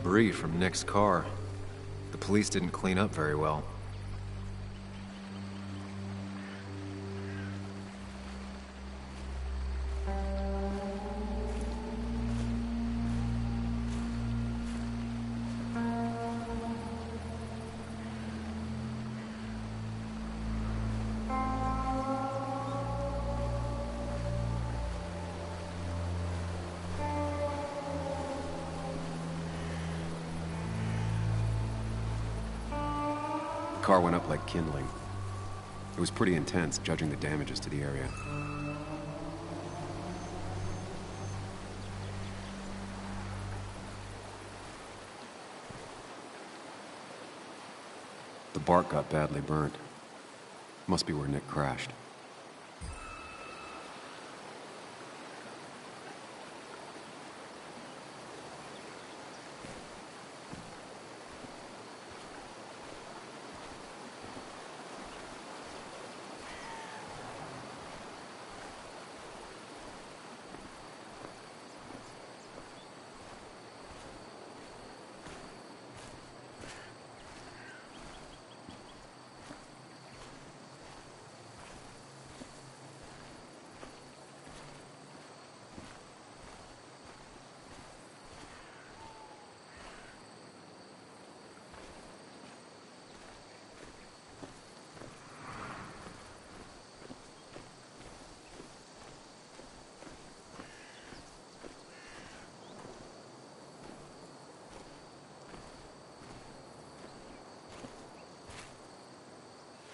debris from Nick's car. The police didn't clean up very well. The car went up like kindling. It was pretty intense, judging the damages to the area. The bark got badly burnt. Must be where Nick crashed.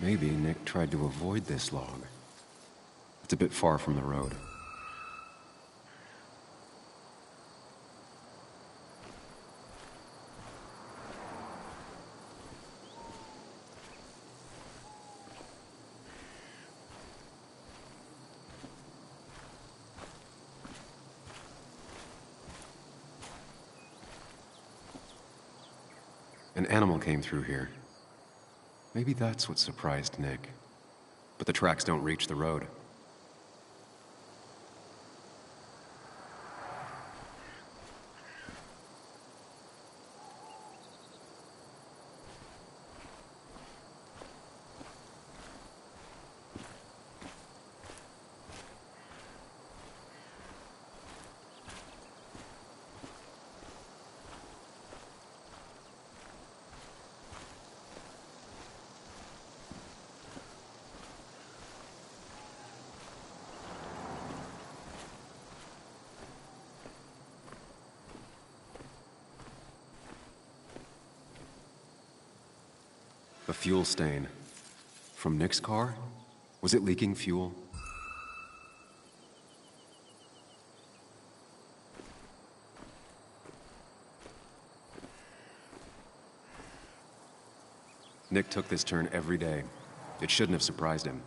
Maybe Nick tried to avoid this log. It's a bit far from the road. An animal came through here. Maybe that's what surprised Nick. But the tracks don't reach the road. A fuel stain. From Nick's car? Was it leaking fuel? Nick took this turn every day. It shouldn't have surprised him.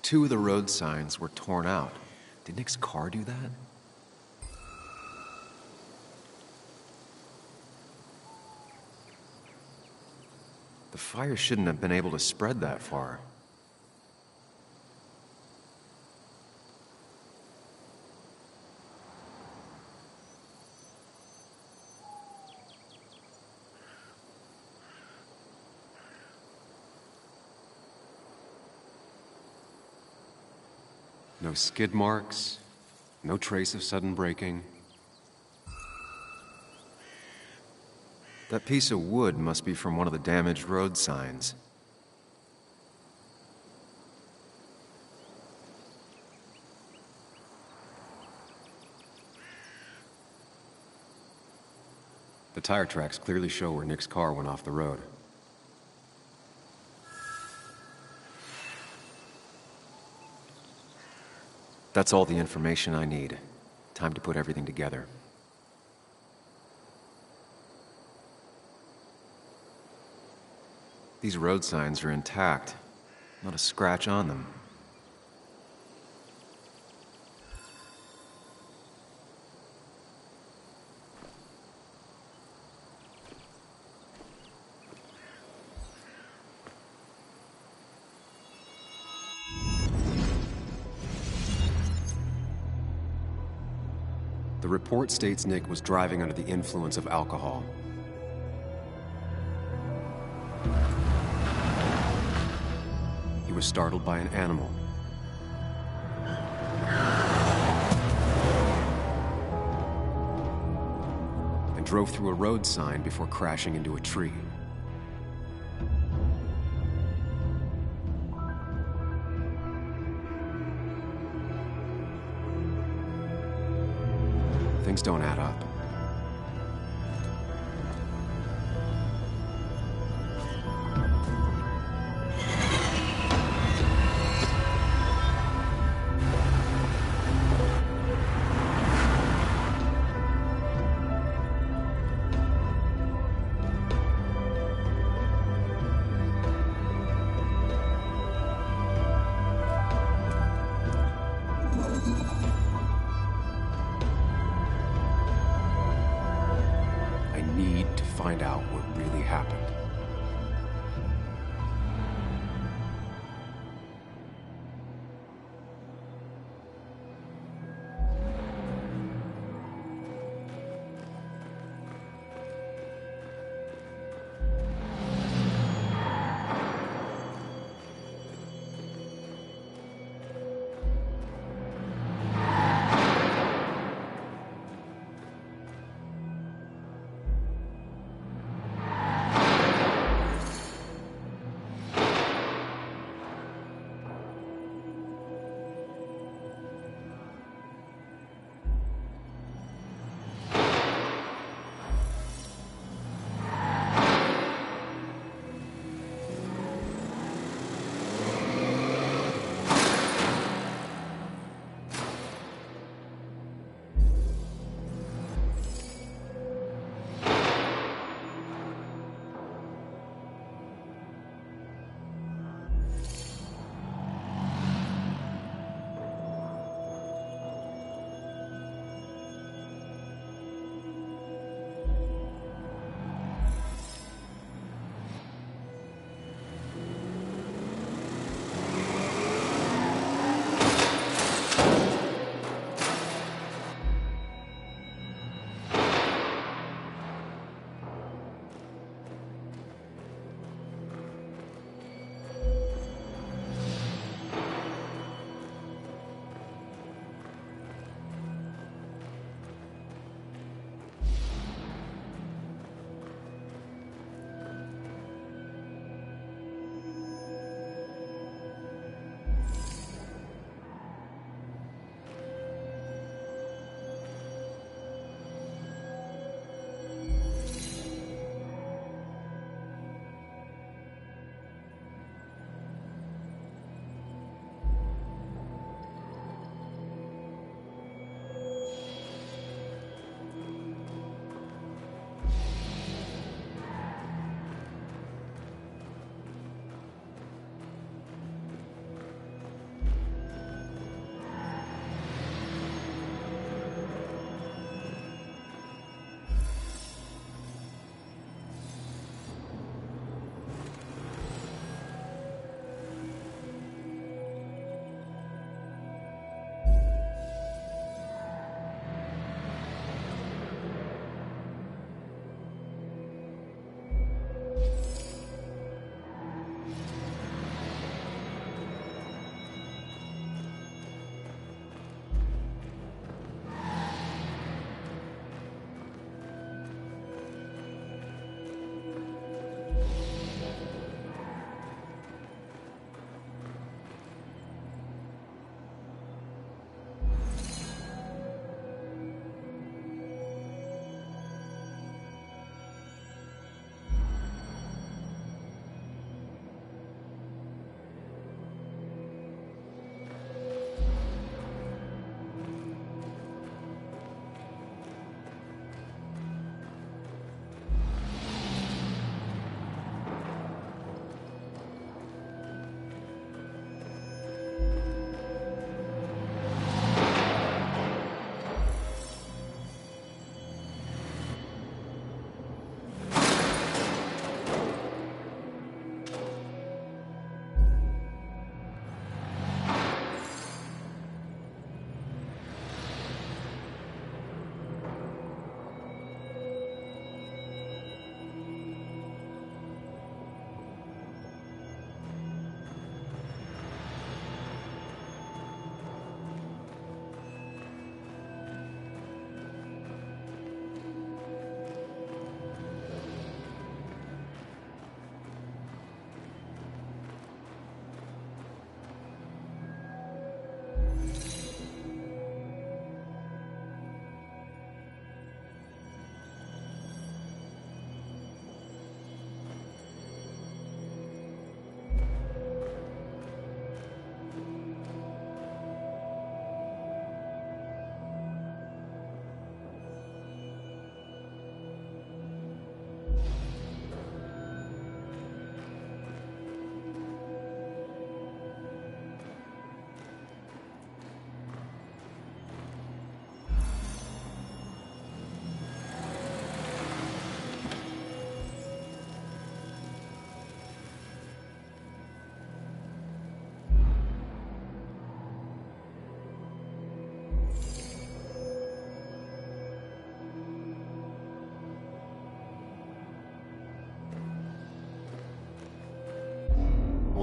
2 of the road signs were torn out. Did Nick's car do that? The fire shouldn't have been able to spread that far. No skid marks, no trace of sudden braking. That piece of wood must be from one of the damaged road signs. The tire tracks clearly show where Nick's car went off the road. That's all the information I need. Time to put everything together. These road signs are intact. Not a scratch on them. The report states Nick was driving under the influence of alcohol. He was startled by an animal. And drove through a road sign before crashing into a tree. Things don't add up. Find out what really happened.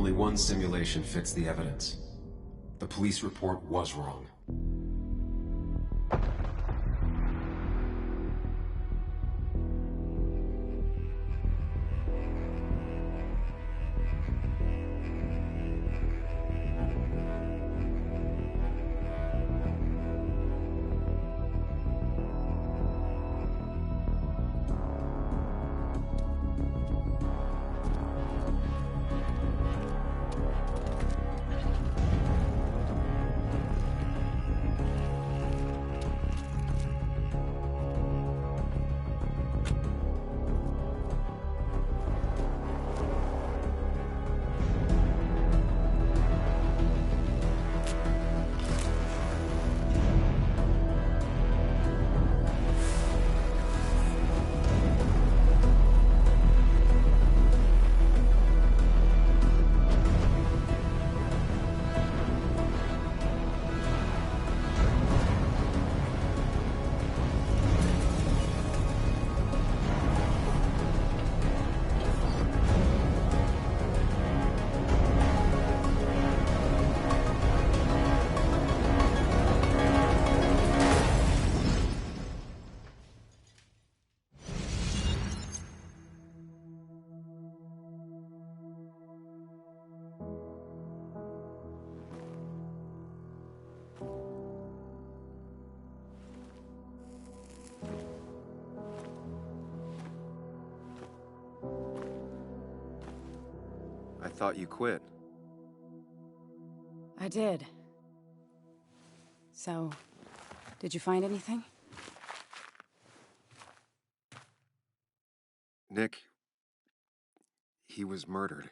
Only one simulation fits the evidence. The police report was wrong. I thought you quit. I did. So, did you find anything? Nick, he was murdered.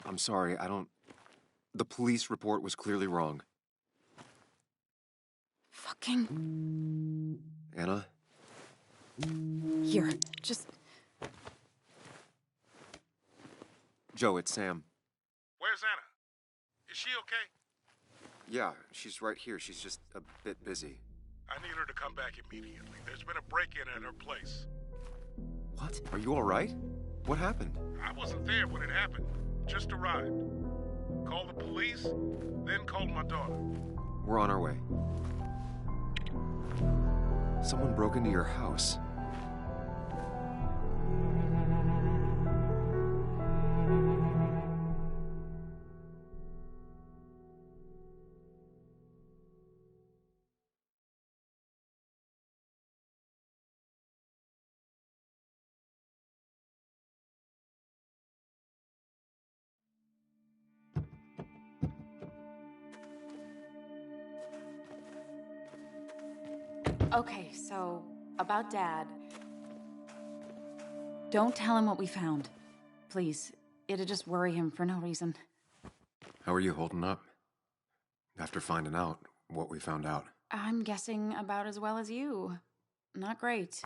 I'm sorry, the police report was clearly wrong. Fucking... Anna? Here, just... Joe, it's Sam. Where's Anna? Is she okay? Yeah, she's right here. She's just a bit busy. I need her to come back immediately. There's been a break-in at her place. What? Are you all right? What happened? I wasn't there when it happened. Just arrived. Called the police, then called my daughter. We're on our way. Someone broke into your house. Okay, so, about Dad. Don't tell him what we found. Please. It'd just worry him for no reason. How are you holding up? After finding out what we found out. I'm guessing about as well as you. Not great.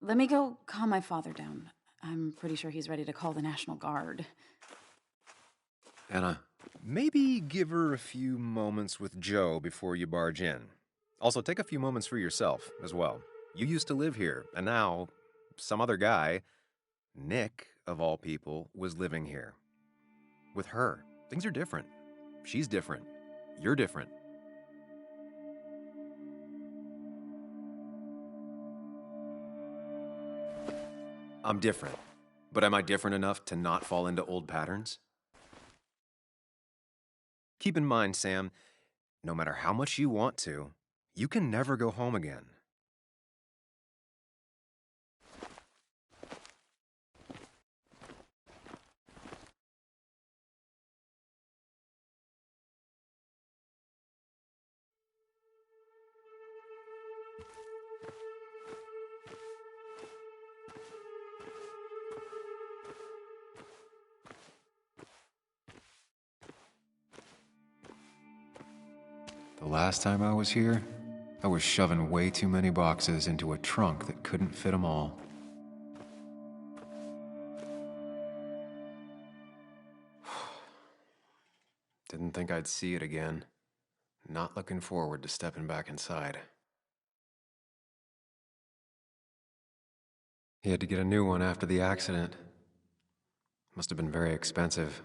Let me go calm my father down. I'm pretty sure he's ready to call the National Guard. Anna. Maybe give her a few moments with Joe before you barge in. Also, take a few moments for yourself as well. You used to live here, and now some other guy, Nick, of all people, was living here. With her. Things are different. She's different. You're different. I'm different. But am I different enough to not fall into old patterns? Keep in mind, Sam, no matter how much you want to, you can never go home again. The last time I was here, I was shoving way too many boxes into a trunk that couldn't fit them all. Didn't think I'd see it again. Not looking forward to stepping back inside. He had to get a new one after the accident. Must have been very expensive.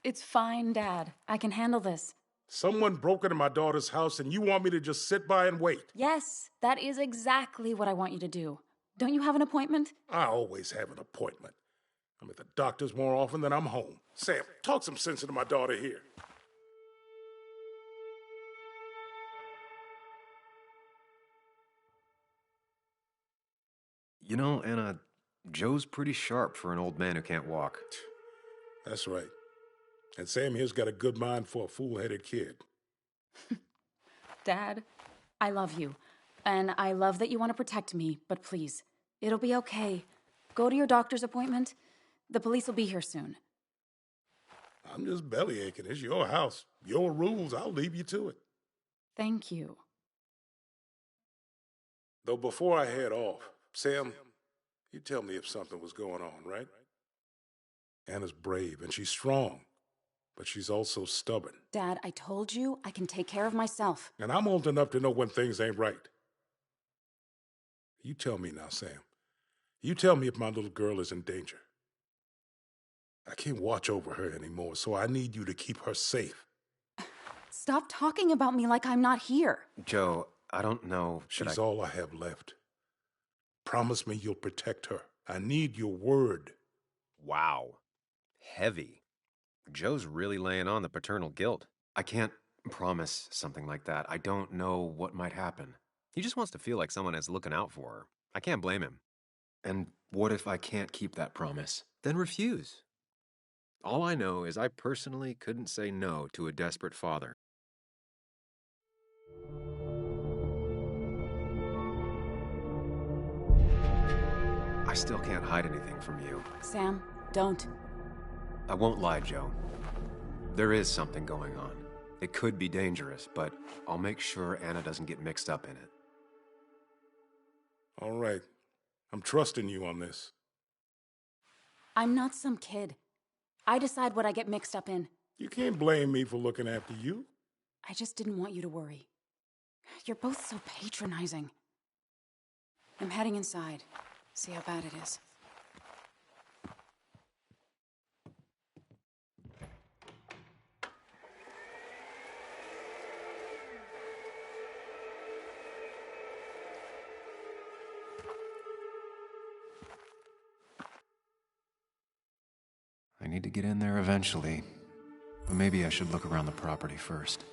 It's fine, Dad. I can handle this. Someone broke into my daughter's house and you want me to just sit by and wait? Yes, that is exactly what I want you to do. Don't you have an appointment? I always have an appointment. I'm at the doctor's more often than I'm home. Sam, talk some sense into my daughter here. You know, Anna, Joe's pretty sharp for an old man who can't walk. That's right. And Sam here's got a good mind for a fool-headed kid. Dad, I love you. And I love that you want to protect me, but please, it'll be okay. Go to your doctor's appointment. The police will be here soon. I'm just belly aching. It's your house. Your rules. I'll leave you to it. Thank you. Though before I head off, Sam, you tell me if something was going on, right? Anna's brave and she's strong, but she's also stubborn. Dad, I told you I can take care of myself. And I'm old enough to know when things ain't right. You tell me now, Sam. You tell me if my little girl is in danger. I can't watch over her anymore, so I need you to keep her safe. Stop talking about me like I'm not here. Joe, I don't know. She's all I have left. Promise me you'll protect her. I need your word. Wow. Heavy. Joe's really laying on the paternal guilt. I can't promise something like that. I don't know what might happen. He just wants to feel like someone is looking out for her. I can't blame him. And what if I can't keep that promise? Then refuse. All I know is I personally couldn't say no to a desperate father. I still can't hide anything from you. Sam, don't. I won't lie, Joe. There is something going on. It could be dangerous, but I'll make sure Anna doesn't get mixed up in it. All right. I'm trusting you on this. I'm not some kid. I decide what I get mixed up in. You can't blame me for looking after you. I just didn't want you to worry. You're both so patronizing. I'm heading inside. See how bad it is. I need to get in there eventually, but maybe I should look around the property first.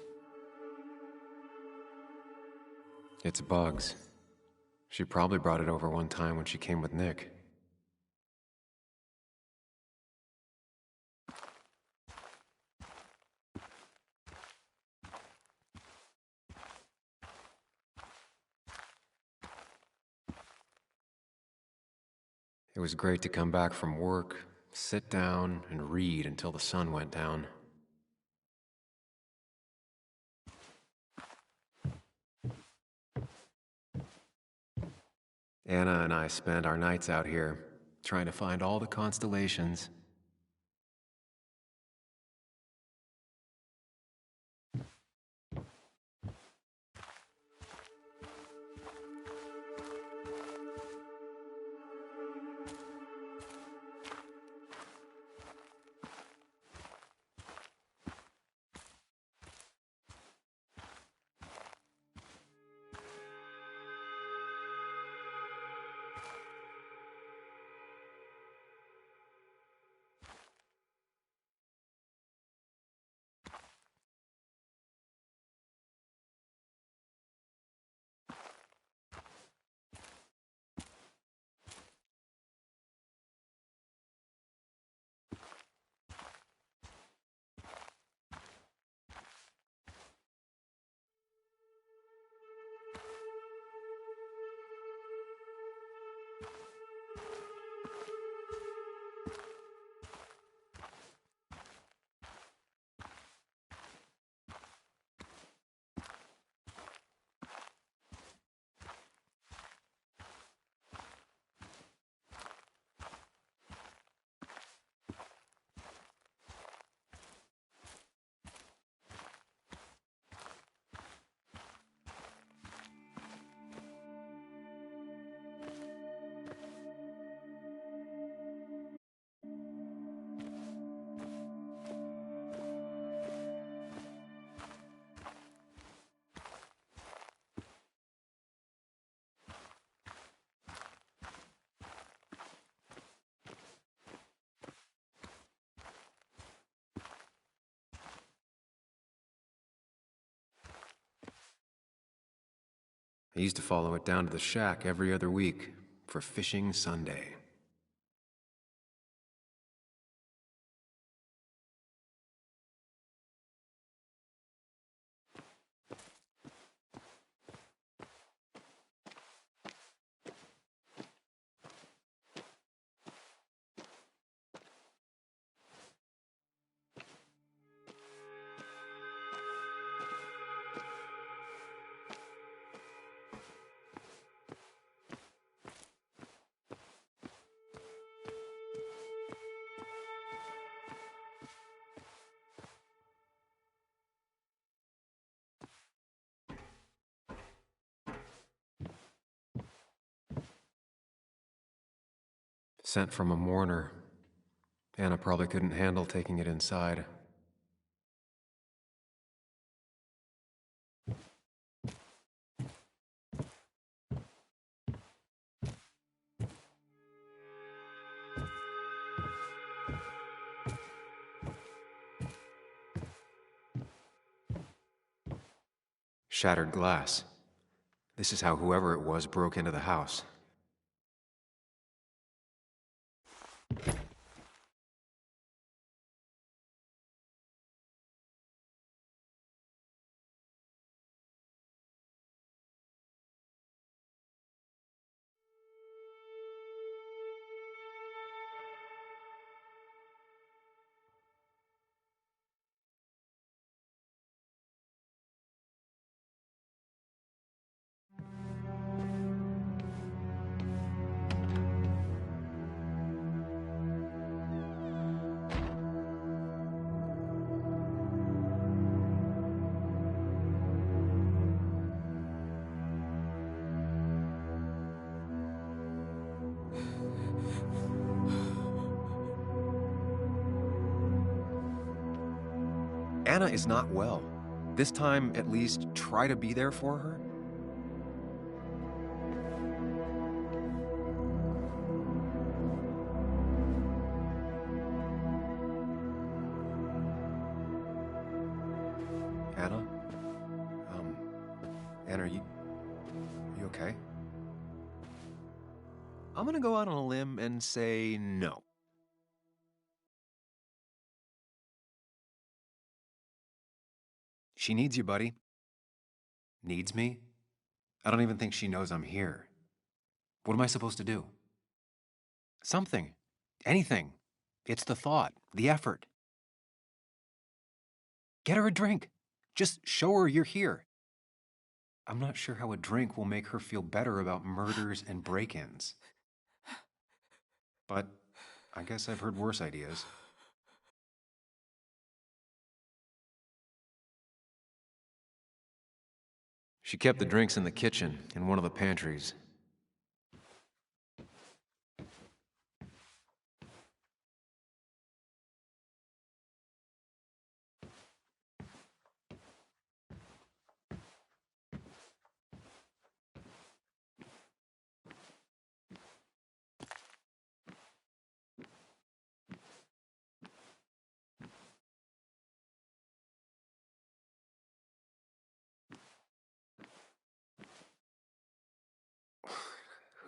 It's Bugs. She probably brought it over one time when she came with Nick. It was great to come back from work, sit down, and read until the sun went down. Anna and I spend our nights out here, trying to find all the constellations. He used to follow it down to the shack every other week for Fishing Sunday. Sent from a mourner. Anna probably couldn't handle taking it inside. Shattered glass. This is how whoever it was broke into the house. Anna is not well. This time, at least, try to be there for her. Anna? Anna, are you okay? I'm gonna go out on a limb and say no. She needs you, buddy. Needs me? I don't even think she knows I'm here. What am I supposed to do? Something. Anything. It's the thought, the effort. Get her a drink. Just show her you're here. I'm not sure how a drink will make her feel better about murders and break-ins. But I guess I've heard worse ideas. She kept the drinks in the kitchen, in one of the pantries.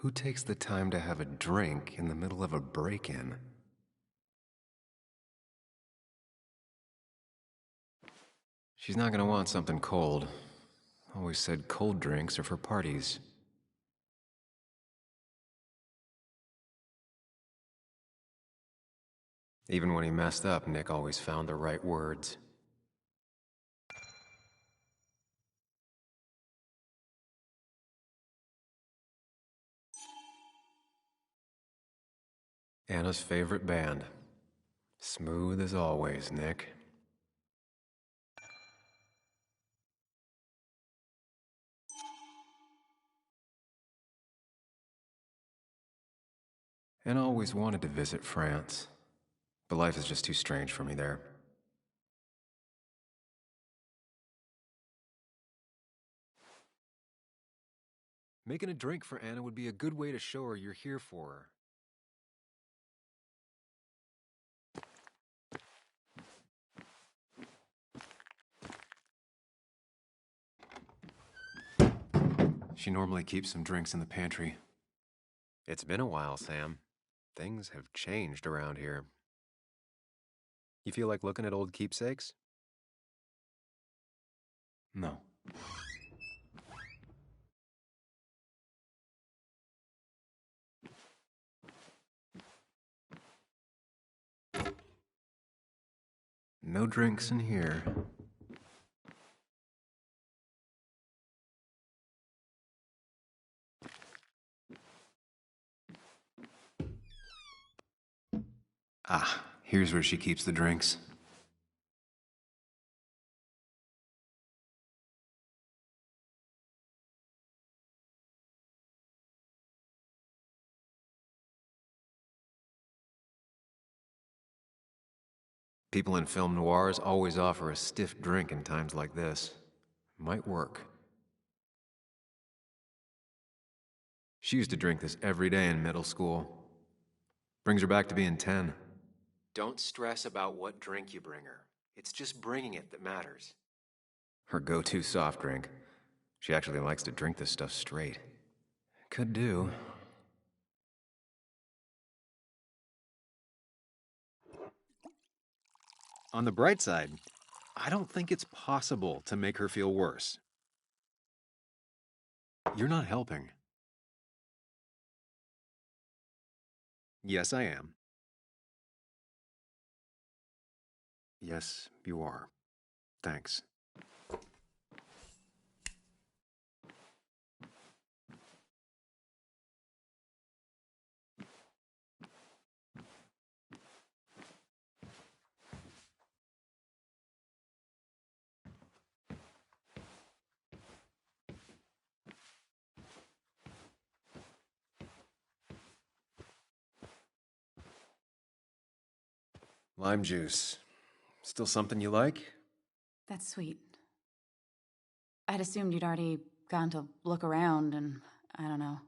Who takes the time to have a drink in the middle of a break-in? She's not gonna want something cold. Always said cold drinks are for parties. Even when he messed up, Nick always found the right words. Anna's favorite band. Smooth as always, Nick. Anna always wanted to visit France, but life is just too strange for me there. Making a drink for Anna would be a good way to show her you're here for her. She normally keeps some drinks in the pantry. It's been a while, Sam. Things have changed around here. You feel like looking at old keepsakes? No. No drinks in here. Ah, here's where she keeps the drinks. People in film noirs always offer a stiff drink in times like this. Might work. She used to drink this every day in middle school. Brings her back to being 10. Don't stress about what drink you bring her. It's just bringing it that matters. Her go-to soft drink. She actually likes to drink this stuff straight. Could do. On the bright side, I don't think it's possible to make her feel worse. You're not helping. Yes, I am. Yes, you are. Thanks. Lime juice. Still something you like? That's sweet. I'd assumed you'd already gone to look around and, I don't know,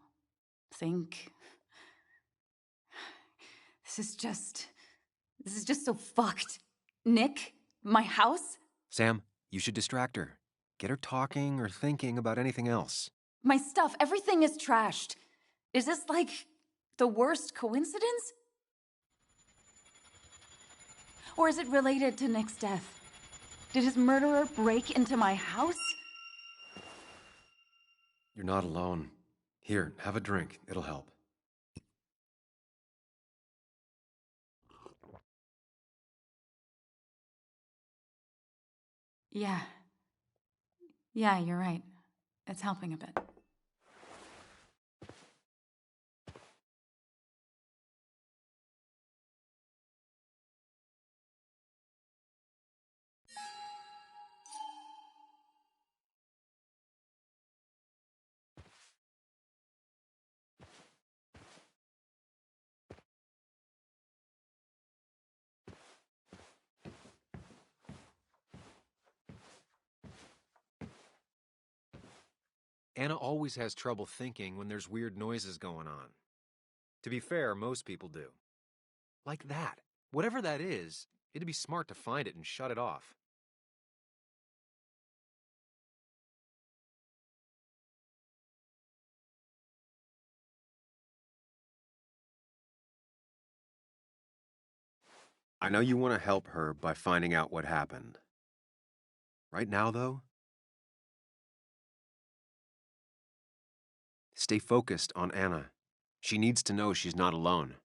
think. This is just so fucked. Nick? My house? Sam, you should distract her. Get her talking or thinking about anything else. My stuff, everything is trashed. Is this like the worst coincidence? Or is it related to Nick's death? Did his murderer break into my house? You're not alone. Here, have a drink. It'll help. Yeah. Yeah, you're right. It's helping a bit. Anna always has trouble thinking when there's weird noises going on. To be fair, most people do. Like that. Whatever that is, it'd be smart to find it and shut it off. I know you want to help her by finding out what happened. Right now, though, stay focused on Anna. She needs to know she's not alone.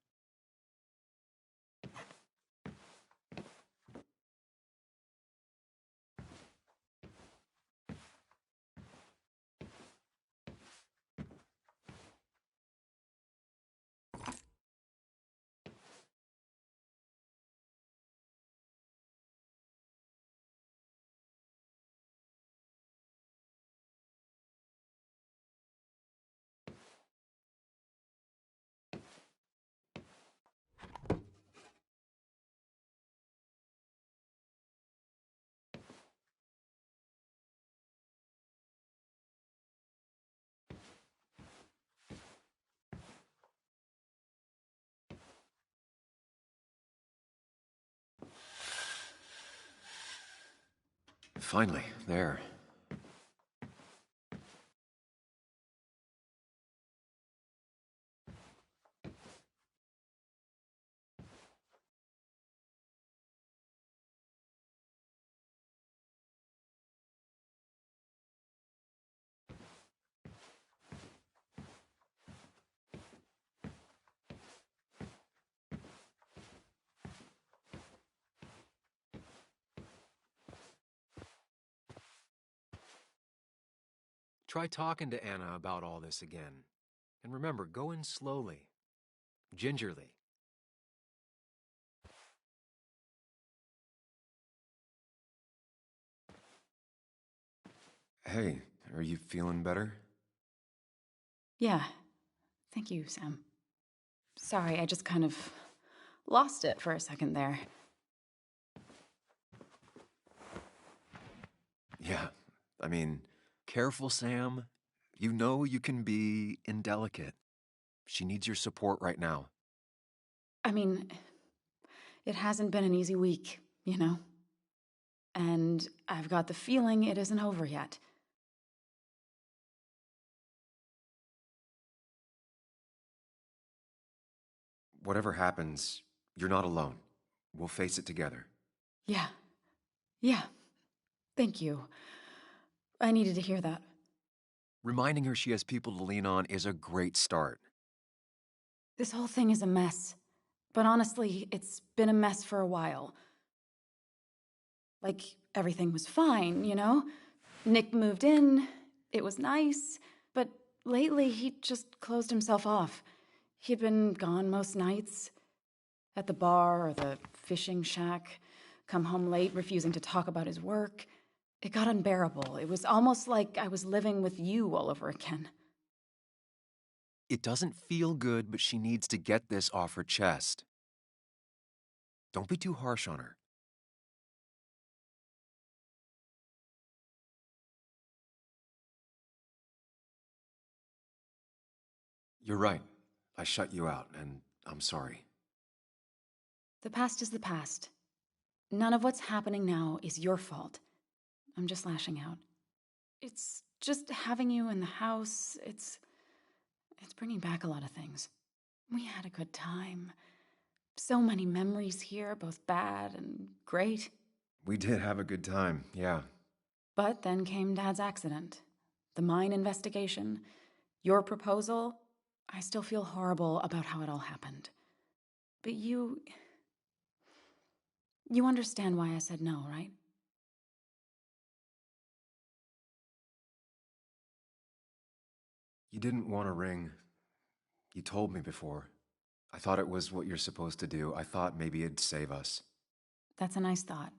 Finally, there. Try talking to Anna about all this again. And remember, go in slowly, gingerly. Hey, are you feeling better? Yeah. Thank you, Sam. Sorry, I just kind of lost it for a second there. Yeah, I mean, Careful, Sam. You know you can be indelicate. She needs your support right now. I mean, it hasn't been an easy week, you know? And I've got the feeling it isn't over yet. whatever happens, you're not alone. We'll face it together. Yeah. Yeah. Thank you. I needed to hear that. Reminding her she has people to lean on is a great start. This whole thing is a mess. But honestly, it's been a mess for a while. Like, everything was fine, you know? Nick moved in, it was nice, but lately he just closed himself off. He'd been gone most nights. At the bar or the fishing shack, come home late, refusing to talk about his work. It got unbearable. It was almost like I was living with you all over again. It doesn't feel good, but she needs to get this off her chest. Don't be too harsh on her. You're right. I shut you out, and I'm sorry. The past is the past. None of what's happening now is your fault. I'm just lashing out. It's just having you in the house. It's bringing back a lot of things. We had a good time. So many memories here, both bad and great. We did have a good time, yeah. But then came Dad's accident, the mine investigation, your proposal. I still feel horrible about how it all happened. But you understand why I said no, right? You didn't want a ring. You told me before. I thought it was what you're supposed to do. I thought maybe it'd save us. That's a nice thought.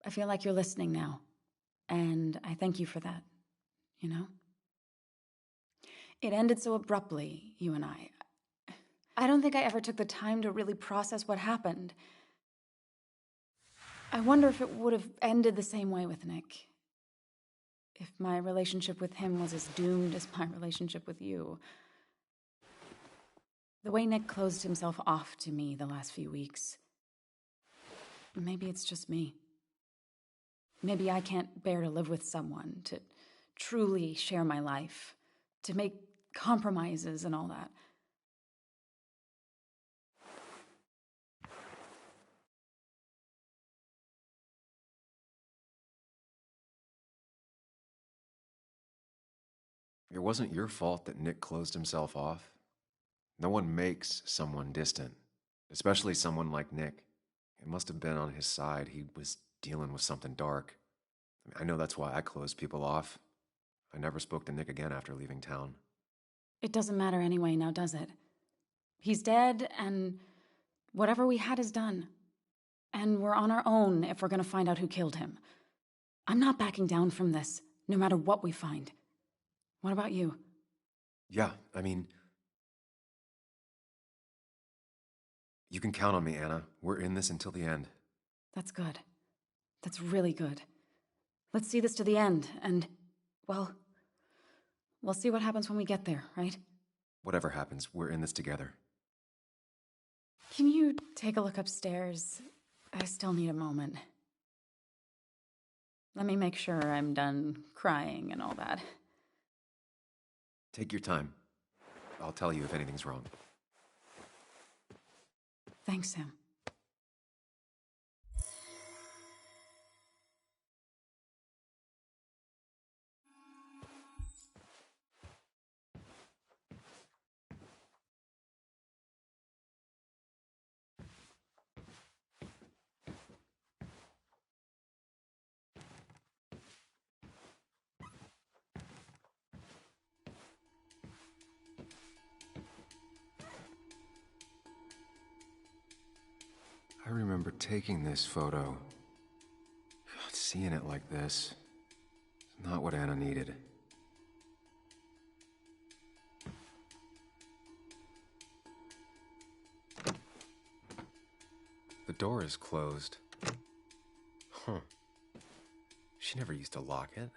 I feel like you're listening now. And I thank you for that, you know? It ended so abruptly, you and I. I don't think I ever took the time to really process what happened. I wonder if it would have ended the same way with Nick. If my relationship with him was as doomed as my relationship with you. The way Nick closed himself off to me the last few weeks. Maybe it's just me. Maybe I can't bear to live with someone, to truly share my life, to make compromises and all that. It wasn't your fault that Nick closed himself off. No one makes someone distant, especially someone like Nick. It must have been on his side. He was dealing with something dark. I know that's why I closed people off. I never spoke to Nick again after leaving town. It doesn't matter anyway now, does it? He's dead, and whatever we had is done. And we're on our own if we're gonna find out who killed him. I'm not backing down from this, no matter what we find. What about you? Yeah, I mean, you can count on me, Anna. We're in this until the end. That's good. That's really good. Let's see this to the end, and, well, we'll see what happens when we get there, right? Whatever happens, we're in this together. Can you take a look upstairs? I still need a moment. Let me make sure I'm done crying and all that. Take your time. I'll tell you if anything's wrong. Thanks, Sam. I remember taking this photo. God, seeing it like this is not what Anna needed. The door is closed. Huh. She never used to lock it.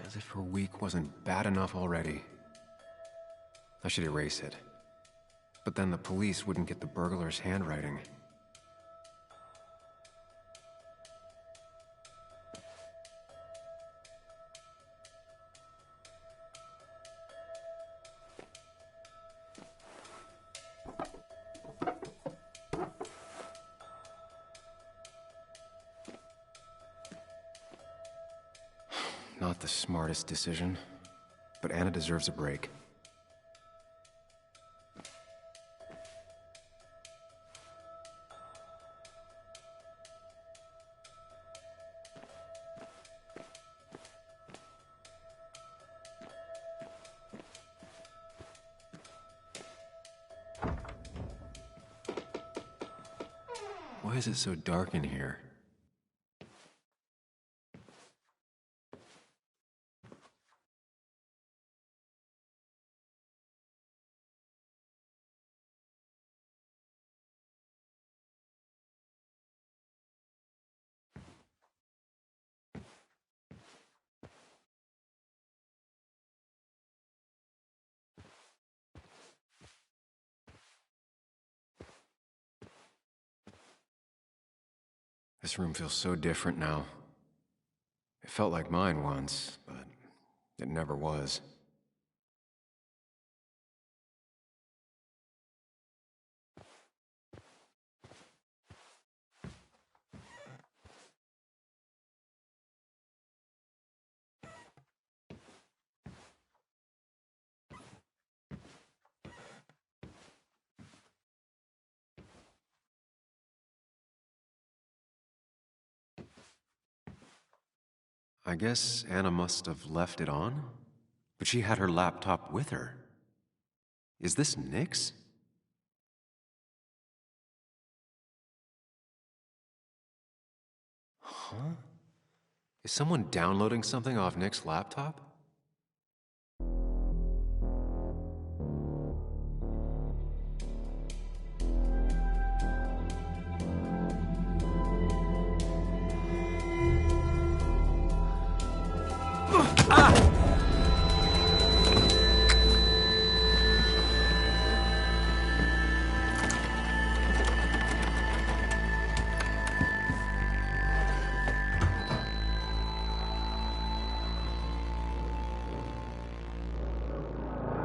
As if her week wasn't bad enough already. I should erase it. But then the police wouldn't get the burglar's handwriting. Not the smartest decision, but Anna deserves a break. Why is it so dark in here? This room feels so different now. It felt like mine once, but it never was. I guess Anna must have left it on, but she had her laptop with her. Is this Nick's? Huh? Is someone downloading something off Nick's laptop?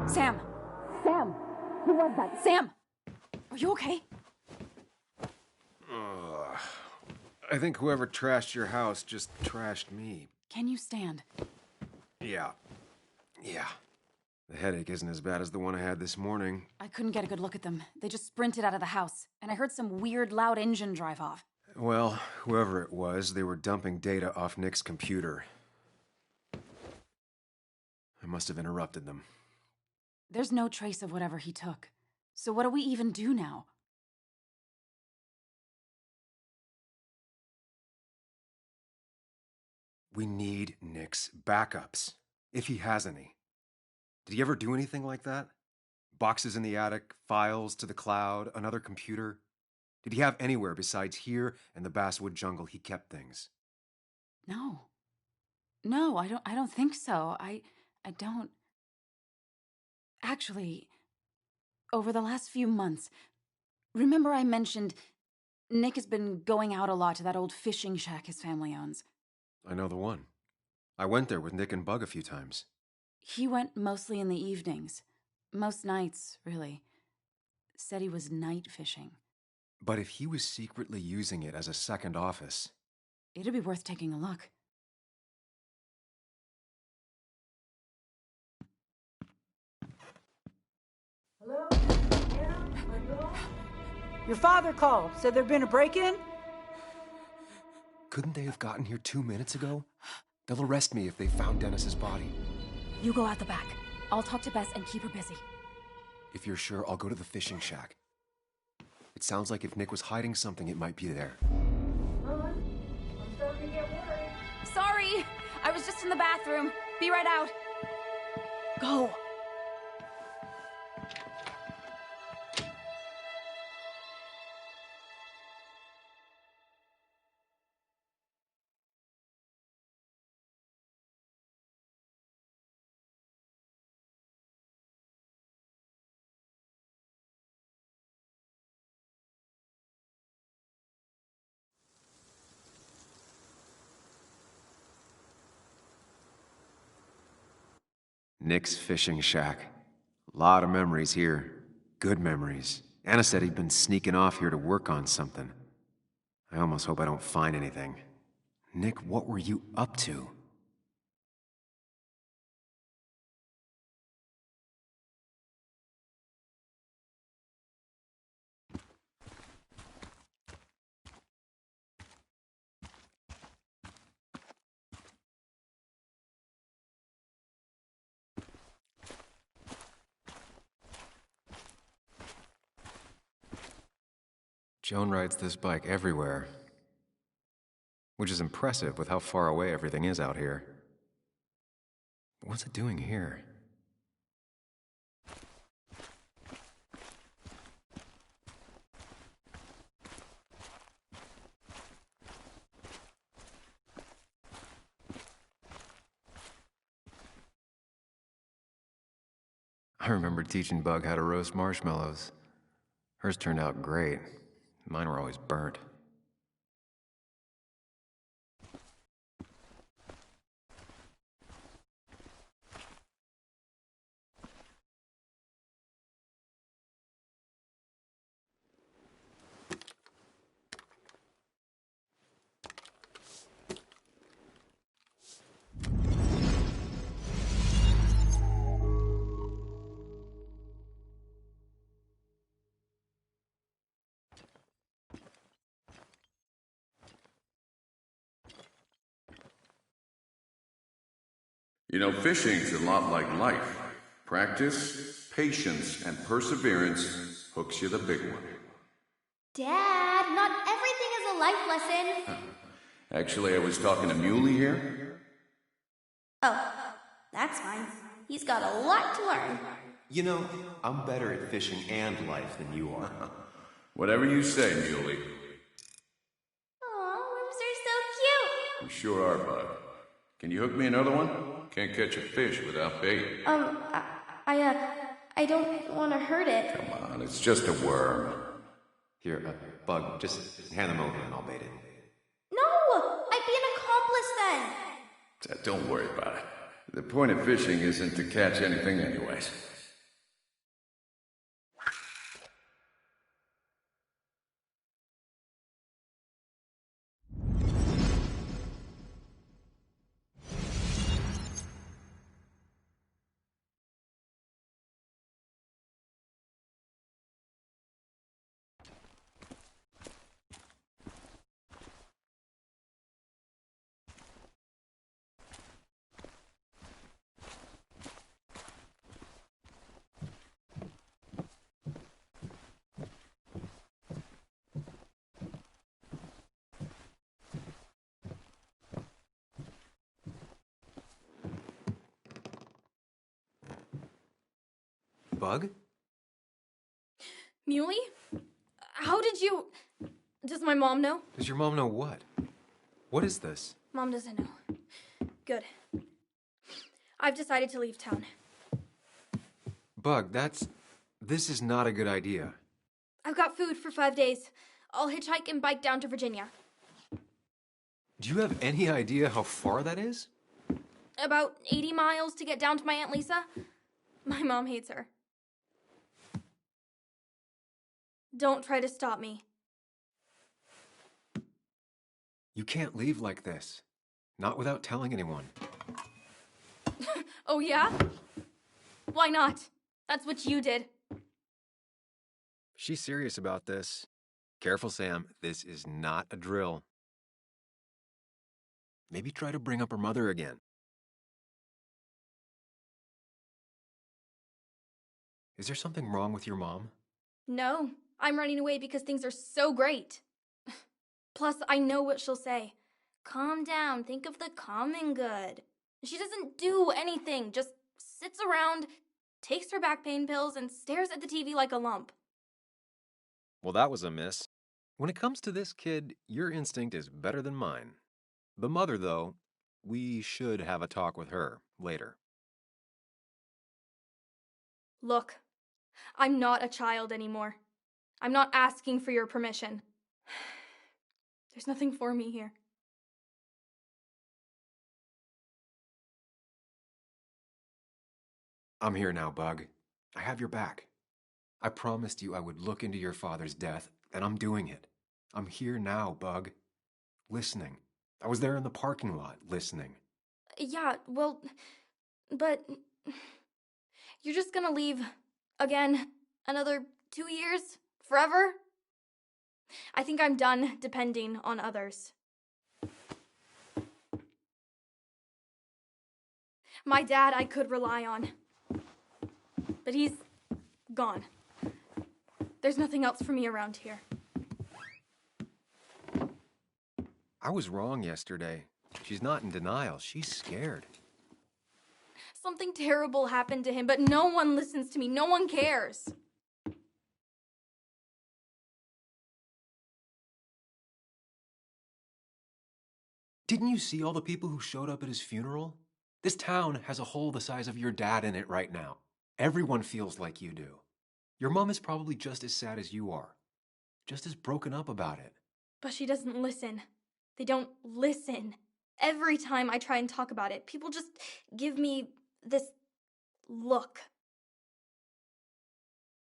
Sam! Sam! Who was that? Sam! Are you okay? I think whoever trashed your house just trashed me. Can you stand? Yeah. The headache isn't as bad as the one I had this morning. I couldn't get a good look at them. They just sprinted out of the house, and I heard some weird, loud engine drive off. Well, whoever it was, they were dumping data off Nick's computer. I must have interrupted them. There's no trace of whatever he took. So what do we even do now? We need Nick's backups, if he has any. Did he ever do anything like that? Boxes in the attic, files to the cloud, another computer? Did he have anywhere besides here and the basswood jungle he kept things? No. No, I don't think so. I don't. Actually, over the last few months, remember I mentioned Nick has been going out a lot to that old fishing shack his family owns. I know the one. I went there with Nick and Bug a few times. He went mostly in the evenings. Most nights, really. said he was night fishing. But if he was secretly using it as a second office... It'd be worth taking a look. Hello? Your father called. Said there'd been a break-in? Couldn't they have gotten here 2 minutes ago? They'll arrest me if they found Dennis's body. You go out the back. I'll talk to Bess and keep her busy. If you're sure, I'll go to the fishing shack. It sounds like if Nick was hiding something, it might be there. I'm starting to get worried. Sorry! I was just in the bathroom. Be right out. Go! Nick's fishing shack. Lot of memories here. Good memories. Anna said he'd been sneaking off here to work on something. I almost hope I don't find anything. Nick, what were you up to? Joan rides this bike everywhere. Which is impressive with how far away everything is out here. What's it doing here? I remember teaching Bug how to roast marshmallows. Hers turned out great. Mine were always burnt. You know, fishing's a lot like life. Practice, patience, and perseverance hooks you the big one. Dad, not everything is a life lesson. Actually, I was talking to Muley here. Oh, that's fine. He's got a lot to learn. You know, I'm better at fishing and life than you are. Whatever you say, Muley. Aw, worms are so cute. You sure are, Bud. Can you hook me another one? Can't catch a fish without bait. I don't want to hurt it. Come on, it's just a worm. Here, Bug, just hand them over and I'll bait it. No, I'd be an accomplice then. Don't worry about it. The point of fishing isn't to catch anything anyways. Bug? Muley? How did you... Does my mom know? Does your mom know what? What is this? Mom doesn't know. Good. I've decided to leave town. Bug, this is not a good idea. I've got food for 5 days. I'll hitchhike and bike down to Virginia. Do you have any idea how far that is? About 80 miles to get down to my Aunt Lisa. My mom hates her. Don't try to stop me. You can't leave like this. Not without telling anyone. Oh, yeah? Why not? That's what you did. She's serious about this. Careful, Sam. This is not a drill. Maybe try to bring up her mother again. Is there something wrong with your mom? No, I'm running away because things are so great. Plus, I know what she'll say. Calm down, think of the common good. She doesn't do anything, just sits around, takes her back pain pills, and stares at the TV like a lump. Well, that was a miss. When it comes to this kid, your instinct is better than mine. The mother, though, we should have a talk with her later. Look, I'm not a child anymore. I'm not asking for your permission. There's nothing for me here. I'm here now, Bug. I have your back. I promised you I would look into your father's death, and I'm doing it. I'm here now, Bug. Listening. I was there in the parking lot, listening. Yeah, well, but you're just gonna leave again another 2 years? Forever? I think I'm done depending on others. My dad I could rely on, but he's gone. There's nothing else for me around here. I was wrong yesterday. She's not in denial. She's scared. Something terrible happened to him, but no one listens to me. No one cares. Didn't you see all the people who showed up at his funeral? This town has a hole the size of your dad in it right now. Everyone feels like you do. Your mom is probably just as sad as you are. Just as broken up about it. But she doesn't listen. They don't listen. Every time I try and talk about it, people just give me this look.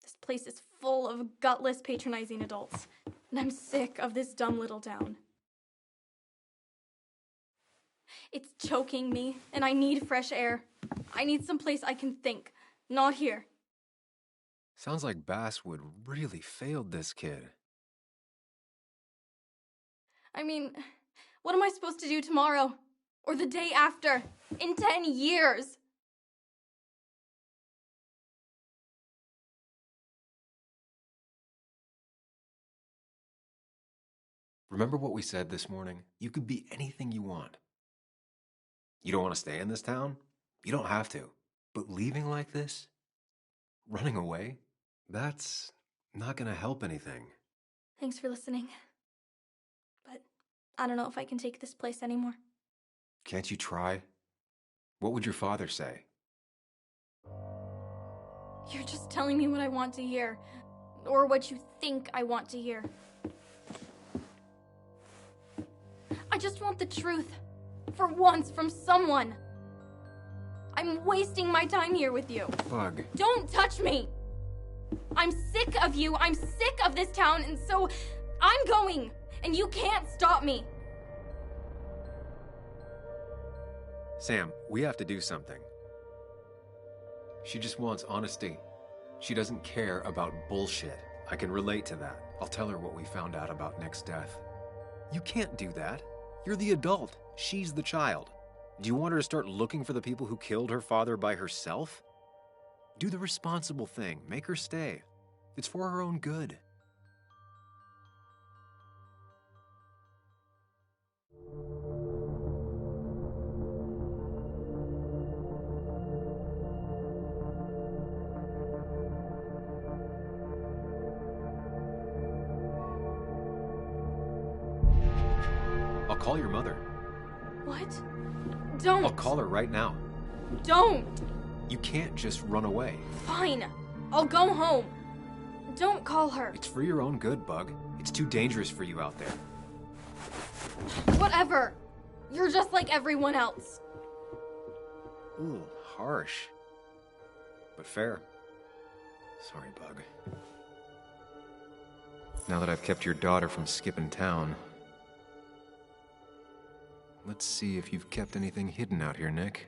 This place is full of gutless, patronizing adults, and I'm sick of this dumb little town. It's choking me, and I need fresh air. I need someplace I can think, not here. Sounds like Basswood really failed this kid. I mean, what am I supposed to do tomorrow? Or the day after? In 10 years? Remember what we said this morning? You could be anything you want. You don't want to stay in this town? You don't have to. But leaving like this? Running away? That's not gonna help anything. Thanks for listening. But I don't know if I can take this place anymore. Can't you try? What would your father say? You're just telling me what I want to hear. Or what you think I want to hear. I just want the truth. For once, from someone. I'm wasting my time here with you. Bug. Don't touch me! I'm sick of you, I'm sick of this town, and so I'm going, and you can't stop me. Sam, we have to do something. She just wants honesty. She doesn't care about bullshit. I can relate to that. I'll tell her what we found out about Nick's death. You can't do that. You're the adult. She's the child. Do you want her to start looking for the people who killed her father by herself? Do the responsible thing. Make her stay. It's for her own good. I'll call your mother. What? Don't! I'll call her right now. Don't! You can't just run away. Fine. I'll go home. Don't call her. It's for your own good, Bug. It's too dangerous for you out there. Whatever. You're just like everyone else. Ooh, harsh. But fair. Sorry, Bug. Now that I've kept your daughter from skipping town, let's see if you've kept anything hidden out here, Nick.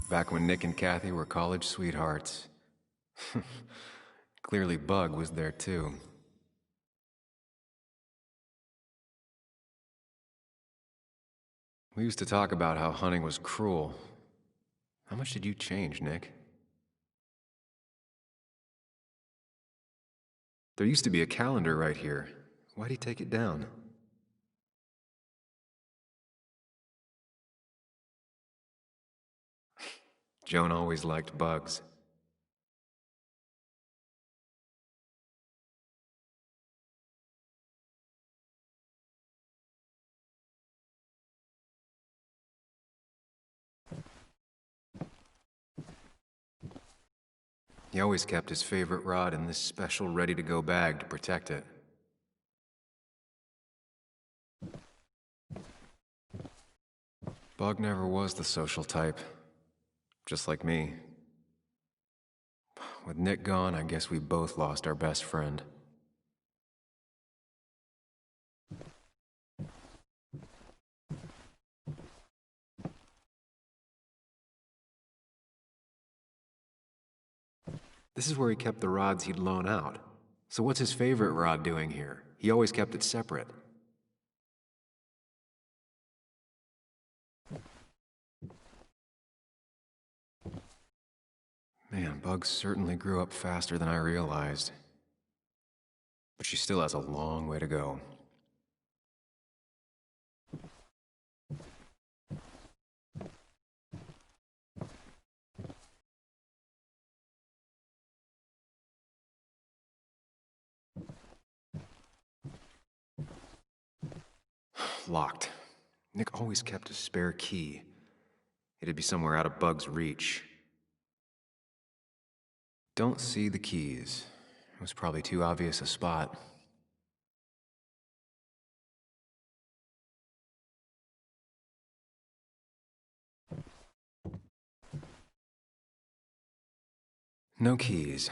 Back when Nick and Kathy were college sweethearts. Clearly Bug was there too. We used to talk about how hunting was cruel. How much did you change, Nick? There used to be a calendar right here. Why'd he take it down? Joan always liked bugs. He always kept his favorite rod in this special ready-to-go bag to protect it. Bug never was the social type. Just like me. With Nick gone, I guess we both lost our best friend. This is where he kept the rods he'd loan out. So what's his favorite rod doing here? He always kept it separate. Man, Bug certainly grew up faster than I realized. But she still has a long way to go. Locked. Nick always kept a spare key. It'd be somewhere out of Bug's reach. Don't see the keys. It was probably too obvious a spot. No keys.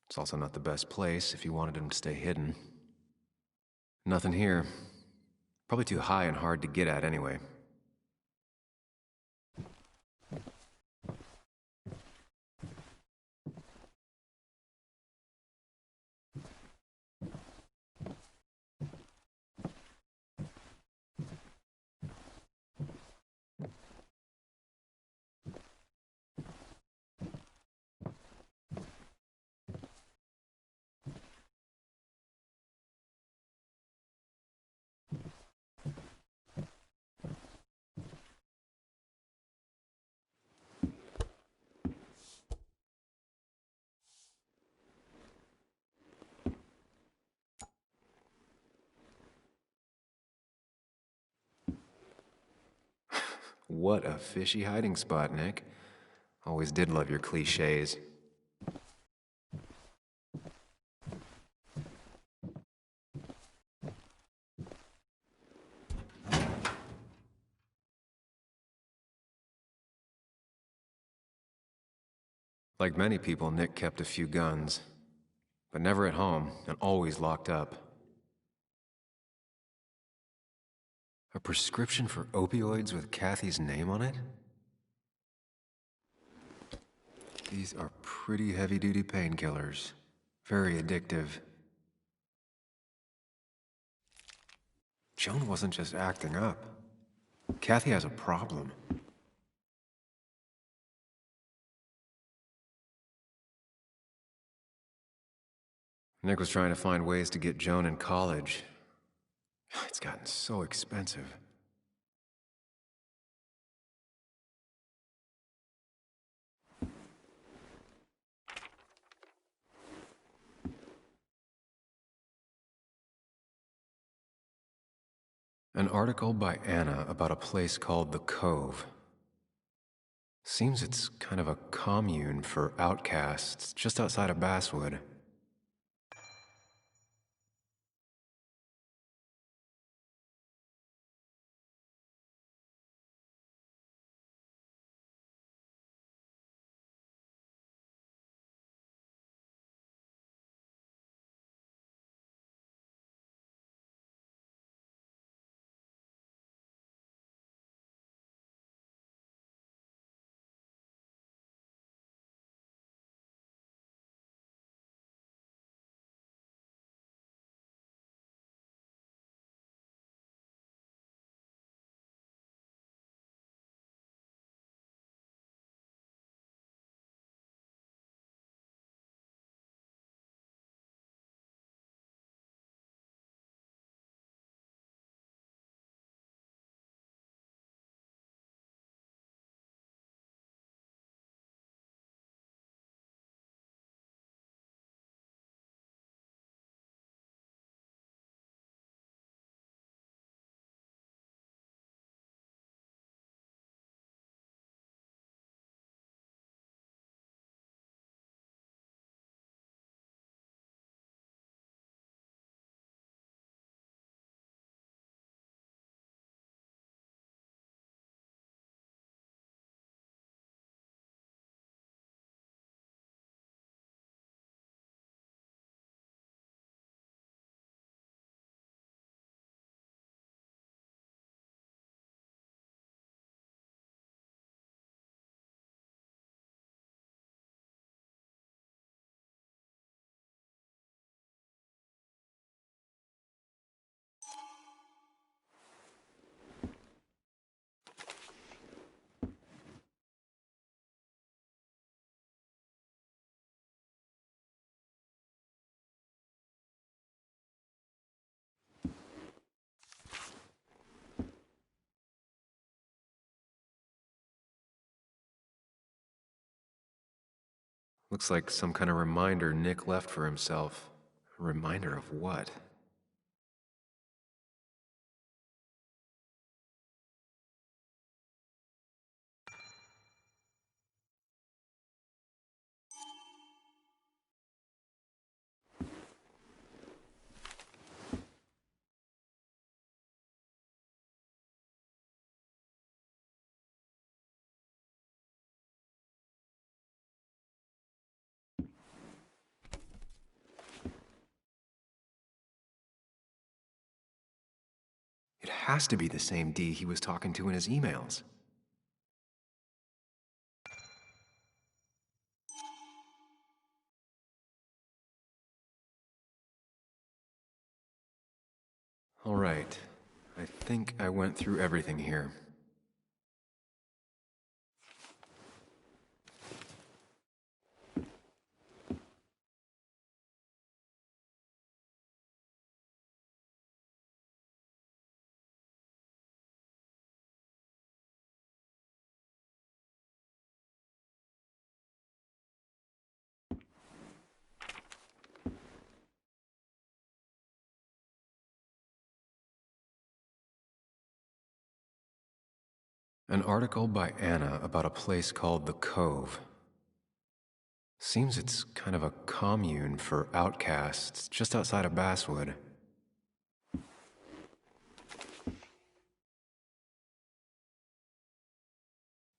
It's also not the best place if you wanted him to stay hidden. Nothing here. Probably too high and hard to get at anyway. What a fishy hiding spot, Nick. Always did love your cliches. Like many people, Nick kept a few guns, but never at home and always locked up. A prescription for opioids with Kathy's name on it? These are pretty heavy-duty painkillers. Very addictive. Joan wasn't just acting up. Kathy has a problem. Nick was trying to find ways to get Joan in college. It's gotten so expensive. An article by Anna about a place called The Cove. Seems it's kind of a commune for outcasts just outside of Basswood. Looks like some kind of reminder Nick left for himself. A reminder of what? It has to be the same D he was talking to in his emails. All right. I think I went through everything here. An article by Anna about a place called the Cove. Seems it's kind of a commune for outcasts just outside of Basswood.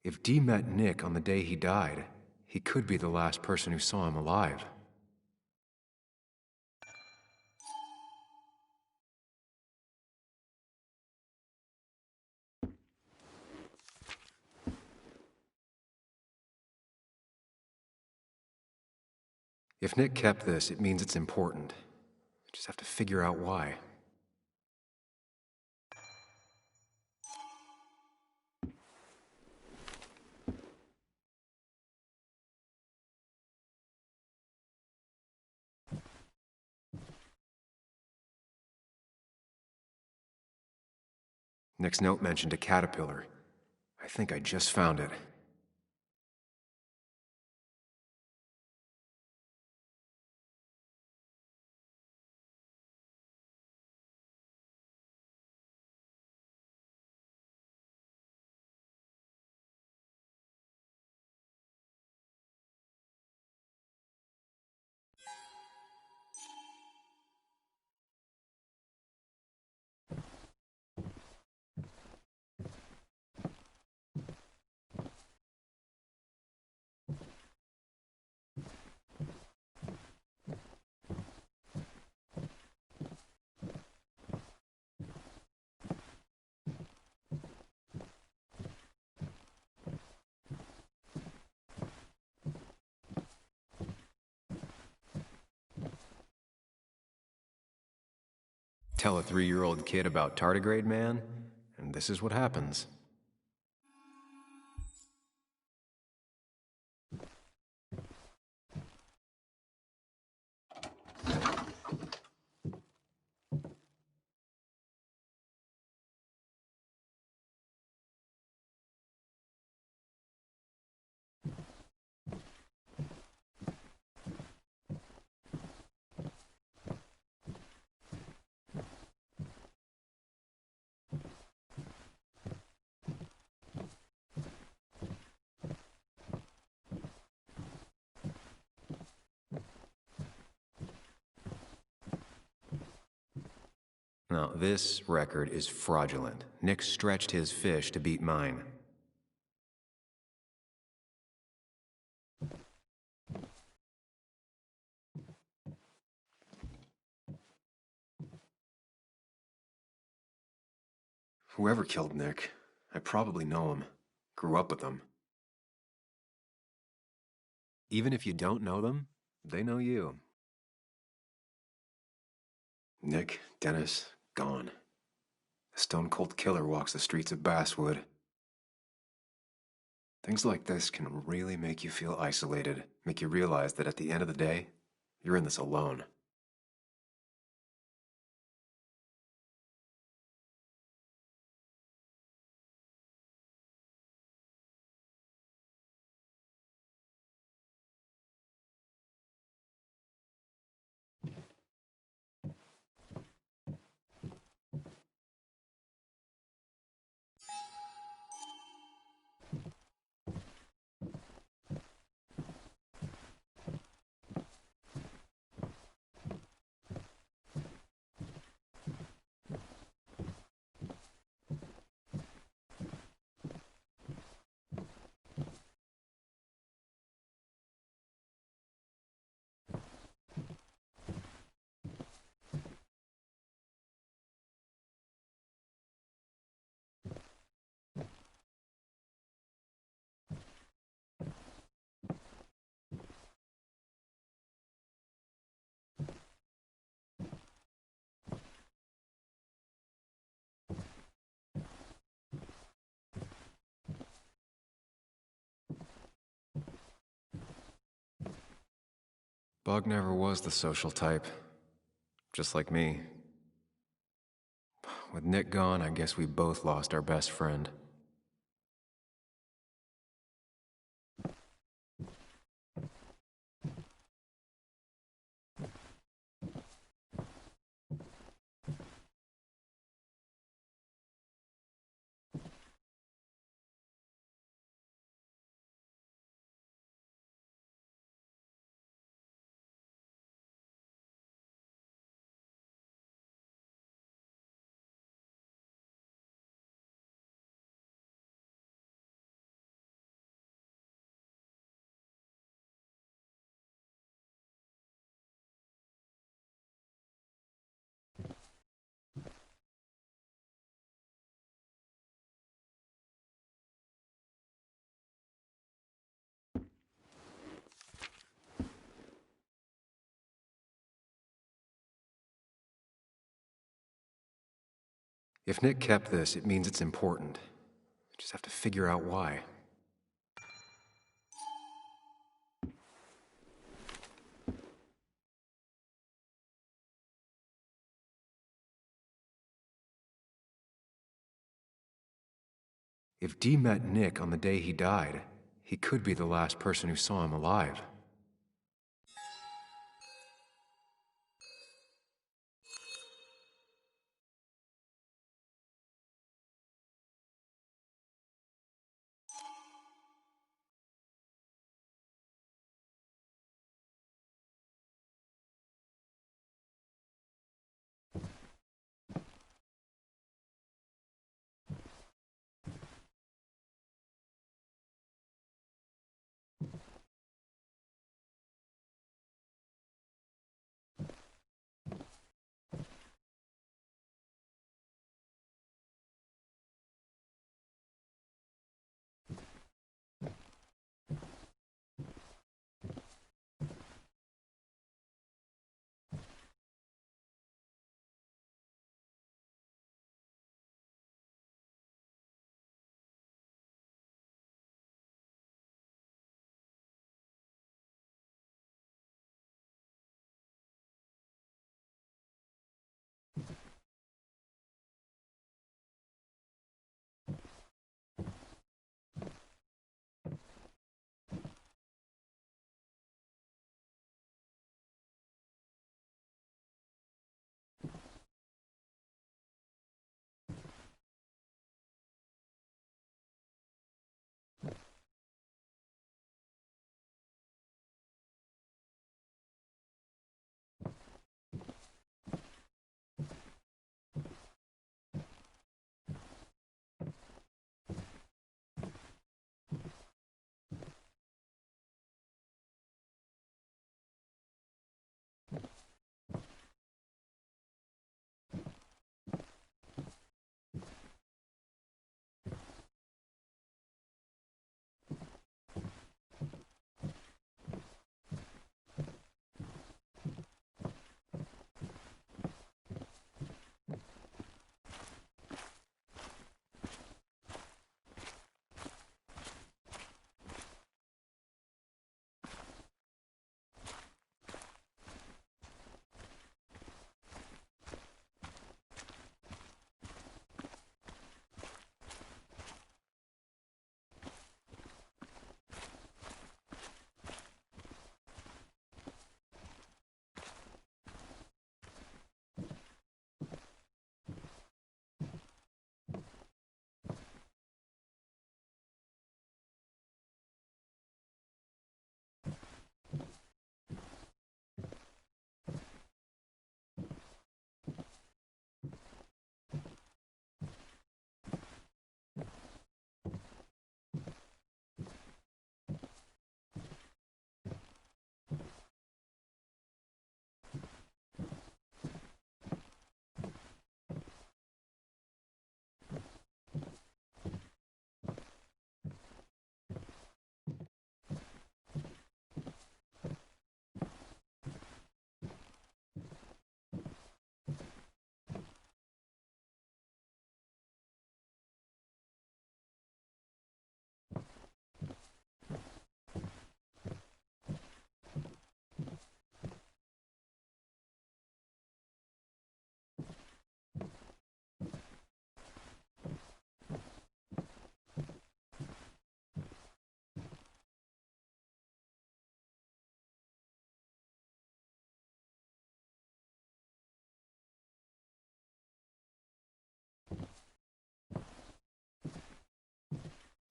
If Dee met Nick on the day he died, he could be the last person who saw him alive. If Nick kept this, it means it's important. Just have to figure out why. Nick's note mentioned a caterpillar. I think I just found it. Tell a 3-year-old kid about tardigrade man, and this is what happens. Now, this record is fraudulent. Nick stretched his fish to beat mine. Whoever killed Nick, I probably know him. Grew up with him. Even if you don't know them, they know you. Nick, Dennis, gone. A stone-cold killer walks the streets of Basswood. Things like this can really make you feel isolated, make you realize that at the end of the day, you're in this alone. Bug never was the social type. Just like me. With Nick gone, I guess we both lost our best friend. If Nick kept this, it means it's important. Just have to figure out why. If Dee met Nick on the day he died, he could be the last person who saw him alive.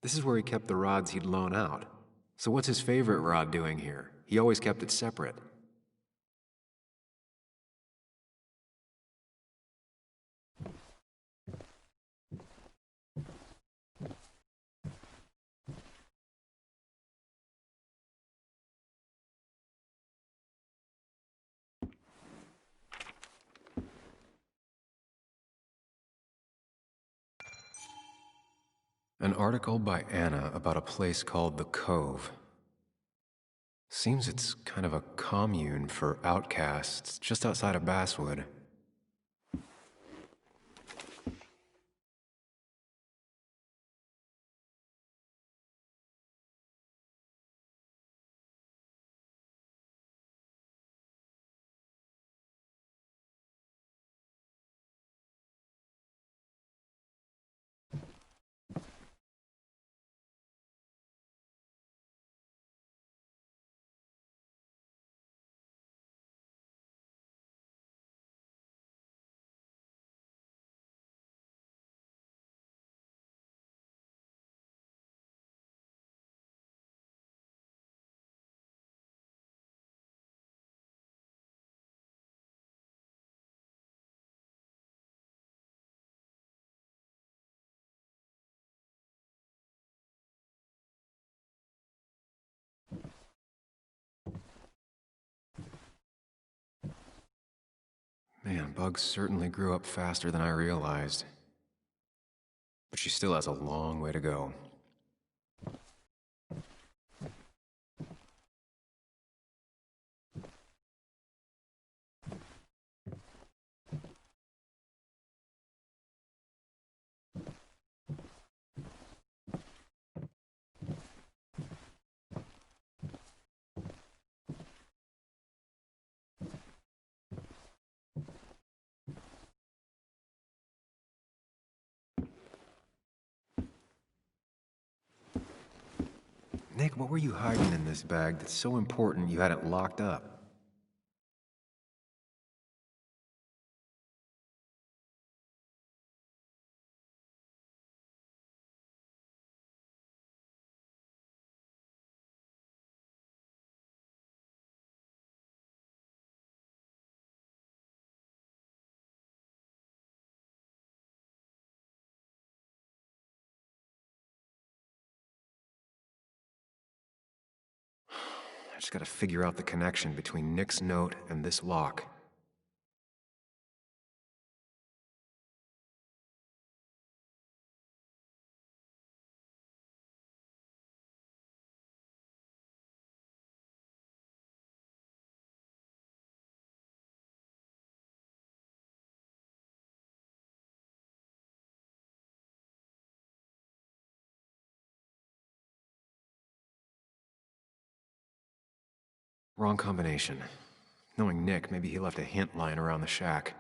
This is where he kept the rods he'd loan out. So what's his favorite rod doing here? He always kept it separate. An article by Anna about a place called the Cove. Seems it's kind of a commune for outcasts just outside of Basswood. Man, Bugs certainly grew up faster than I realized. But she still has a long way to go. Nick, what were you hiding in this bag that's so important you had it locked up? I just gotta figure out the connection between Nick's note and this lock. Wrong combination. Knowing Nick, maybe he left a hint lying around the shack.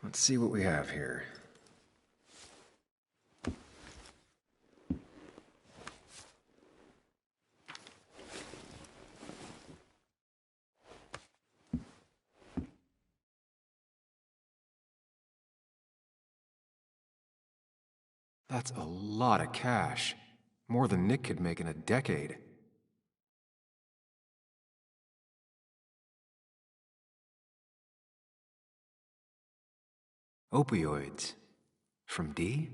Let's see what we have here. That's a lot of cash. More than Nick could make in a decade. Opioids. From D?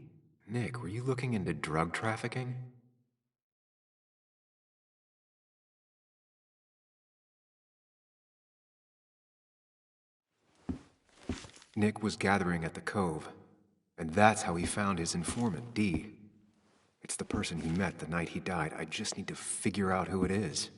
Nick, were you looking into drug trafficking? Nick was gathering at the Cove, and that's how he found his informant, Dee. It's the person he met the night he died. I just need to figure out who it is.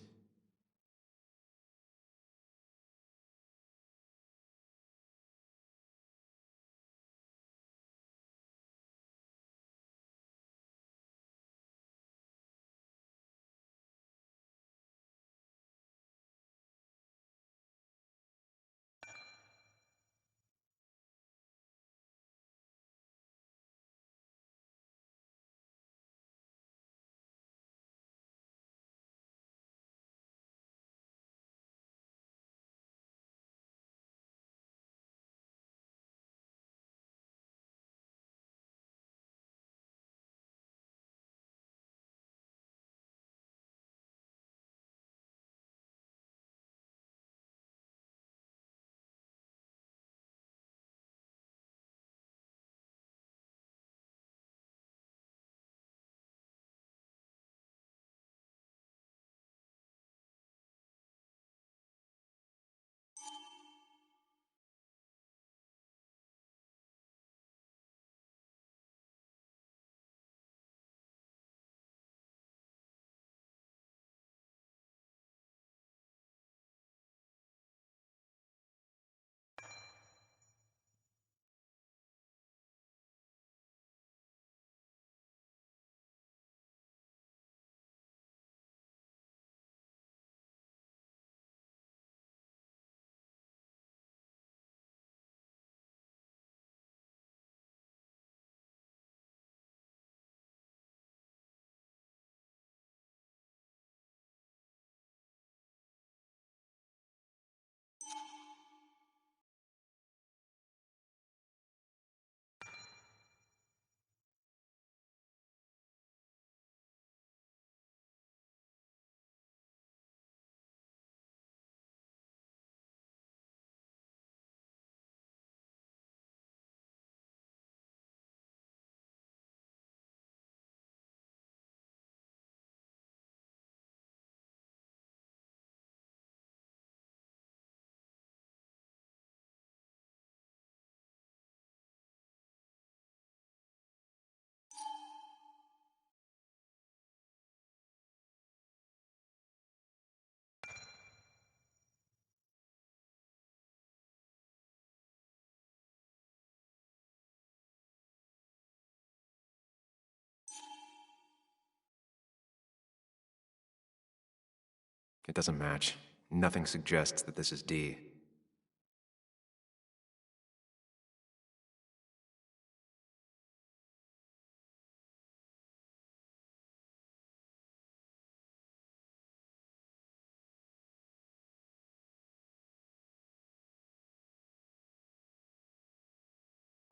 It doesn't match. Nothing suggests that this is Dee.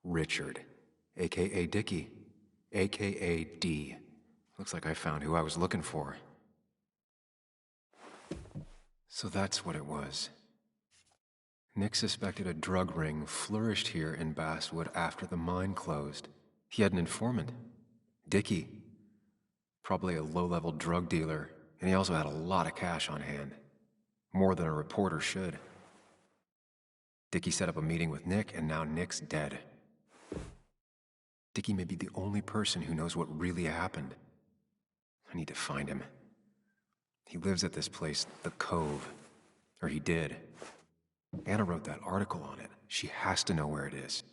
Richard, aka Dickie, aka Dee. Looks like I found who I was looking for. So that's what it was. Nick suspected a drug ring flourished here in Basswood after the mine closed. He had an informant, Dickie. Probably a low-level drug dealer, and he also had a lot of cash on hand. More than a reporter should. Dickie set up a meeting with Nick, and now Nick's dead. Dickie may be the only person who knows what really happened. I need to find him. He lives at this place, the Cove. Or he did. Anna wrote that article on it. She has to know where it is.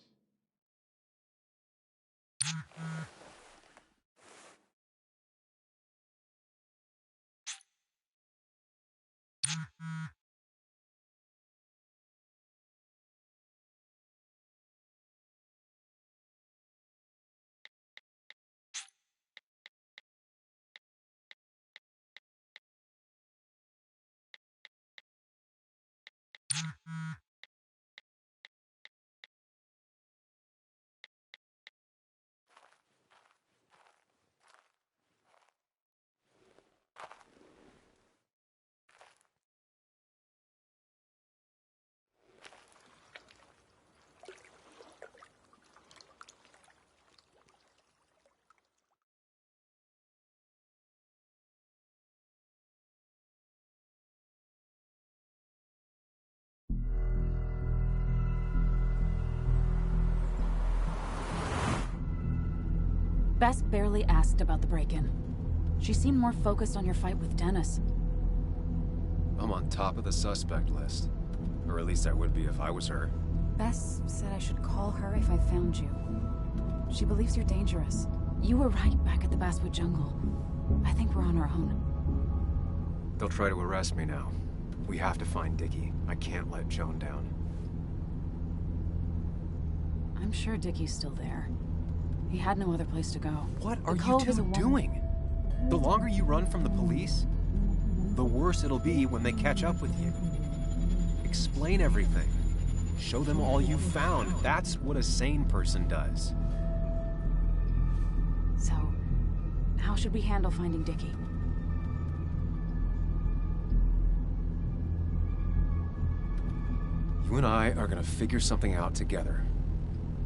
Bess barely asked about the break-in. She seemed more focused on your fight with Dennis. I'm on top of the suspect list. Or at least I would be if I was her. Bess said I should call her if I found you. She believes you're dangerous. You were right back at the Basswood Jungle. I think we're on our own. They'll try to arrest me now. We have to find Dickie. I can't let Joan down. I'm sure Dickie's still there. He had no other place to go. What are you two doing? The longer you run from the police, the worse it'll be when they catch up with you. Explain everything. Show them all you found. That's what a sane person does. So, how should we handle finding Dickie? You and I are gonna figure something out together.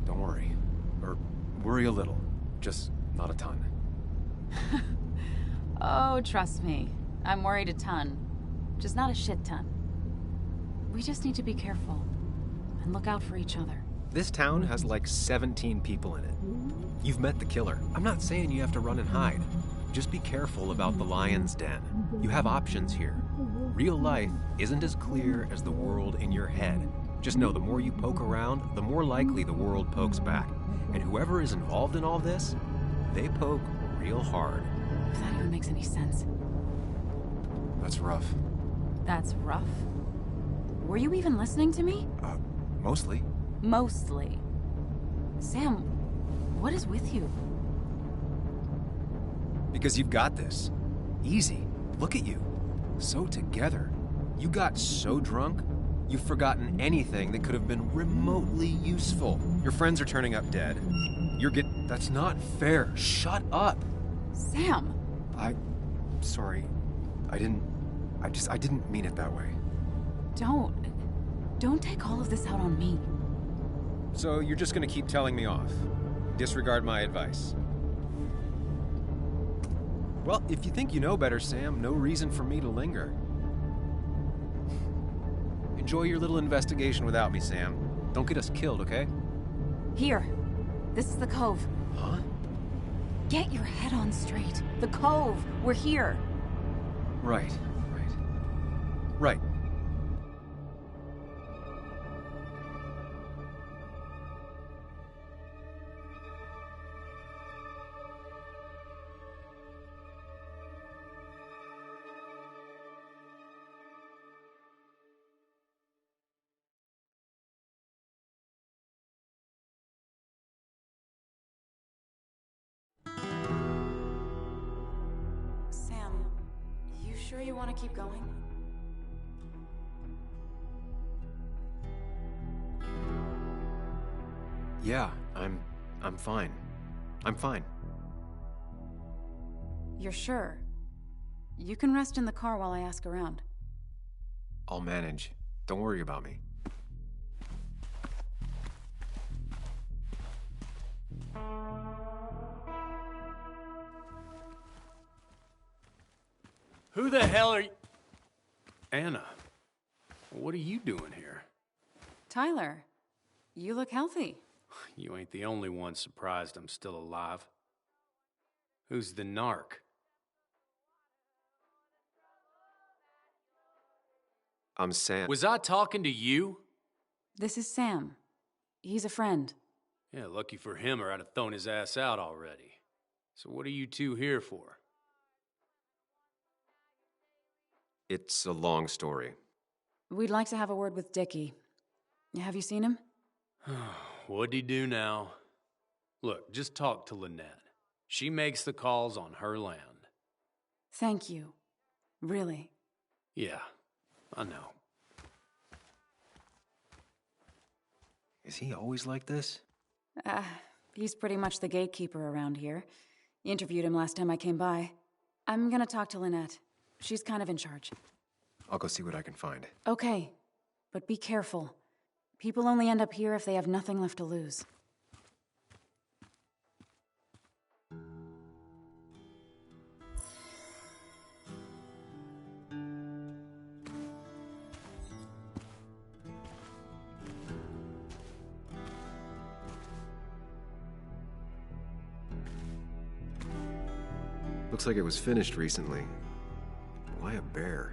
Don't worry. Or worry a little. Just not a ton. Oh, trust me. I'm worried a ton. Just not a shit ton. We just need to be careful. And look out for each other. This town has like 17 people in it. You've met the killer. I'm not saying you have to run and hide. Just be careful about the lion's den. You have options here. Real life isn't as clear as the world in your head. Just know the more you poke around, the more likely the world pokes back. And whoever is involved in all this, they poke real hard. If that even makes any sense. That's rough. That's rough? Were you even listening to me? Mostly. Mostly. Sam, what is with you? Because you've got this. Easy. Look at you. So together. You got so drunk, you've forgotten anything that could have been remotely useful. Your friends are turning up dead. That's not fair. Shut up. Sam! Sorry. I didn't mean it that way. Don't take all of this out on me. So you're just gonna keep telling me off? Disregard my advice? Well, if you think you know better, Sam, no reason for me to linger. Enjoy your little investigation without me, Sam. Don't get us killed, okay? Here. This is the Cove. Huh? Get your head on straight. The Cove. We're here. Right. Sam, you sure you want to keep going? Yeah, I'm fine. I'm fine. You're sure? You can rest in the car while I ask around. I'll manage. Don't worry about me. Who the hell are you? Anna, what are you doing here? Tyler, you look healthy. You ain't the only one surprised I'm still alive. Who's the narc? I'm Sam. Was I talking to you? This is Sam. He's a friend. Yeah, lucky for him or I'd have thrown his ass out already. So what are you two here for? It's a long story. We'd like to have a word with Dickie. Have you seen him? What'd he do now? Look, just talk to Lynette. She makes the calls on her land. Thank you. Really. Yeah, I know. Is he always like this? He's pretty much the gatekeeper around here. Interviewed him last time I came by. I'm gonna talk to Lynette. She's kind of in charge. I'll go see what I can find. Okay, but be careful. People only end up here if they have nothing left to lose. Looks like it was finished recently. Why a bear?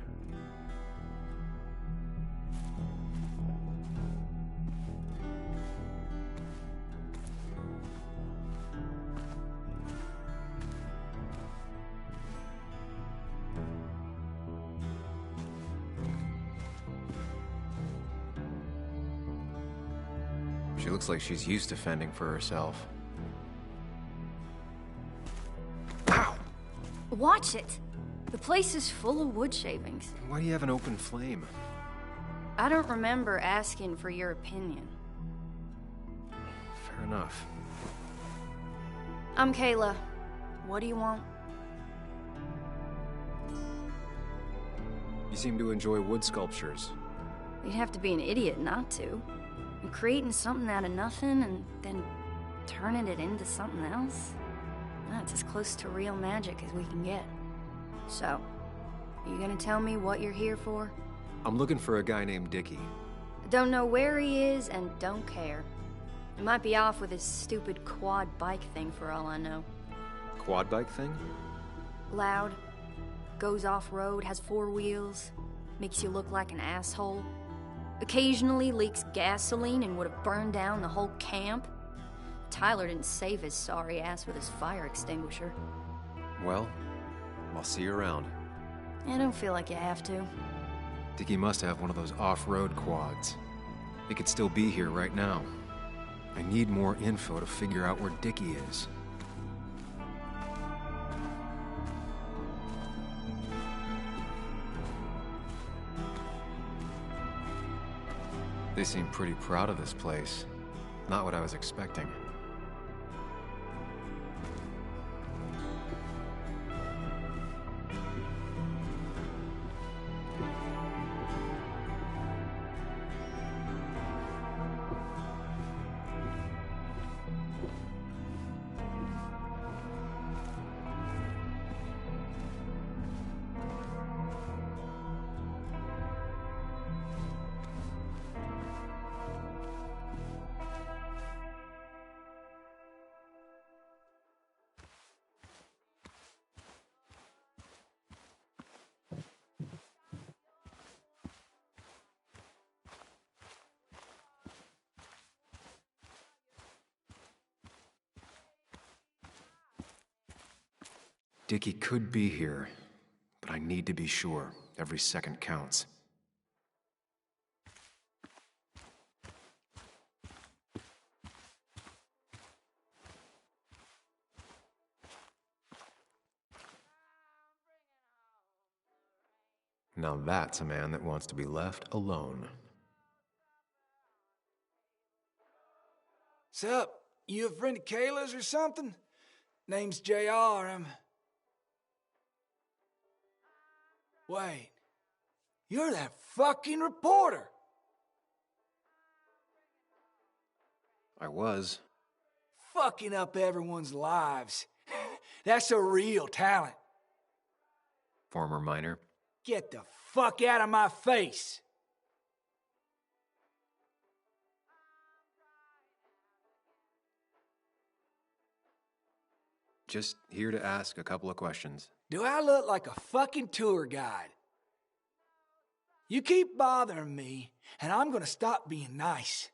She looks like she's used to fending for herself. Ow! Watch it! The place is full of wood shavings. Why do you have an open flame? I don't remember asking for your opinion. Fair enough. I'm Kayla. What do you want? You seem to enjoy wood sculptures. You'd have to be an idiot not to. And creating something out of nothing and then turning it into something else? That's as close to real magic as we can get. So, you gonna tell me what you're here for? I'm looking for a guy named Dickie. I don't know where he is and don't care. He might be off with his stupid quad bike thing for all I know. Quad bike thing? Loud, goes off-road, has 4 wheels, makes you look like an asshole. Occasionally leaks gasoline and would have burned down the whole camp. Tyler didn't save his sorry ass with his fire extinguisher. Well, I'll see you around. I don't feel like you have to. Dickie must have one of those off-road quads. He could still be here right now. I need more info to figure out where Dickie is. They seem pretty proud of this place. Not what I was expecting. Dickie could be here, but I need to be sure. Every second counts. Now that's a man that wants to be left alone. Sup? You a friend of Kayla's or something? Name's JR. Wait. You're that fucking reporter! I was. Fucking up everyone's lives. That's a real talent. Former miner. Get the fuck out of my face! Just here to ask a couple of questions. Do I look like a fucking tour guide? You keep bothering me, and I'm gonna stop being nice.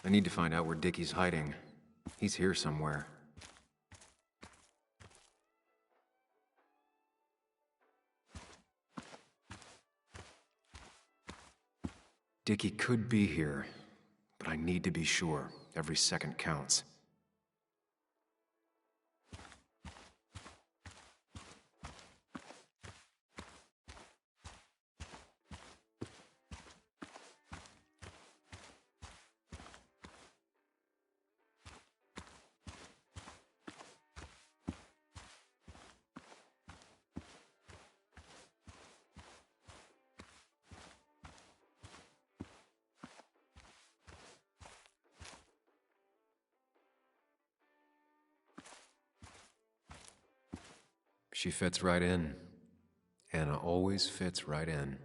I need to find out where Dickie's hiding. He's here somewhere. Dickie could be here, but I need to be sure. Every second counts. She fits right in. Anna always fits right in.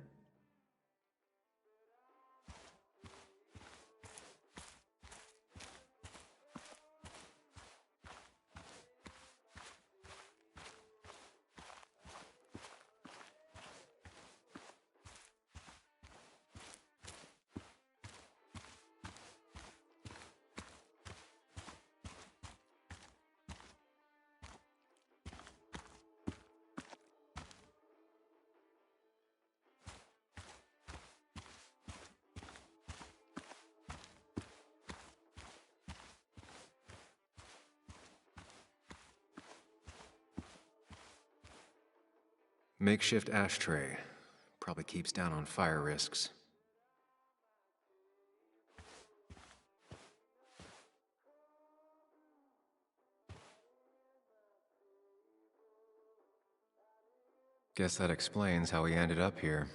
Makeshift ashtray. Probably keeps down on fire risks. Guess that explains how he ended up here.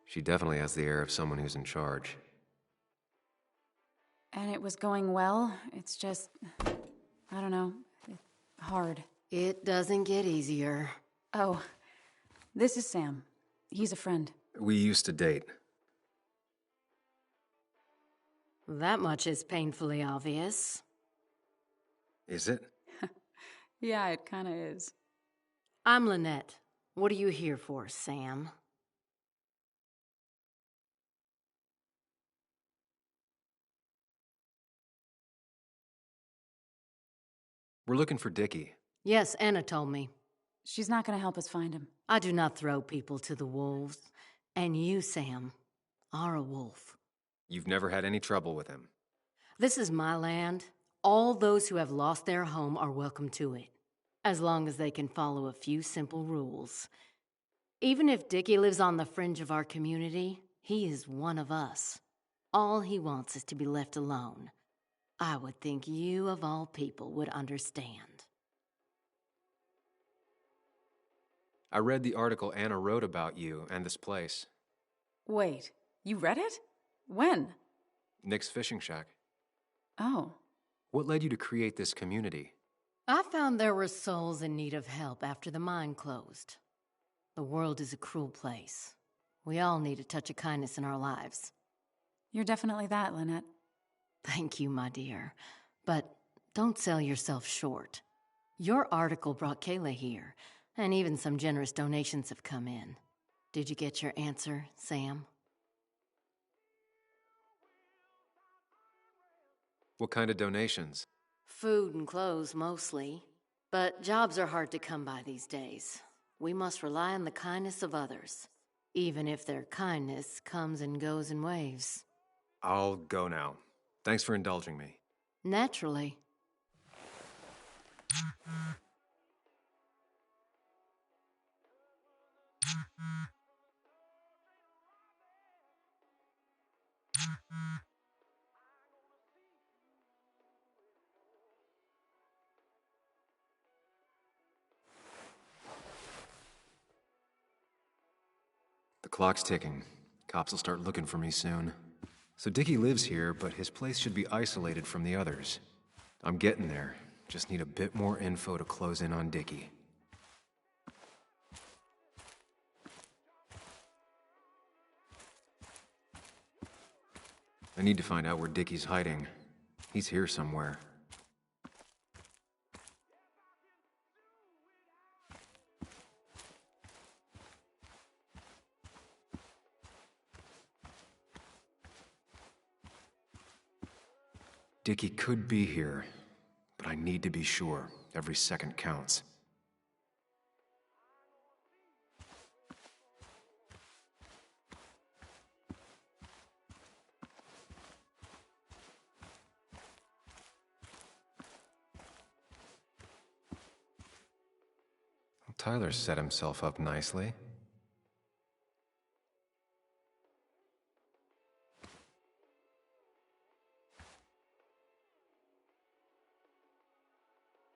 She definitely has the air of someone who's in charge. And it was going well. It's just, I don't know, hard. It doesn't get easier. Oh, this is Sam. He's a friend. We used to date. That much is painfully obvious. Is it? Yeah, it kinda is. I'm Lynette. What are you here for, Sam? We're looking for Dickie. Yes, Anna told me. She's not gonna help us find him. I do not throw people to the wolves. And you, Sam, are a wolf. You've never had any trouble with him. This is my land. All those who have lost their home are welcome to it, as long as they can follow a few simple rules. Even if Dickie lives on the fringe of our community, he is one of us. All he wants is to be left alone. I would think you, of all people, would understand. I read the article Anna wrote about you and this place. Wait, you read it? When? Nick's fishing shack. Oh. What led you to create this community? I found there were souls in need of help after the mine closed. The world is a cruel place. We all need a touch of kindness in our lives. You're definitely that, Lynette. Thank you, my dear. But don't sell yourself short. Your article brought Kayla here, and even some generous donations have come in. Did you get your answer, Sam? What kind of donations? Food and clothes, mostly. But jobs are hard to come by these days. We must rely on the kindness of others, even if their kindness comes and goes in waves. I'll go now. Thanks for indulging me. Naturally. The clock's ticking. Cops will start looking for me soon. So Dickie lives here, but his place should be isolated from the others. I'm getting there. Just need a bit more info to close in on Dickie. I need to find out where Dickie's hiding. He's here somewhere. Dickie could be here, but I need to be sure. Every second counts. Tyler set himself up nicely.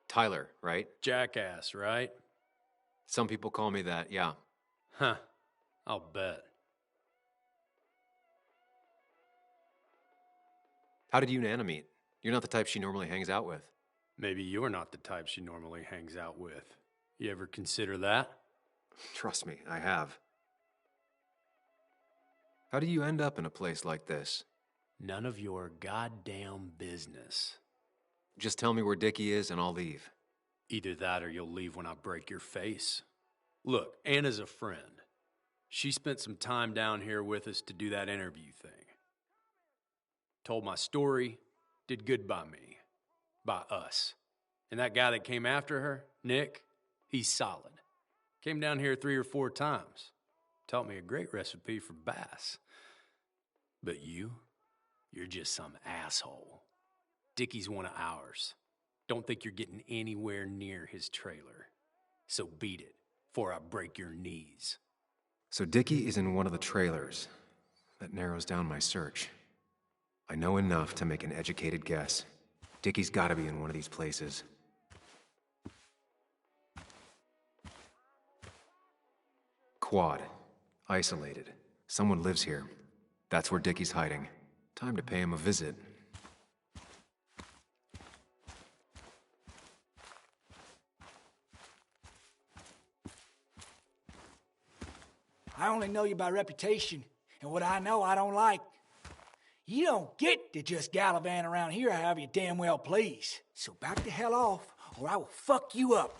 Tyler, right? Jackass, right? Some people call me that, yeah. Huh. I'll bet. How did you and Anna meet? You're not the type she normally hangs out with. Maybe you're not the type she normally hangs out with. You ever consider that? Trust me, I have. How do you end up in a place like this? None of your goddamn business. Just tell me where Dickie is and I'll leave. Either that or you'll leave when I break your face. Look, Anna's a friend. She spent some time down here with us to do that interview thing. Told my story, did good by me. By us. And that guy that came after her, Nick, he's solid. Came down here 3 or 4 times. Taught me a great recipe for bass. But you're just some asshole. Dickie's one of ours. Don't think you're getting anywhere near his trailer. So beat it, before I break your knees. So Dickie is in one of the trailers. That narrows down my search. I know enough to make an educated guess. Dickie's gotta be in one of these places. Quad. Isolated. Someone lives here. That's where Dickie's hiding. Time to pay him a visit. I only know you by reputation, and what I know I don't like. You don't get to just gallivant around here however you damn well please. So back the hell off, or I will fuck you up.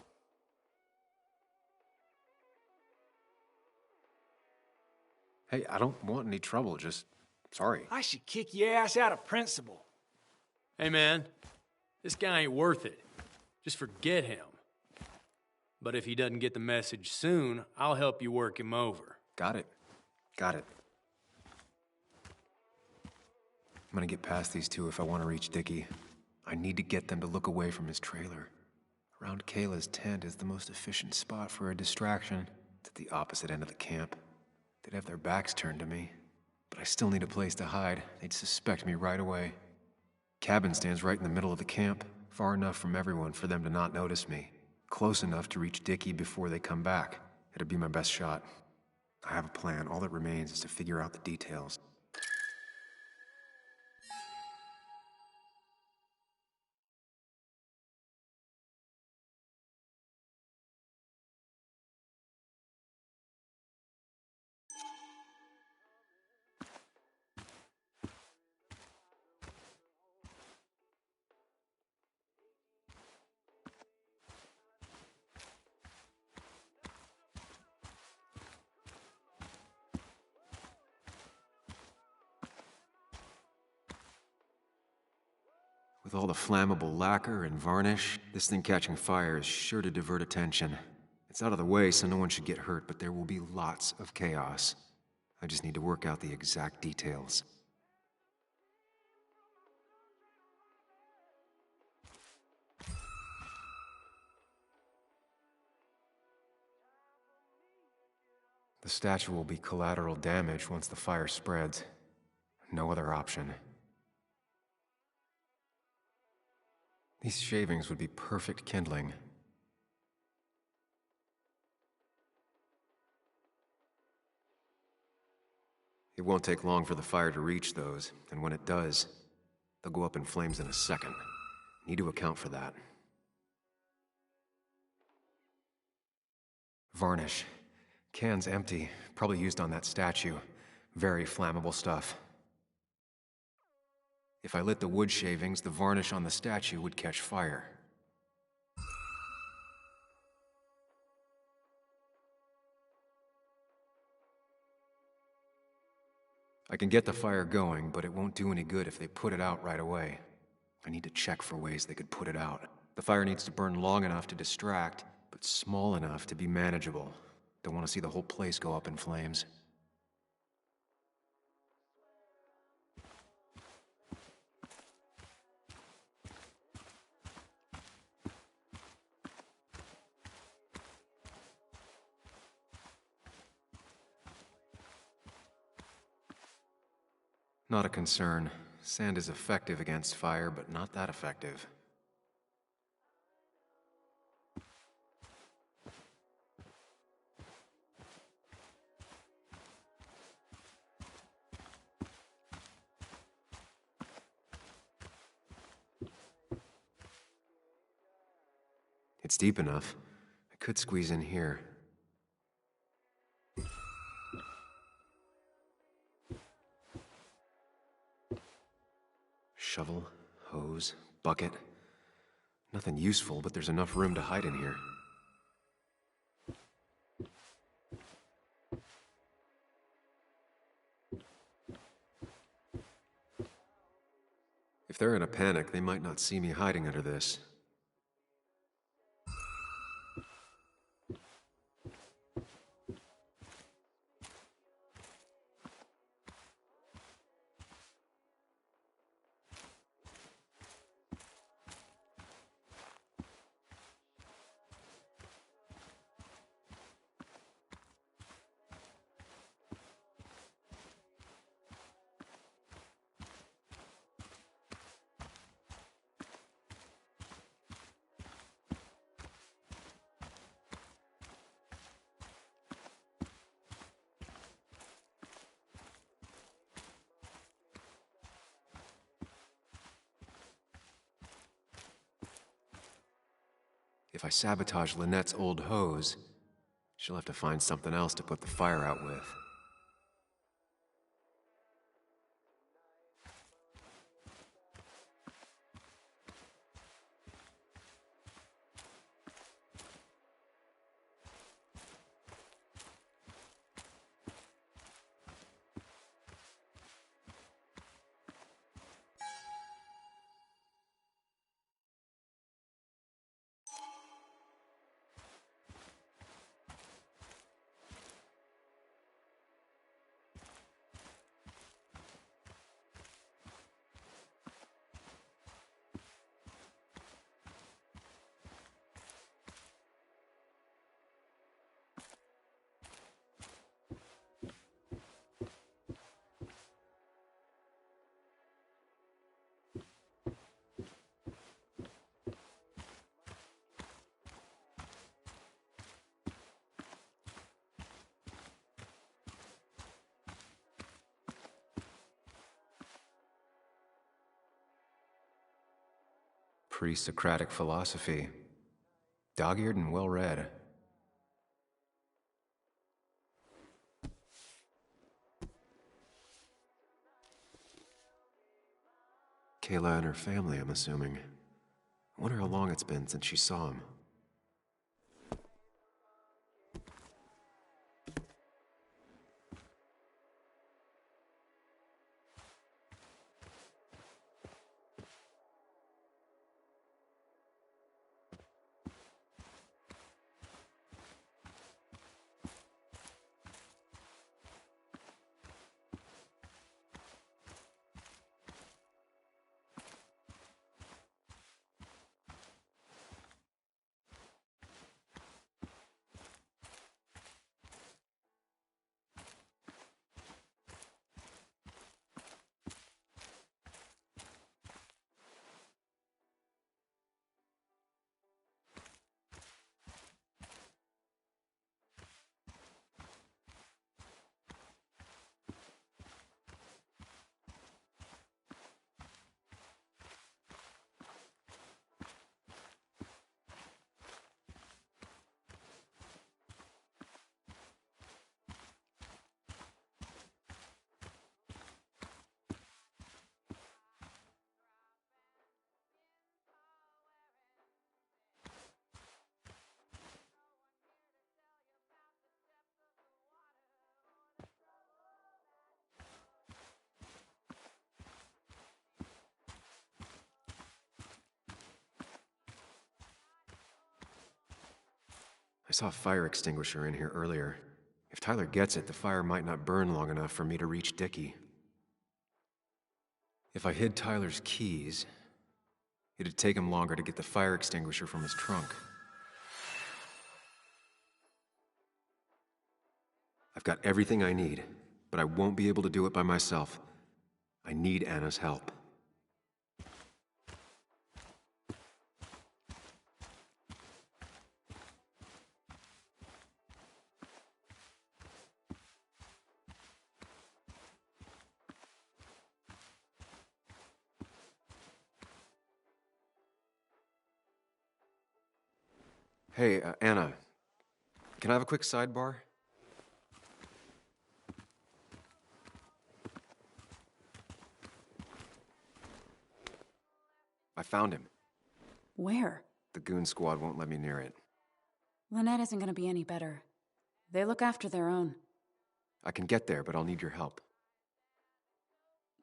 Hey, I don't want any trouble, just sorry. I should kick your ass out of principle. Hey man, this guy ain't worth it. Just forget him. But if he doesn't get the message soon, I'll help you work him over. Got it. Got it. I'm gonna get past these two if I want to reach Dickie. I need to get them to look away from his trailer. Around Kayla's tent is the most efficient spot for a distraction. It's at the opposite end of the camp. They'd have their backs turned to me. But I still need a place to hide. They'd suspect me right away. Cabin stands right in the middle of the camp, far enough from everyone for them to not notice me. Close enough to reach Dickie before they come back. It'd be my best shot. I have a plan. All that remains is to figure out the details. With all the flammable lacquer and varnish, this thing catching fire is sure to divert attention. It's out of the way so no one should get hurt, but there will be lots of chaos. I just need to work out the exact details. The statue will be collateral damage once the fire spreads. No other option. These shavings would be perfect kindling. It won't take long for the fire to reach those, and when it does, they'll go up in flames in a second. Need to account for that. Varnish. Can's empty. Probably used on that statue. Very flammable stuff. If I lit the wood shavings, the varnish on the statue would catch fire. I can get the fire going, but it won't do any good if they put it out right away. I need to check for ways they could put it out. The fire needs to burn long enough to distract, but small enough to be manageable. Don't want to see the whole place go up in flames. Not a concern. Sand is effective against fire, but not that effective. It's deep enough. I could squeeze in here. Shovel, hose, bucket. Nothing useful, but there's enough room to hide in here. If they're in a panic, they might not see me hiding under this. If I sabotage Lynette's old hose, she'll have to find something else to put the fire out with. Pre-Socratic philosophy. Dog-eared and well-read. Kayla and her family, I'm assuming. I wonder how long it's been since she saw him. saw a fire extinguisher in here earlier. If Tyler gets it, the fire might not burn long enough for me to reach Dickie. If I hid Tyler's keys, it'd take him longer to get the fire extinguisher from his trunk. I've got everything I need, but I won't be able to do it by myself. I need Anna's help. Hey, Anna, can I have a quick sidebar? I found him. Where? The goon squad won't let me near it. Lynette isn't gonna be any better. They look after their own. I can get there, but I'll need your help.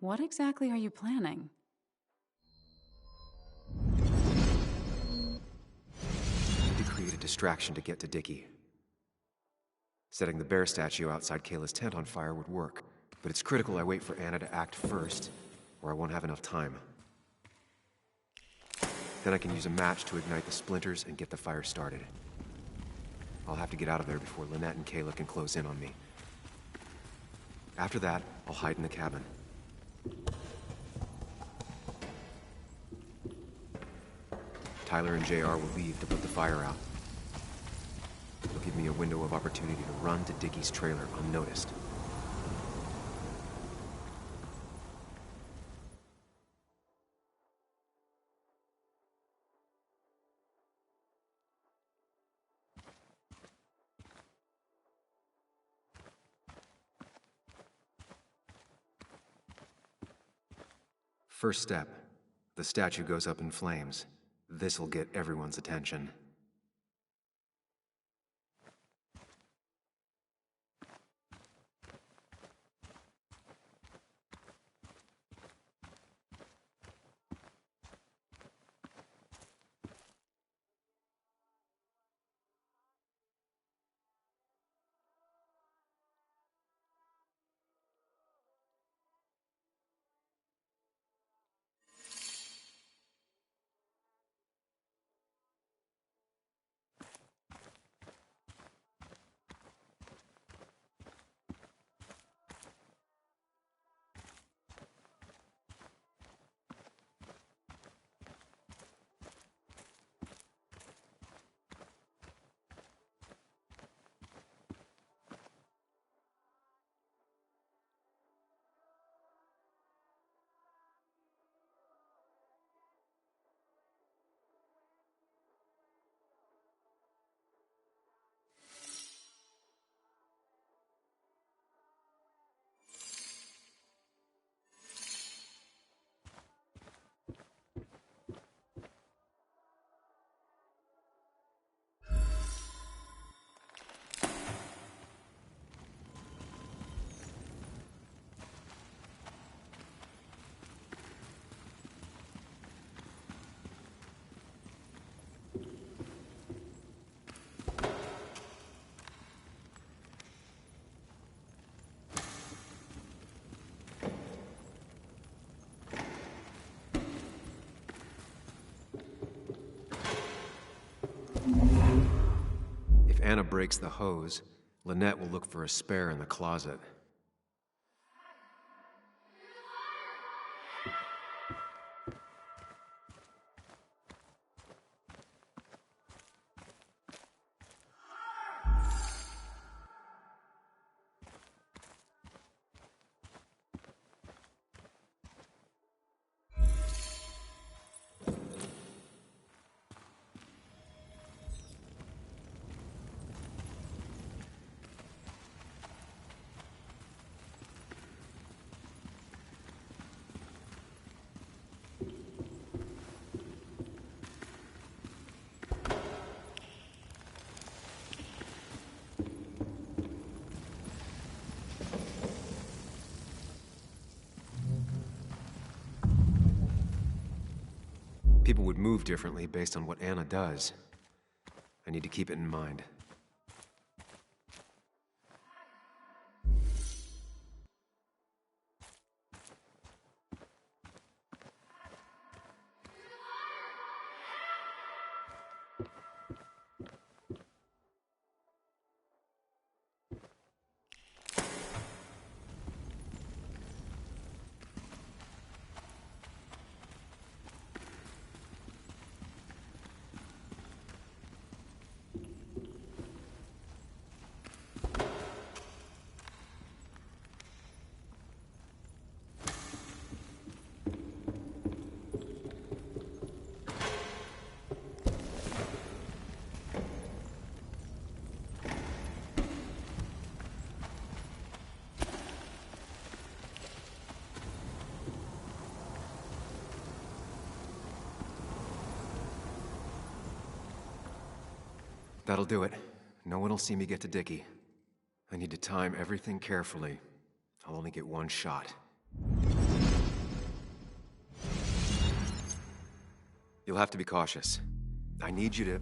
What exactly are you planning? I need to create a distraction to get to Dickie. Setting the bear statue outside Kayla's tent on fire would work, but it's critical I wait for Anna to act first, or I won't have enough time. Then I can use a match to ignite the splinters and get the fire started. I'll have to get out of there before Lynette and Kayla can close in on me. After that, I'll hide in the cabin. Tyler and JR will leave to put the fire out. It'll give me a window of opportunity to run to Dickie's trailer unnoticed. First step, the statue goes up in flames. This'll get everyone's attention. If Anna breaks the hose, Lynette will look for a spare in the closet. People would move differently based on what Anna does. I need to keep it in mind. That'll do it. No one will see me get to Dickie. I need to time everything carefully. I'll only get one shot. You'll have to be cautious. I need you to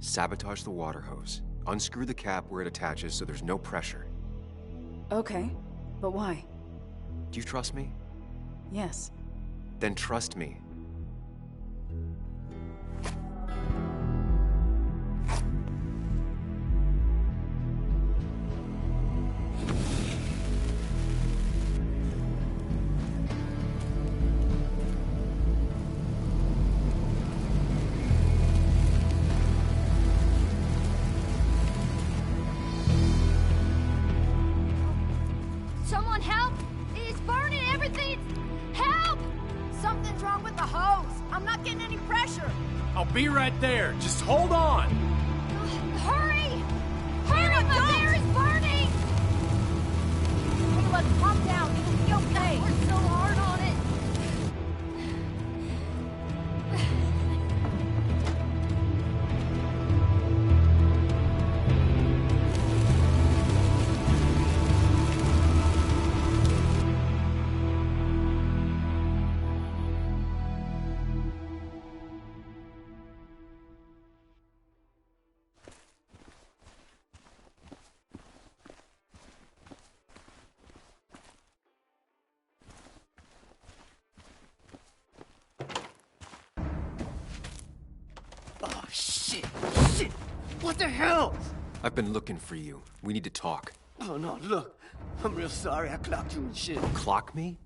sabotage the water hose. Unscrew the cap where it attaches so there's no pressure. Okay, but why? Do you trust me? Yes. Then trust me. Someone help! It's burning everything! Help! Something's wrong with the hose. I'm not getting any pressure. I'll be right there. Just hold on. Hurry! Hurry! My bear is burning! Hey, look, calm down. It'll be okay. I worked so hard on it. Oh, shit! Shit! What the hell? I've been looking for you. We need to talk. Oh, no, look. I'm real sorry I clocked you and shit. Clock me?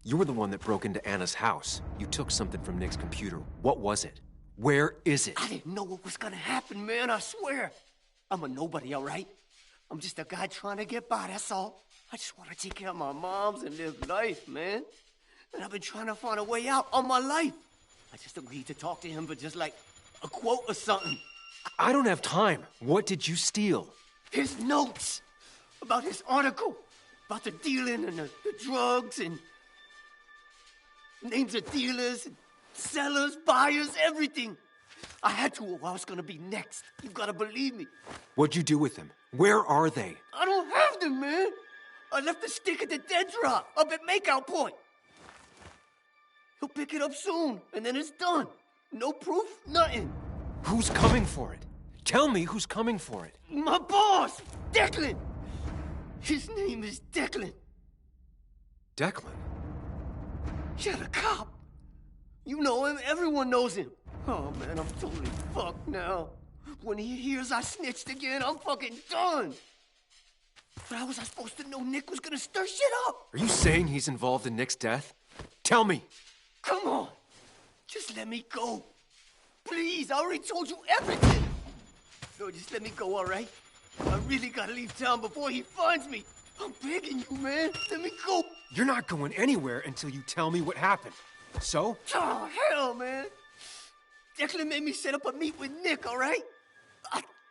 You were the one that broke into Anna's house. You took something from Nick's computer. What was it? Where is it? I didn't know what was gonna happen, man, I swear. I'm a nobody, all right? I'm just a guy trying to get by, that's all. I just want to take care of my moms and live life, man. And I've been trying to find a way out all my life. I just agreed to talk to him for just like a quote or something. I don't have time. What did you steal? His notes about his article, about the dealing and the drugs and names of dealers and sellers, buyers, everything. I had to or I was gonna be next. You gotta believe me. What'd you do with them? Where are they? I don't have them, man. I left the stick at the dead drop up at Makeout Point. He'll pick it up soon, and then it's done. No proof, nothing. Who's coming for it? Tell me who's coming for it. My boss, Declan. His name is Declan. Declan? Yeah, the cop. You know him, everyone knows him. Oh, man, I'm totally fucked now. When he hears I snitched again, I'm fucking done. But how was I supposed to know Nick was gonna stir shit up? Are you saying he's involved in Nick's death? Tell me. Come on. Just let me go. Please, I already told you everything. No, just let me go, all right? I really gotta leave town before he finds me. I'm begging you, man. Let me go. You're not going anywhere until you tell me what happened. So? Oh, hell, man. Declan made me set up a meet with Nick, all right?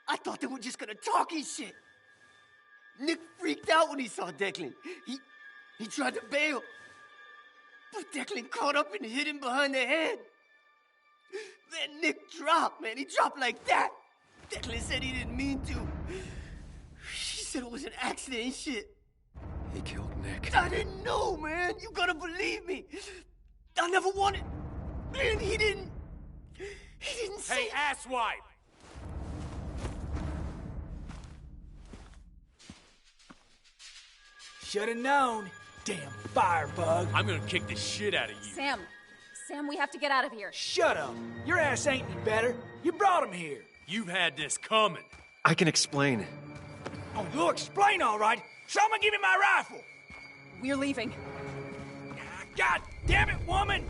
I thought they were just gonna talk and shit. Nick freaked out when he saw Declan. He tried to bail. But Declan caught up and hit him behind the head. Then Nick dropped, man. He dropped like that. Declan said he didn't mean to. He said it was an accident and shit. He killed Nick. I didn't know, man. You gotta believe me. I never wanted... Man, he didn't say... Hey, asswipe! Should've known. Damn firebug. I'm gonna kick the shit out of you. Sam, we have to get out of here. Shut up. Your ass ain't any better. You brought him here. You've had this coming. I can explain. Oh, you'll explain all right. Someone give me my rifle. We're leaving. God damn it, woman!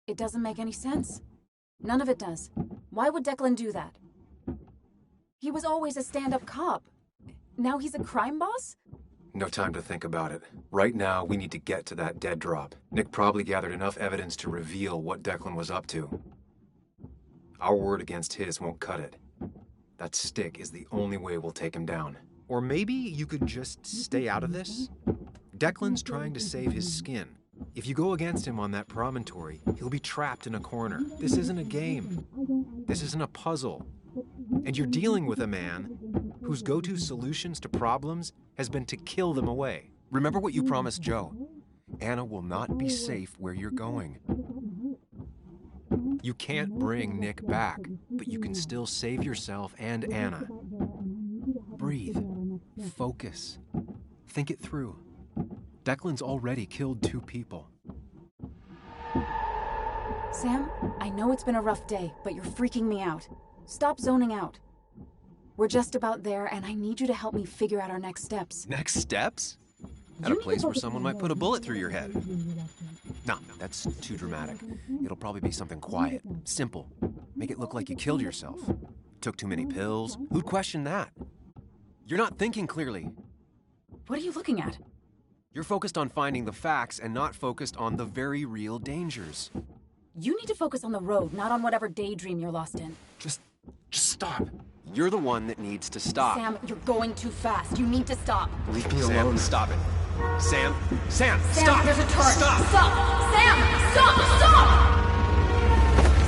It doesn't make any sense. None of it does. Why would Declan do that? He was always a stand-up cop. Now he's a crime boss? No time to think about it. Right now, we need to get to that dead drop. Nick probably gathered enough evidence to reveal what Declan was up to. Our word against his won't cut it. That stick is the only way we'll take him down. Or maybe you could just stay out of this? Declan's trying to save his skin. If you go against him on that promontory, he'll be trapped in a corner. This isn't a game. This isn't a puzzle. And you're dealing with a man whose go-to solutions to problems has been to kill them away. Remember what you promised Joe. Anna will not be safe where you're going. You can't bring Nick back, but you can still save yourself and Anna. Breathe. Focus. Think it through. Declan's already killed 2 people. Sam, I know it's been a rough day, but you're freaking me out. Stop zoning out. We're just about there, and I need you to help me figure out our next steps. Next steps? At a place where someone might put a bullet through your head. No, that's too dramatic. It'll probably be something quiet, simple. Make it look like you killed yourself. Took too many pills. Who'd question that? You're not thinking clearly. What are you looking at? You're focused on finding the facts and not focused on the very real dangers. You need to focus on the road, not on whatever daydream you're lost in. Just stop. You're the one that needs to stop. Sam, you're going too fast. You need to stop. Leave me alone. Stop it. Sam, Sam, stop! There's a turn. Stop! Stop! Sam, stop! Stop!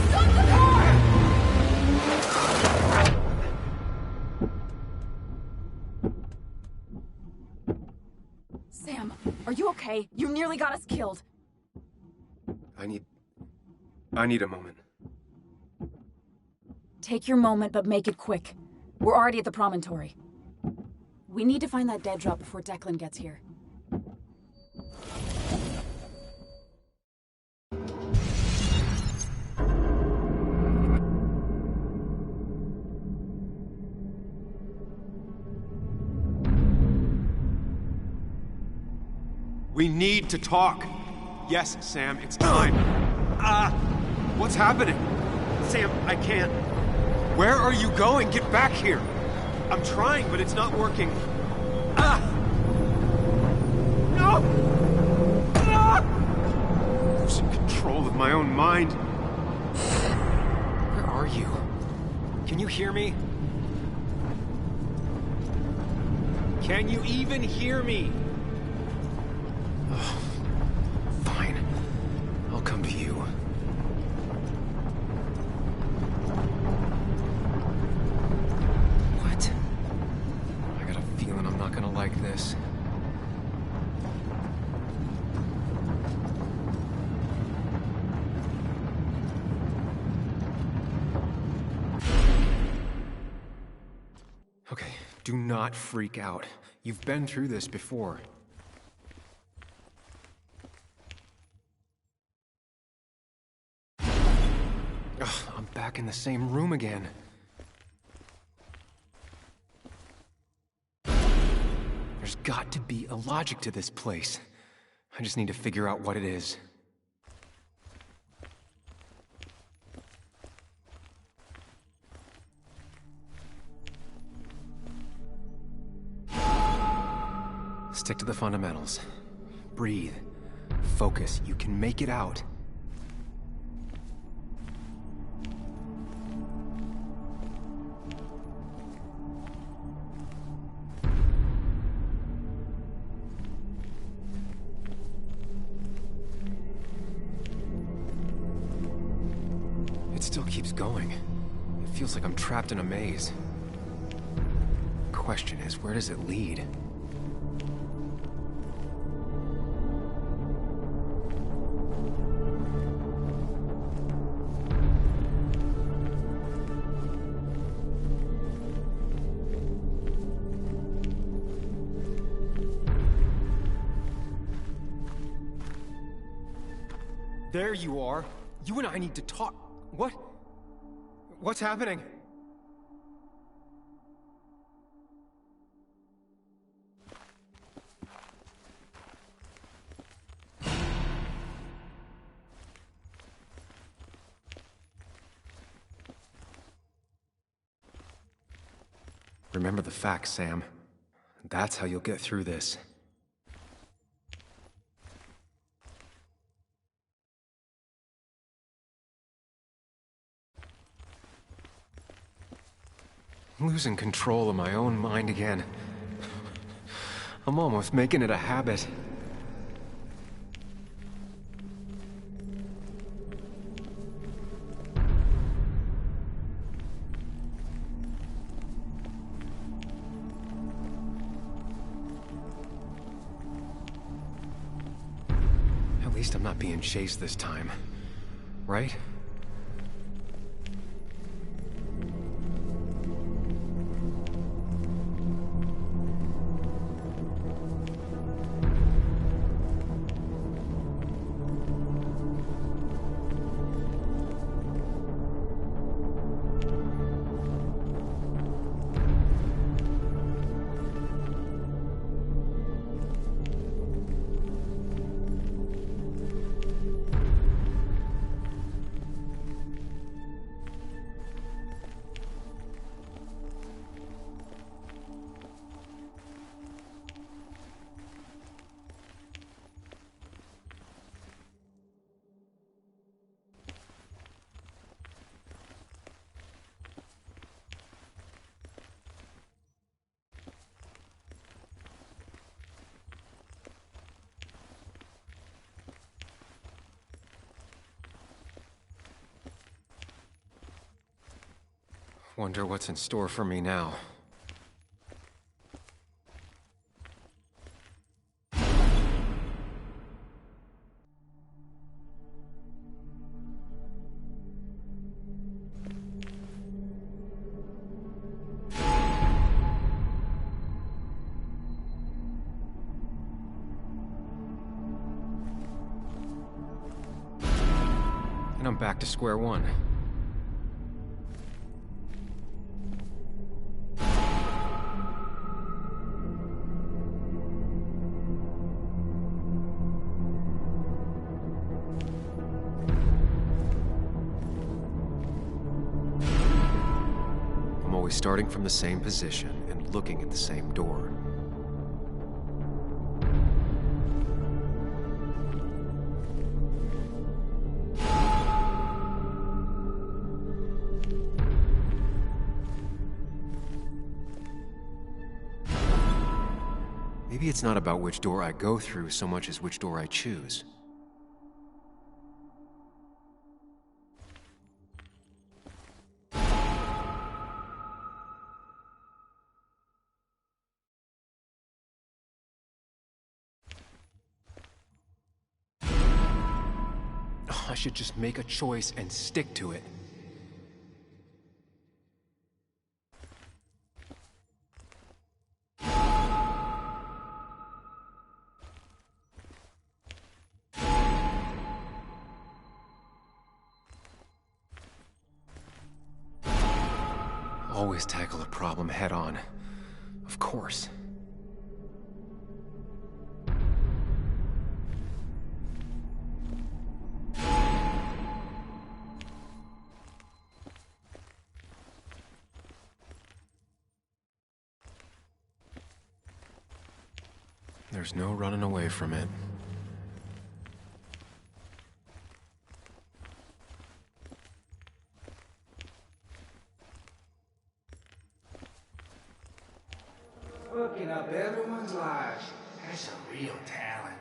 Stop the car! Sam, are you okay? You nearly got us killed. I need a moment. Take your moment, but make it quick. We're already at the promontory. We need to find that dead drop before Declan gets here. We need to talk. Yes, Sam, it's time. What's happening? Sam, I can't. Where are you going? Get back here. I'm trying, but it's not working. No! Losing control of my own mind. Where are you? Can you hear me? Can you even hear me? Fine. I'll come to you. What? I got a feeling I'm not gonna like this. Okay, do not freak out. You've been through this before. Ugh, I'm back in the same room again. There's got to be a logic to this place. I just need to figure out what it is. Stick to the fundamentals. Breathe. Focus. You can make it out. It still keeps going. It feels like I'm trapped in a maze. Question is, where does it lead? There you are. You and I need to talk. What? What's happening? Remember the facts, Sam. That's how you'll get through this. Losing control of my own mind again. I'm almost making it a habit. At least I'm not being chased this time, right? Wonder what's in store for me now. And I'm back to square one. I'm always starting from the same position and looking at the same door. Maybe it's not about which door I go through so much as which door I choose. I should just make a choice and stick to it. Always tackle a problem head on. Of course. There's no running away from it. Hooking up everyone's lives. That's a real talent.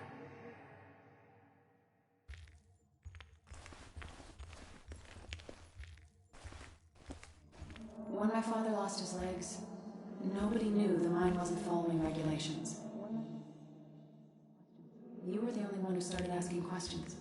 When my father lost his legs, nobody knew the mine wasn't following regulations. You were the only one who started asking questions.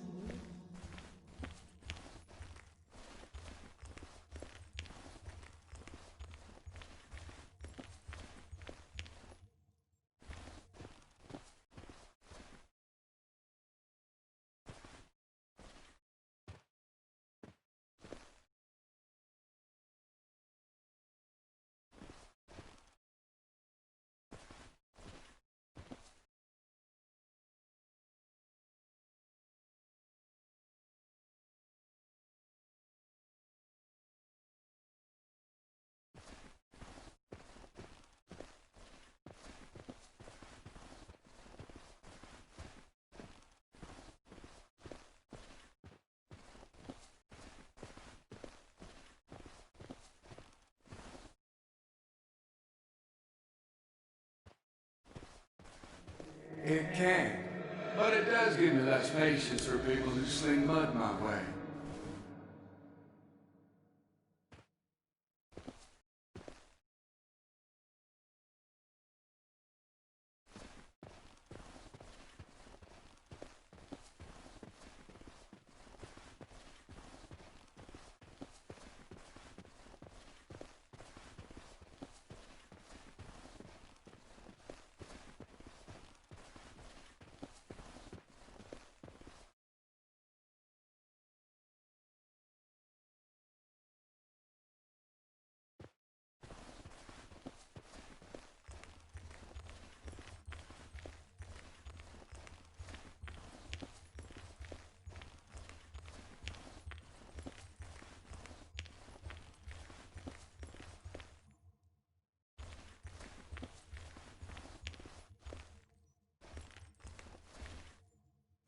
It can. But it does give me less patience for people who sling mud my way.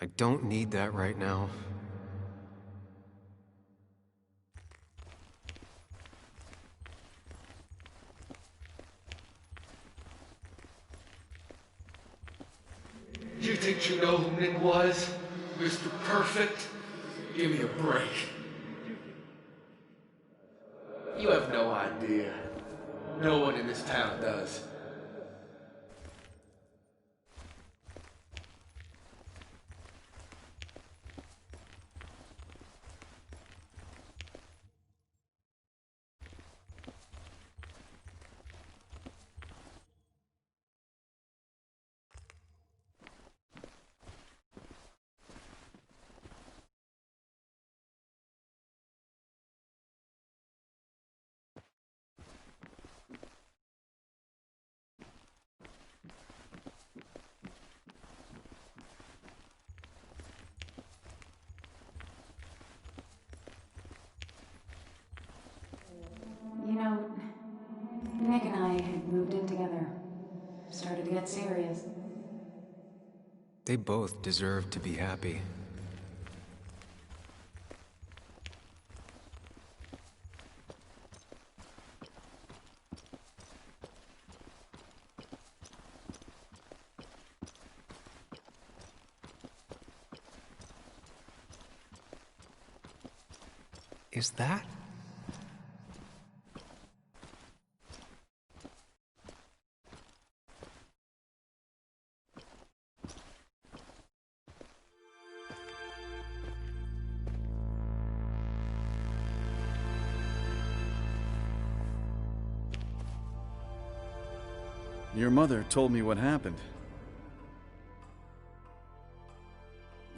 I don't need that right now. You think you know who Nick was? Mr. Perfect? Give me a break. You have no idea. No one in this town does. You know, Nick and I had moved in together. Started to get serious. They both deserve to be happy. Is that? Your mother told me what happened.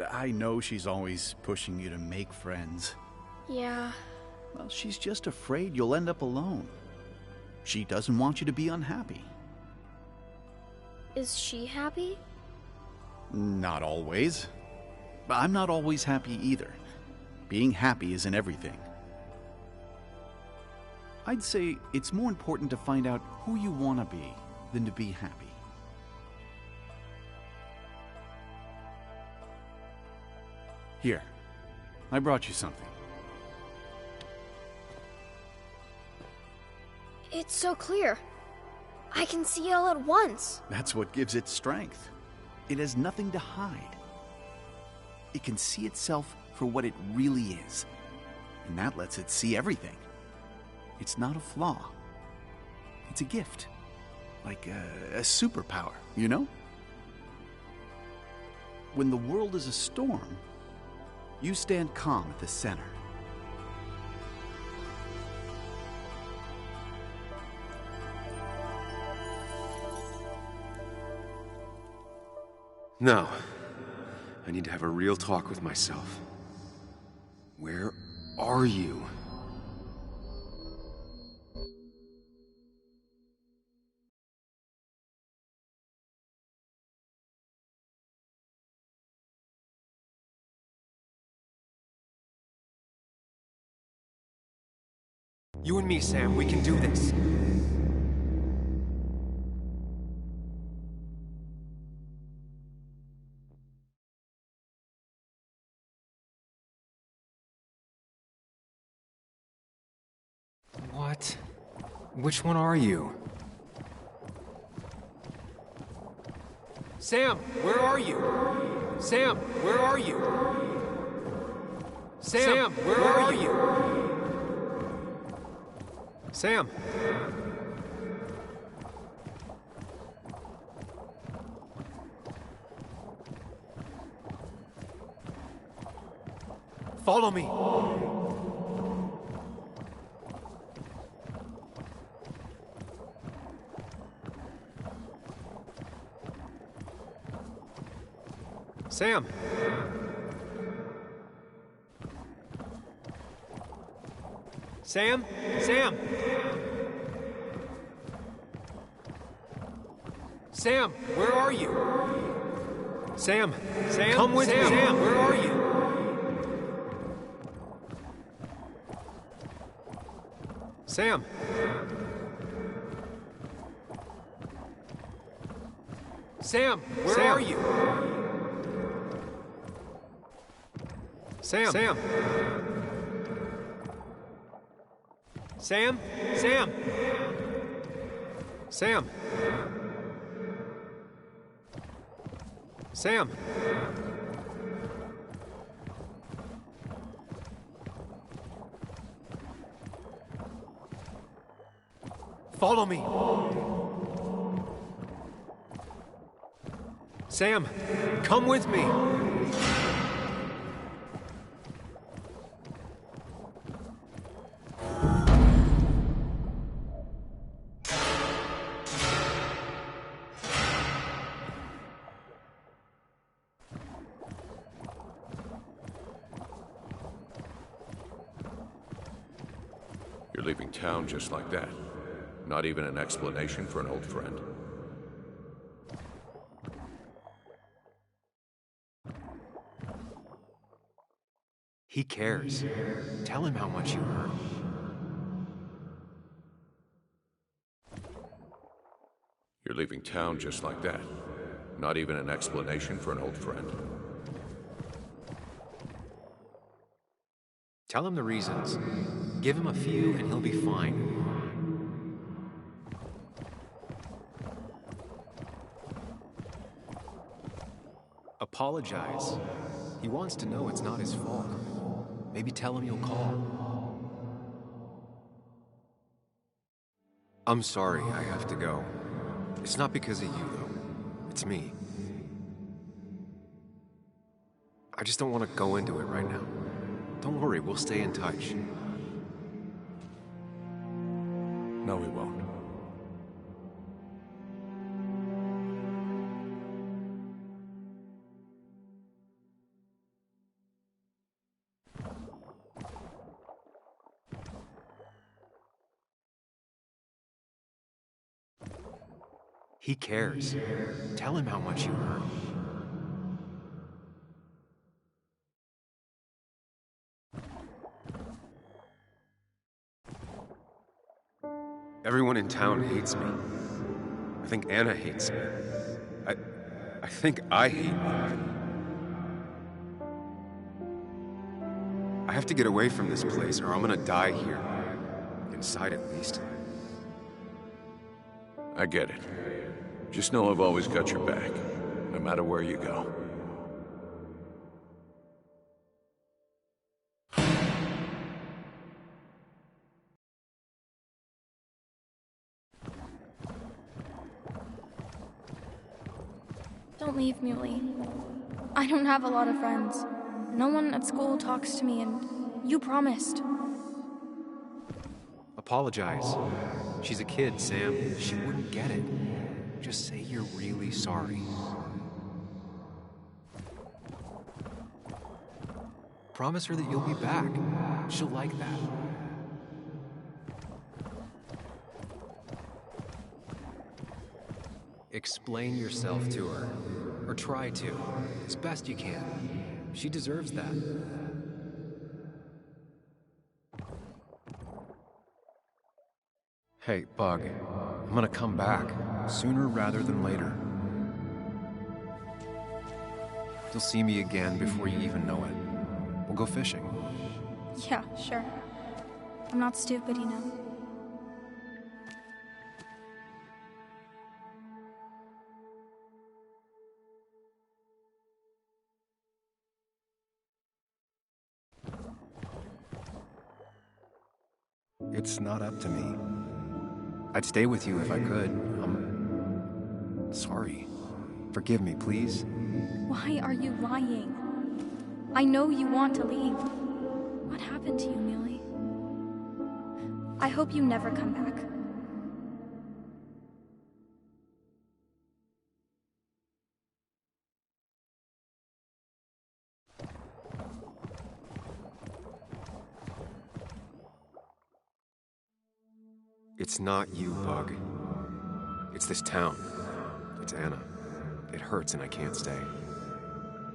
I know she's always pushing you to make friends. Yeah. Well, she's just afraid you'll end up alone. She doesn't want you to be unhappy. Is she happy? Not always. I'm not always happy either. Being happy isn't everything. I'd say it's more important to find out who you want to be than to be happy. Here, I brought you something. It's so clear. I can see it all at once. That's what gives it strength. It has nothing to hide. It can see itself for what it really is, and that lets it see everything. It's not a flaw. It's a gift. Like a superpower, you know? When the world is a storm, you stand calm at the center. No. I need to have a real talk with myself. Where are you? You and me, Sam, we can do this. What? Which one are you? Sam, where are you? Sam, where are you? Sam, where are you? Sam. Follow me. Sam. Sam? Sam! Sam, where are you? Sam, Sam, come with me. Sam, where are you? Sam. Sam, where are you? Sam. Sam. Sam. Sam. Sam. Sam. Follow me. Sam, come with me. You're leaving town just like that. Not even an explanation for an old friend. He cares. Tell him how much you hurt. You're leaving town just like that. Not even an explanation for an old friend. Tell him the reasons. Give him a few and he'll be fine. Apologize. He wants to know it's not his fault. Maybe tell him you'll call. I'm sorry, I have to go. It's not because of you, though. It's me. I just don't want to go into it right now. Don't worry, we'll stay in touch. No, we won't. He cares. Tell him how much you hurt. Everyone in town hates me. I think Anna hates me. I think I hate me. I have to get away from this place or I'm gonna die here. Inside at least. I get it. Just know I've always got your back, no matter where you go. Don't leave, Muley. I don't have a lot of friends. No one at school talks to me, and you promised. Apologize. She's a kid, Sam. She wouldn't get it. Just say you're really sorry. Promise her that you'll be back. She'll like that. Explain yourself to her. Or try to. As best you can. She deserves that. Hey, Bug. I'm gonna come back. Sooner rather than later. You'll see me again before you even know it. We'll go fishing. Yeah, sure. I'm not stupid, you know. It's not up to me. I'd stay with you if I could. I'm sorry. Forgive me, please. Why are you lying? I know you want to leave. What happened to you, Muley? I hope you never come back. It's not you, Bug. It's this town. It's Anna. It hurts and I can't stay.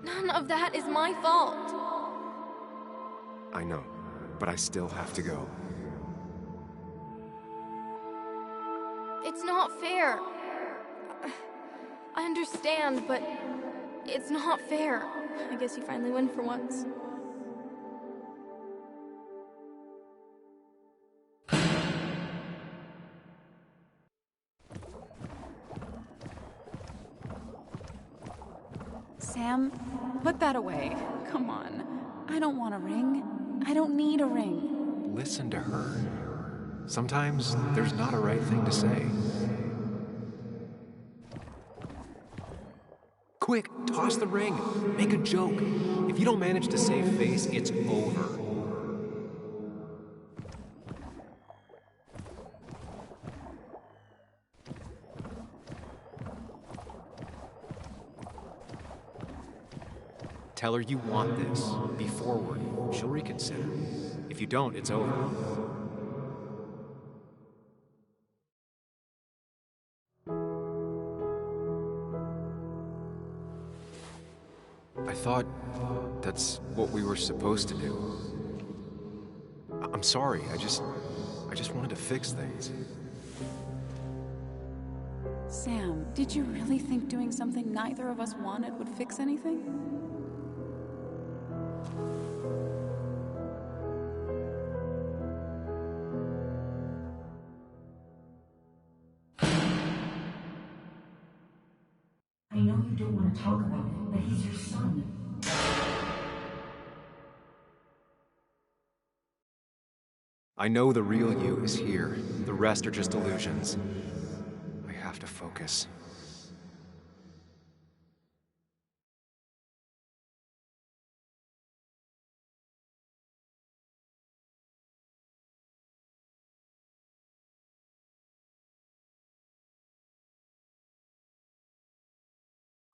None of that is my fault. I know, but I still have to go. It's not fair. I understand, but it's not fair. I guess you finally win for once. Sam, put that away. Come on. I don't want a ring. I don't need a ring. Listen to her. Sometimes there's not a right thing to say. Quick, toss the ring. Make a joke. If you don't manage to save face, it's over. Tell her you want this. Be forward. She'll reconsider. If you don't, it's over. I thought that's what we were supposed to do. I'm sorry. I just wanted to fix things. Sam, did you really think doing something neither of us wanted would fix anything? I know you don't want to talk about it, but he's your son. I know the real you is here. The rest are just illusions. I have to focus.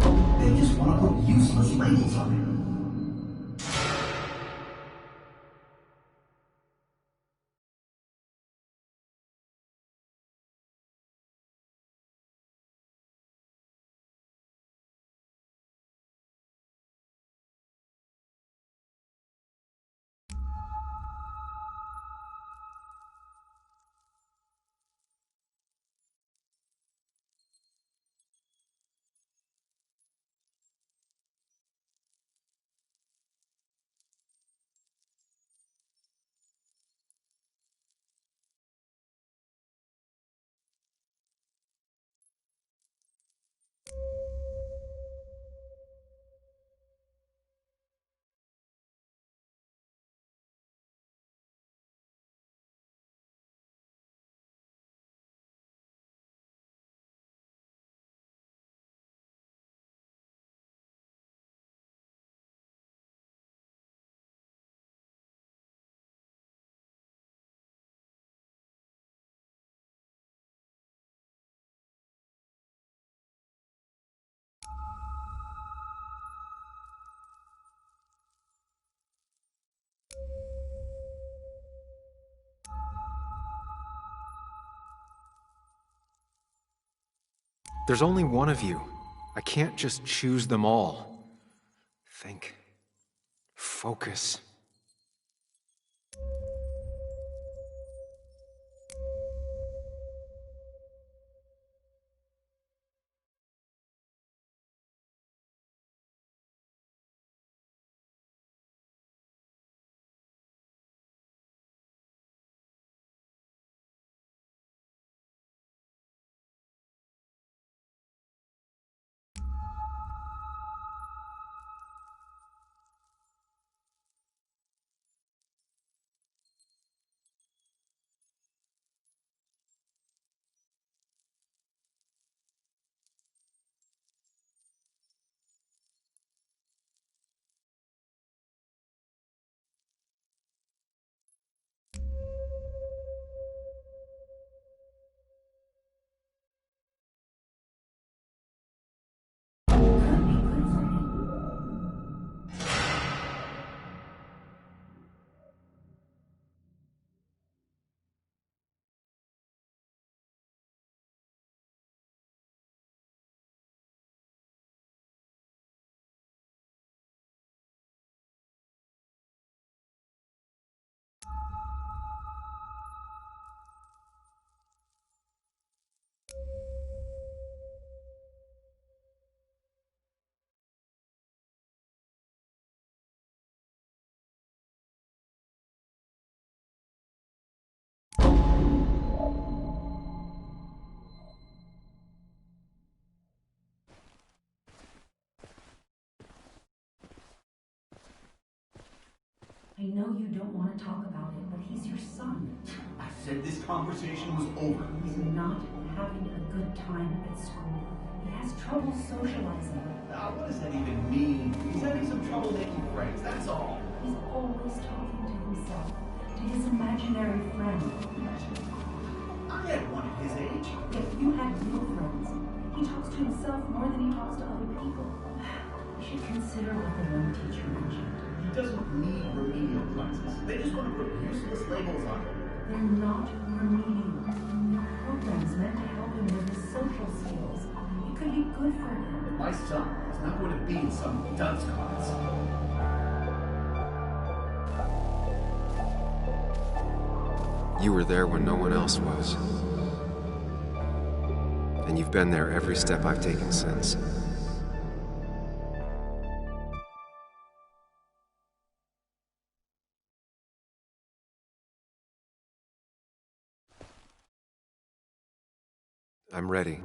They just want to put useless labels on it. There's only one of you. I can't just choose them all. Think. Focus. I know you don't want to talk about it, but he's your son. I said this conversation was over. He's not having a good time at school. He has trouble socializing. What does that even mean? He's having some trouble making friends, that's all. He's always talking to himself, to his imaginary friend. I had one at his age. Yet you had no friends. He talks to himself more than he talks to other people. You should consider what the one teacher mentioned. He doesn't need remedial classes. They just want to put useless labels on him. They're not remedial. They're programs meant to help him with his social skills. It could be good for him. My son is not going to be in some dunce class. You were there when no one else was. And you've been there every step I've taken since. I'm ready.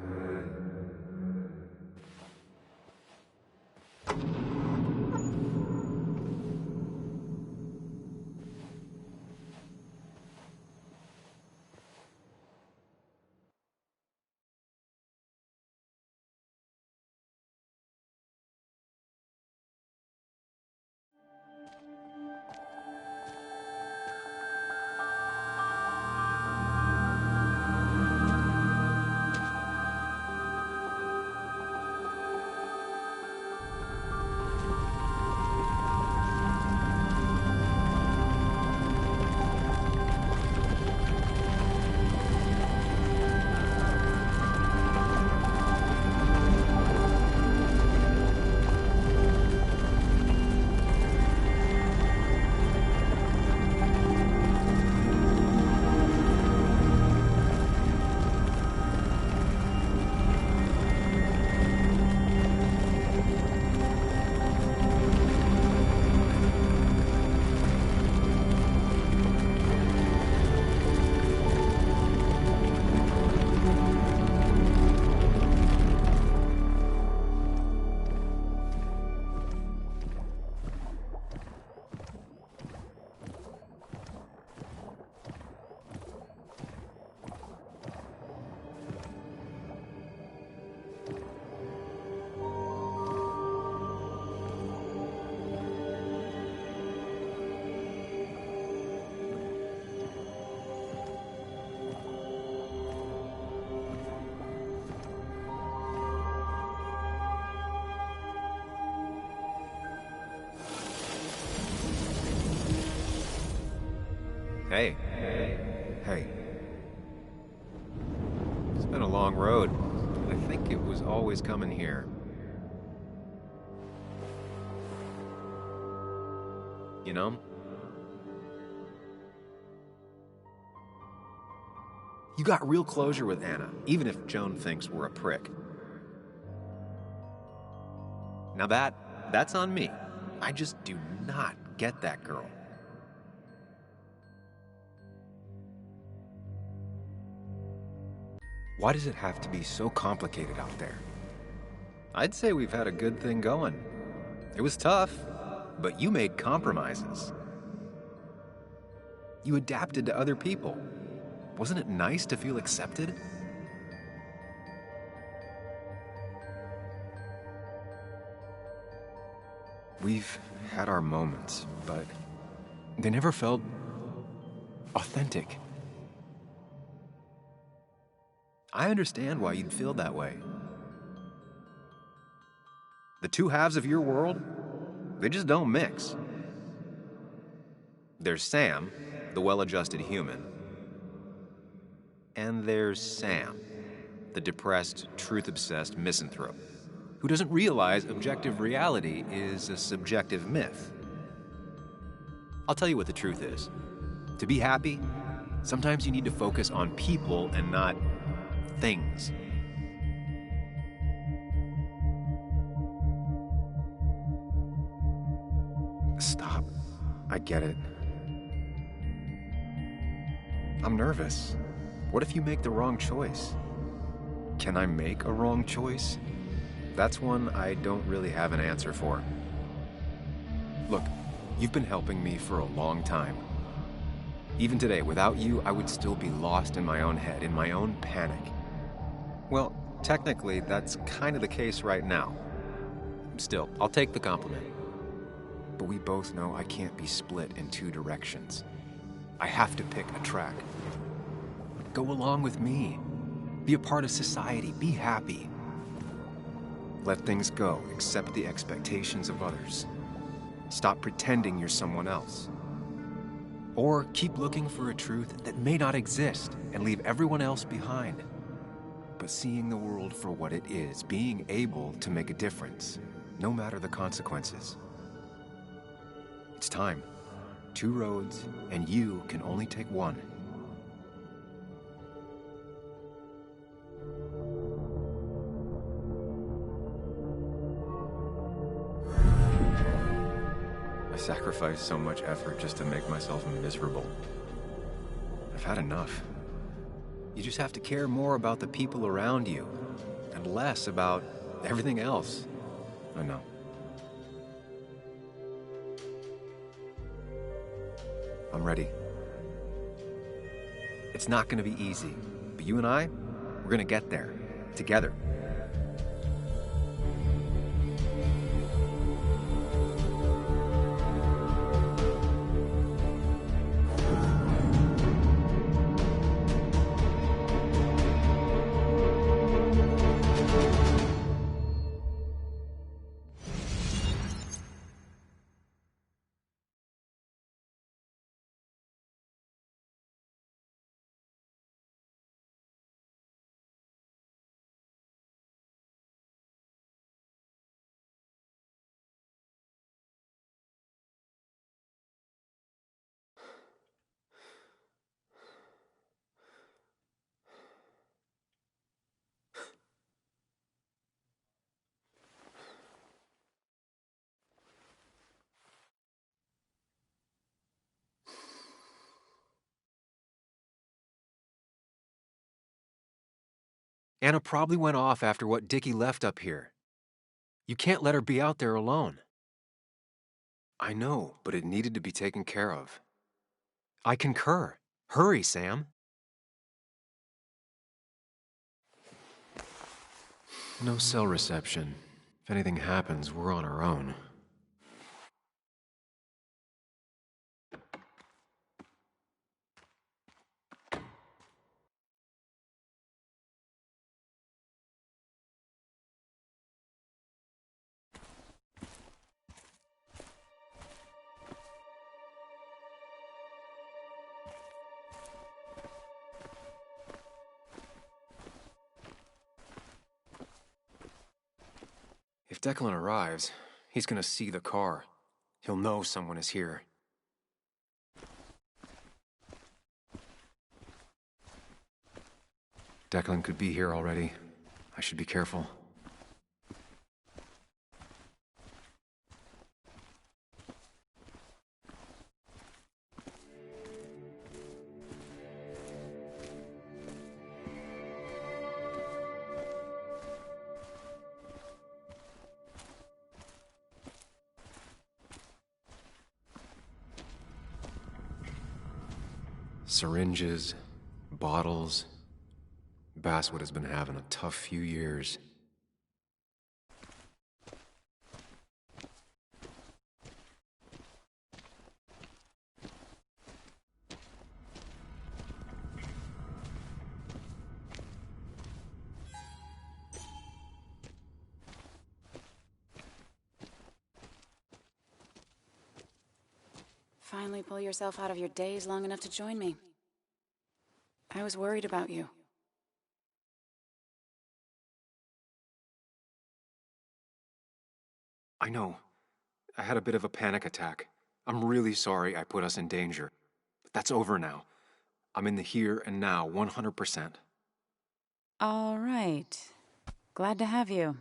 Hey. Hey. It's been a long road. I think it was always coming here. You know? You got real closure with Anna, even if Joan thinks we're a prick. Now that's on me. I just do not get that girl. Why does it have to be so complicated out there? I'd say we've had a good thing going. It was tough, but you made compromises. You adapted to other people. Wasn't it nice to feel accepted? We've had our moments, but they never felt authentic. I understand why you'd feel that way. The two halves of your world, they just don't mix. There's Sam, the well-adjusted human, and there's Sam, the depressed, truth-obsessed misanthrope, who doesn't realize objective reality is a subjective myth. I'll tell you what the truth is. To be happy, sometimes you need to focus on people and not things. Stop. I get it. I'm nervous. What if you make the wrong choice? Can I make a wrong choice? That's one I don't really have an answer for. Look, You've been helping me for a long time. Even today, without you, I would still be lost in my own head, in my own panic. Well, technically, that's kind of the case right now. Still, I'll take the compliment. But we both know I can't be split in two directions. I have to pick a track. Go along with me. Be a part of society. Be happy. Let things go. Accept the expectations of others. Stop pretending you're someone else. Or keep looking for a truth that may not exist and leave everyone else behind. But seeing the world for what it is, being able to make a difference, no matter the consequences. It's time. 2 roads, and you can only take one. I sacrificed so much effort just to make myself miserable. I've had enough. You just have to care more about the people around you, and less about everything else. I know. I'm ready. It's not gonna be easy, but you and I, we're gonna get there, together. Anna probably went off after what Dickie left up here. You can't let her be out there alone. I know, but it needed to be taken care of. I concur. Hurry, Sam. No cell reception. If anything happens, we're on our own. If Declan arrives, he's gonna see the car. He'll know someone is here. Declan could be here already. I should be careful. Syringes, bottles. Basswood has been having a tough few years. Finally pull yourself out of your daze long enough to join me. I was worried about you. I know. I had a bit of a panic attack. I'm really sorry I put us in danger. But that's over now. I'm in the here and now, 100%. All right. Glad to have you.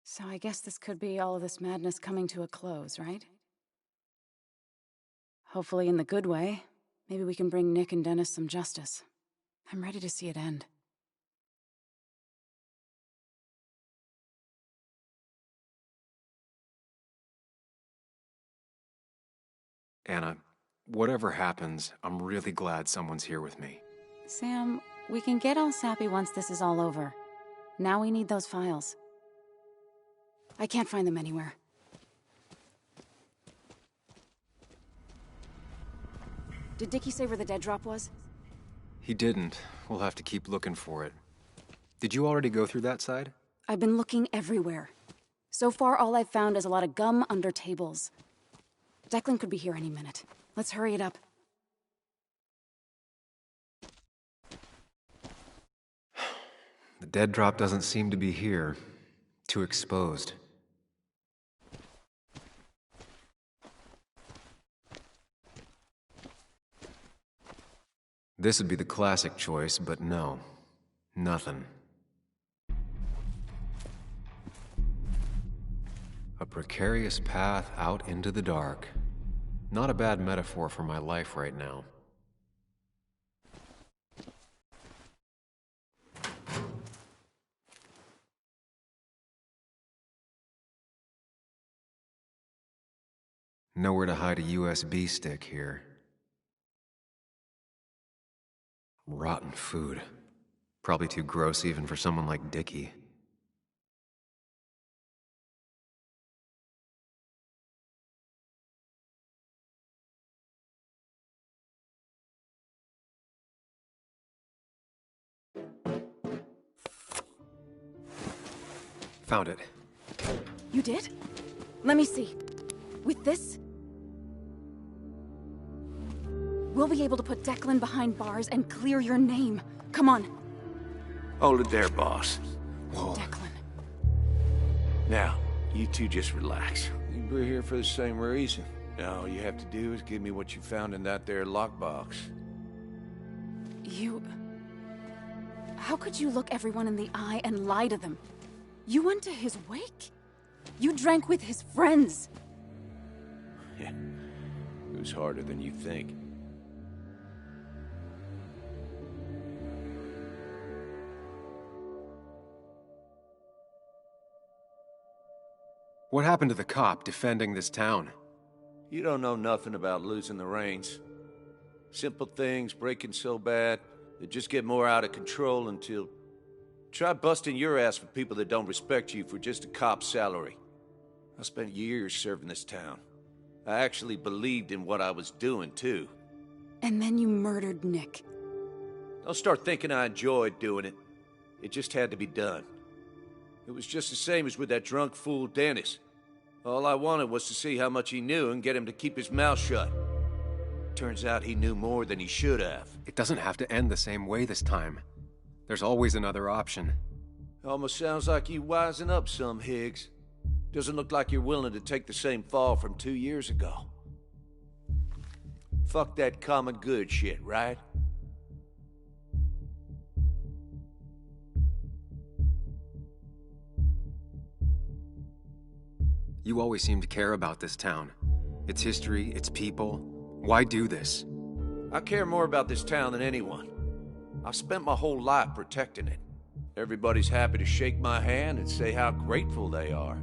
So I guess this could be all of this madness coming to a close, right? Hopefully in the good way. Maybe we can bring Nick and Dennis some justice. I'm ready to see it end. Anna, whatever happens, I'm really glad someone's here with me. Sam, we can get all sappy once this is all over. Now we need those files. I can't find them anywhere. Did Dickie say where the dead drop was? He didn't. We'll have to keep looking for it. Did you already go through that side? I've been looking everywhere. So far, all I've found is a lot of gum under tables. Declan could be here any minute. Let's hurry it up. The dead drop doesn't seem to be here. Too exposed. This would be the classic choice, but no. Nothing. A precarious path out into the dark. Not a bad metaphor for my life right now. Nowhere to hide a USB stick here. Rotten food. Probably too gross even for someone like Dickie. Found it. You did? Let me see. With this, we'll be able to put Declan behind bars and clear your name. Come on. Hold it there, boss. Whoa. Declan. Now, you two just relax. We're here for the same reason. Now, all you have to do is give me what you found in that there lockbox. You... How could you look everyone in the eye and lie to them? You went to his wake? You drank with his friends. Yeah, it was harder than you think. What happened to the cop defending this town? You don't know nothing about losing the reins. Simple things breaking so bad, they just get more out of control until... Try busting your ass for people that don't respect you for just a cop's salary. I spent years serving this town. I actually believed in what I was doing, too. And then you murdered Nick. Don't start thinking I enjoyed doing it. It just had to be done. It was just the same as with that drunk fool Dennis. All I wanted was to see how much he knew and get him to keep his mouth shut. Turns out he knew more than he should have. It doesn't have to end the same way this time. There's always another option. Almost sounds like you wising up some, Higgs. Doesn't look like you're willing to take the same fall from 2 years ago. Fuck that common good shit, right? You always seem to care about this town. Its history, its people. Why do this? I care more about this town than anyone. I've spent my whole life protecting it. Everybody's happy to shake my hand and say how grateful they are.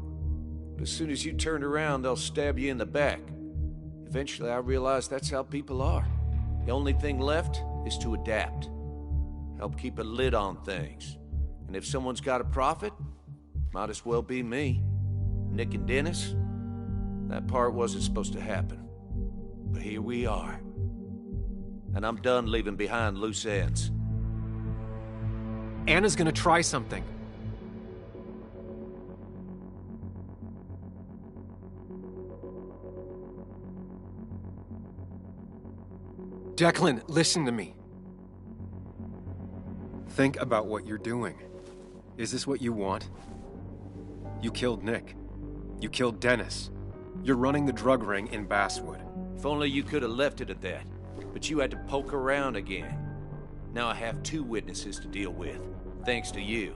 But as soon as you turn around, they'll stab you in the back. Eventually, I realized that's how people are. The only thing left is to adapt. Help keep a lid on things. And if someone's got a profit, might as well be me. Nick and Dennis, that part wasn't supposed to happen. But here we are. And I'm done leaving behind loose ends. Anna's gonna try something. Declan, listen to me. Think about what you're doing. Is this what you want? You killed Nick. You killed Dennis. You're running the drug ring in Basswood. If only you could have left it at that. But you had to poke around again. Now I have 2 witnesses to deal with, thanks to you.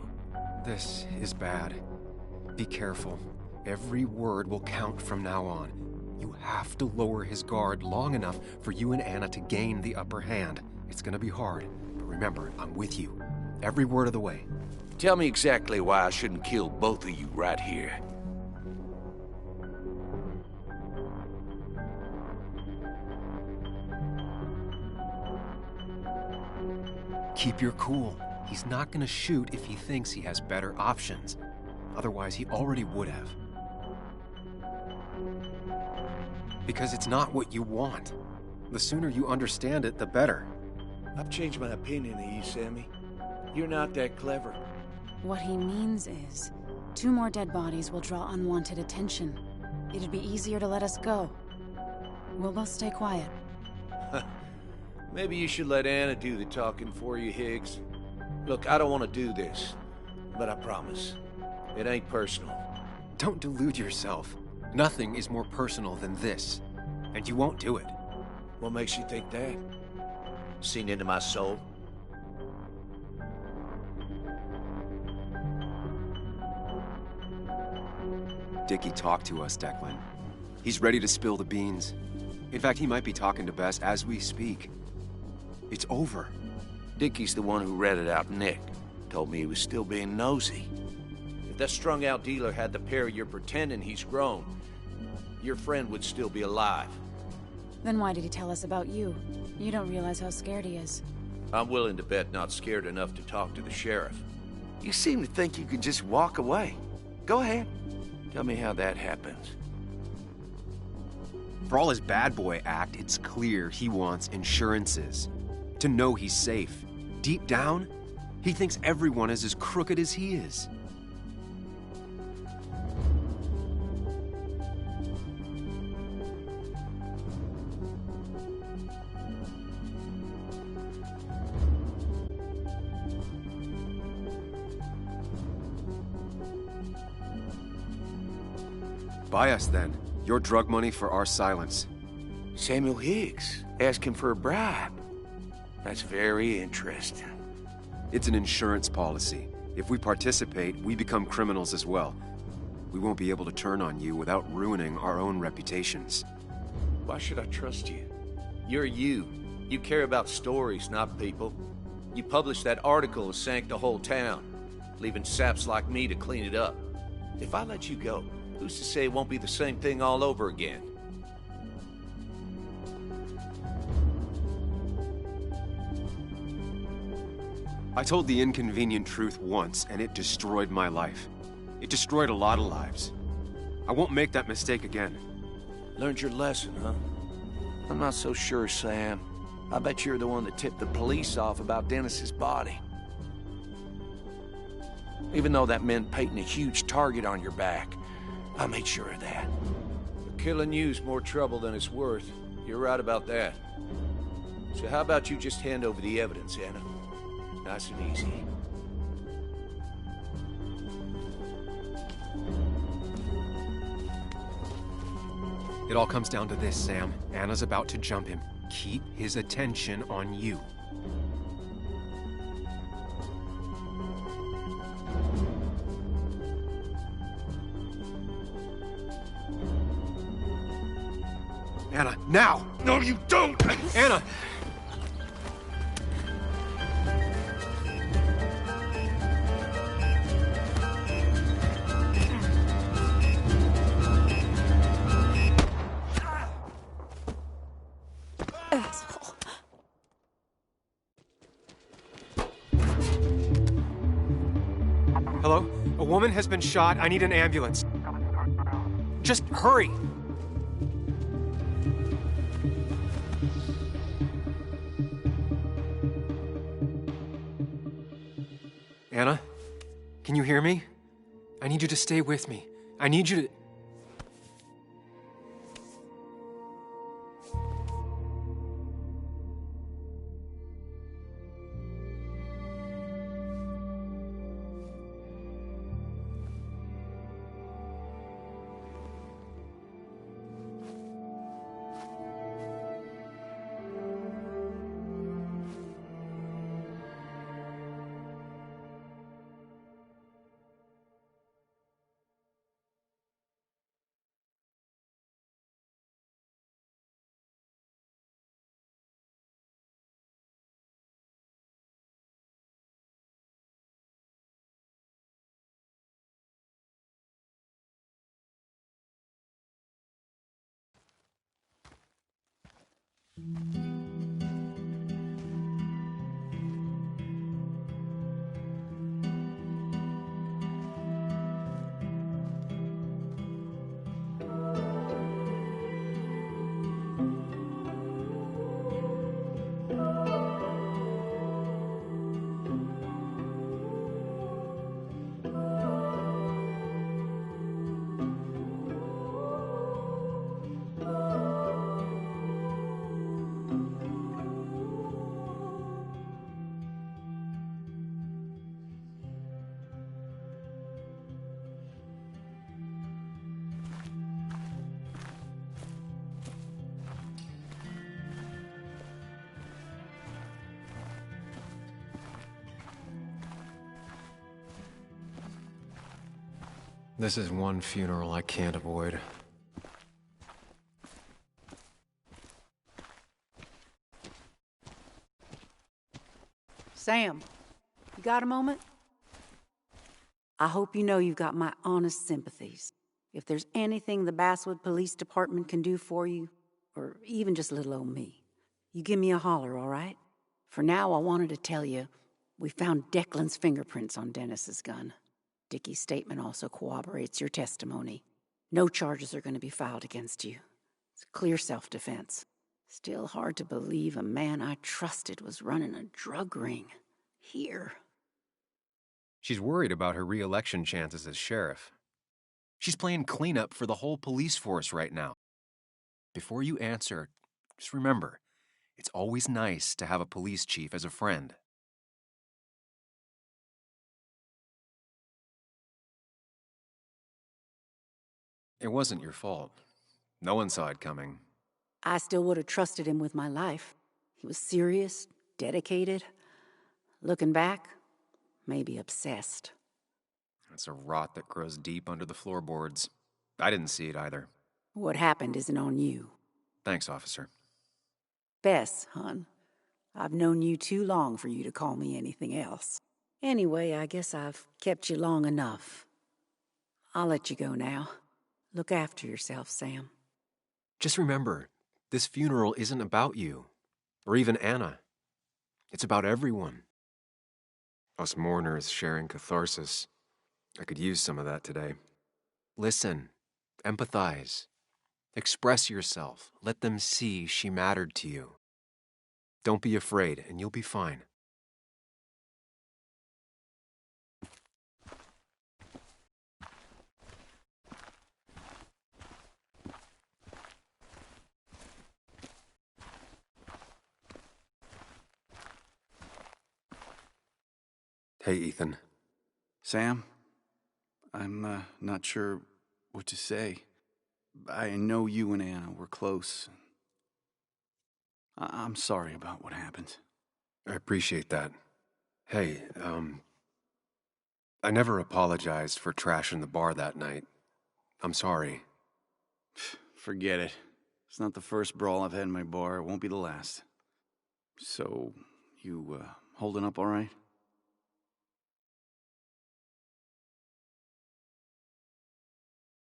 This is bad. Be careful. Every word will count from now on. You have to lower his guard long enough for you and Anna to gain the upper hand. It's gonna be hard, but remember, I'm with you. Every word of the way. Tell me exactly why I shouldn't kill both of you right here. Keep your cool. He's not gonna shoot if he thinks he has better options. Otherwise, he already would have. Because it's not what you want. The sooner you understand it, the better. I've changed my opinion of you, Sammy. You're not that clever. What he means is, 2 more dead bodies will draw unwanted attention. It'd be easier to let us go. We'll both stay quiet. Maybe you should let Anna do the talking for you, Higgs. Look, I don't want to do this, but I promise, it ain't personal. Don't delude yourself. Nothing is more personal than this, and you won't do it. What makes you think that? Seen into my soul? Dickie talked to us, Declan. He's ready to spill the beans. In fact, he might be talking to Bess as we speak. It's over. Dickie's the one who ratted out Nick. Told me he was still being nosy. If that strung-out dealer had the pair you're pretending he's grown, your friend would still be alive. Then why did he tell us about you? You don't realize how scared he is. I'm willing to bet not scared enough to talk to the sheriff. You seem to think you can just walk away. Go ahead. Tell me how that happens. For all his bad boy act, it's clear he wants insurances. To know he's safe. Deep down, he thinks everyone is as crooked as he is. Buy us, then. Your drug money for our silence. Samuel Higgs, asking for a bribe. That's very interesting. It's an insurance policy. If we participate, we become criminals as well. We won't be able to turn on you without ruining our own reputations. Why should I trust you? You're you. You care about stories, not people. You published that article that sank the whole town, leaving saps like me to clean it up. If I let you go, who's to say it won't be the same thing all over again? I told the inconvenient truth once, and it destroyed my life. It destroyed a lot of lives. I won't make that mistake again. Learned your lesson, huh? I'm not so sure, Sam. I bet you're the one that tipped the police off about Dennis's body. Even though that meant painting a huge target on your back, I made sure of that. Killing you's more trouble than it's worth. You're right about that. So how about you just hand over the evidence, Anna? Nice and easy. It all comes down to this, Sam. Anna's about to jump him. Keep his attention on you. Anna, now! No, you don't! Anna! Asshole. Hello? A woman has been shot. I need an ambulance. Just hurry! Anna? Can you hear me? I need you to stay with me. I need you to... This is one funeral I can't avoid. Sam, you got a moment? I hope you know you've got my honest sympathies. If there's anything the Basswood Police Department can do for you, or even just little old me, you give me a holler, all right? For now, I wanted to tell you, we found Declan's fingerprints on Dennis's gun. Dickie's statement also corroborates your testimony. No charges are going to be filed against you. It's clear self-defense. Still hard to believe a man I trusted was running a drug ring. Here. She's worried about her re-election chances as sheriff. She's playing cleanup for the whole police force right now. Before you answer, just remember, it's always nice to have a police chief as a friend. It wasn't your fault. No one saw it coming. I still would have trusted him with my life. He was serious, dedicated. Looking back, maybe obsessed. It's a rot that grows deep under the floorboards. I didn't see it either. What happened isn't on you. Thanks, officer. Bess, hon. I've known you too long for you to call me anything else. Anyway, I guess I've kept you long enough. I'll let you go now. Look after yourself, Sam. Just remember, this funeral isn't about you, or even Anna. It's about everyone. Us mourners sharing catharsis. I could use some of that today. Listen, empathize, express yourself. Let them see she mattered to you. Don't be afraid, and you'll be fine. Hey, Ethan. Sam, I'm not sure what to say. I know you and Anna were close. I'm sorry about what happened. I appreciate that. Hey, I never apologized for trashing the bar that night. I'm sorry. Forget it. It's not the first brawl I've had in my bar. It won't be the last. So, you, holding up all right?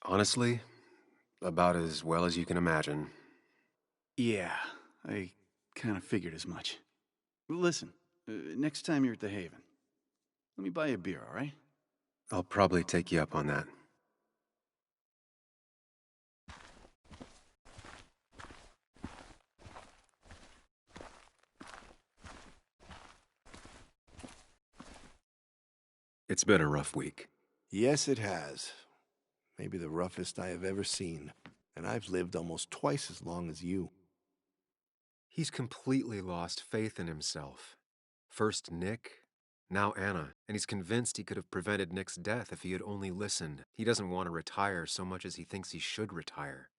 Honestly, about as well as you can imagine. Yeah, I kind of figured as much. Listen, next time you're at the Haven, let me buy you a beer, all right? I'll probably take you up on that. It's been a rough week. Yes, it has. Maybe the roughest I have ever seen. And I've lived almost twice as long as you. He's completely lost faith in himself. First Nick, now Anna, and he's convinced he could have prevented Nick's death if he had only listened. He doesn't want to retire so much as he thinks he should retire.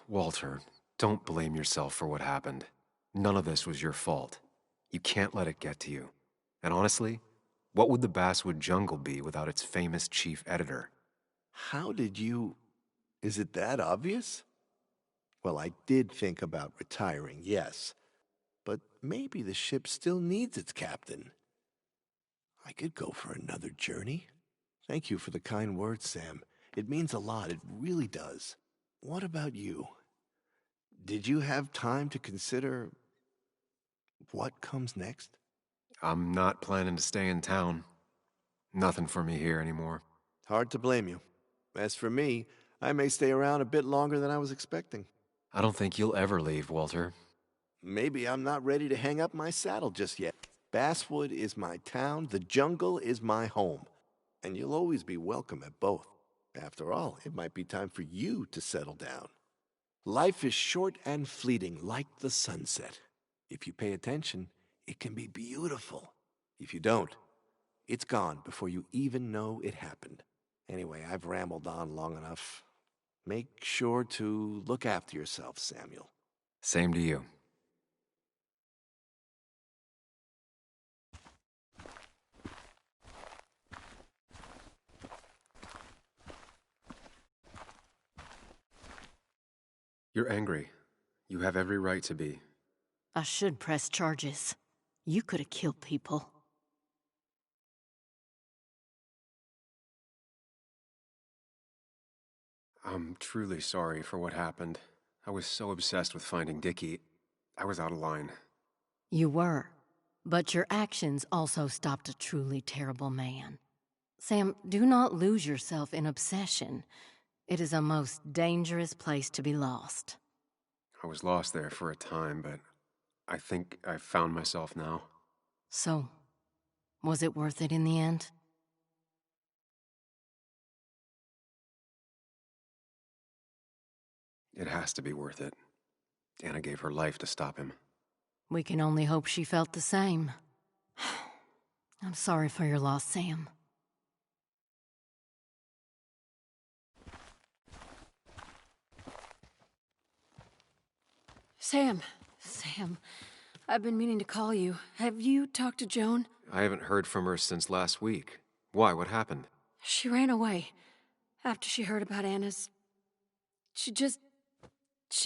Walter, don't blame yourself for what happened. None of this was your fault. You can't let it get to you. And honestly, what would the Basswood Jungle be without its famous chief editor? How did you... Is it that obvious? Well, I did think about retiring, yes. But maybe the ship still needs its captain. I could go for another journey. Thank you for the kind words, Sam. It means a lot, it really does. What about you? Did you have time to consider what comes next? I'm not planning to stay in town. Nothing for me here anymore. Hard to blame you. As for me, I may stay around a bit longer than I was expecting. I don't think you'll ever leave, Walter. Maybe I'm not ready to hang up my saddle just yet. Basswood is my town, the jungle is my home. And you'll always be welcome at both. After all, it might be time for you to settle down. Life is short and fleeting, like the sunset. If you pay attention, it can be beautiful. If you don't, it's gone before you even know it happened. Anyway, I've rambled on long enough. Make sure to look after yourself, Samuel. Same to you. You're angry. You have every right to be. I should press charges. You could have killed people. I'm truly sorry for what happened. I was so obsessed with finding Dickie. I was out of line. You were. But your actions also stopped a truly terrible man. Sam, do not lose yourself in obsession. It is a most dangerous place to be lost. I was lost there for a time, but I think I've found myself now. So, was it worth it in the end? It has to be worth it. Anna gave her life to stop him. We can only hope she felt the same. I'm sorry for your loss, Sam. Sam, I've been meaning to call you. Have you talked to Joan? I haven't heard from her since last week. Why? What happened? She ran away after she heard about Anna's. She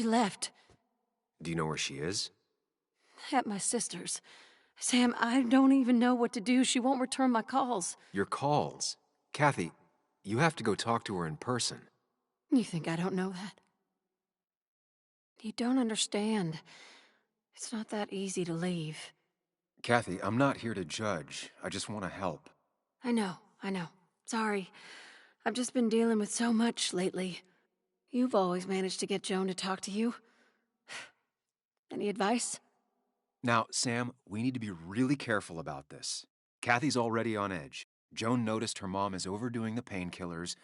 left. Do you know where she is? At my sister's. Sam, I don't even know what to do. She won't return my calls. Your calls? Kathy, you have to go talk to her in person. You think I don't know that? You don't understand. It's not that easy to leave. Kathy, I'm not here to judge. I just want to help. I know. Sorry. I've just been dealing with so much lately. You've always managed to get Joan to talk to you. Any advice? Now, Sam, we need to be really careful about this. Kathy's already on edge. Joan noticed her mom is overdoing the painkillers,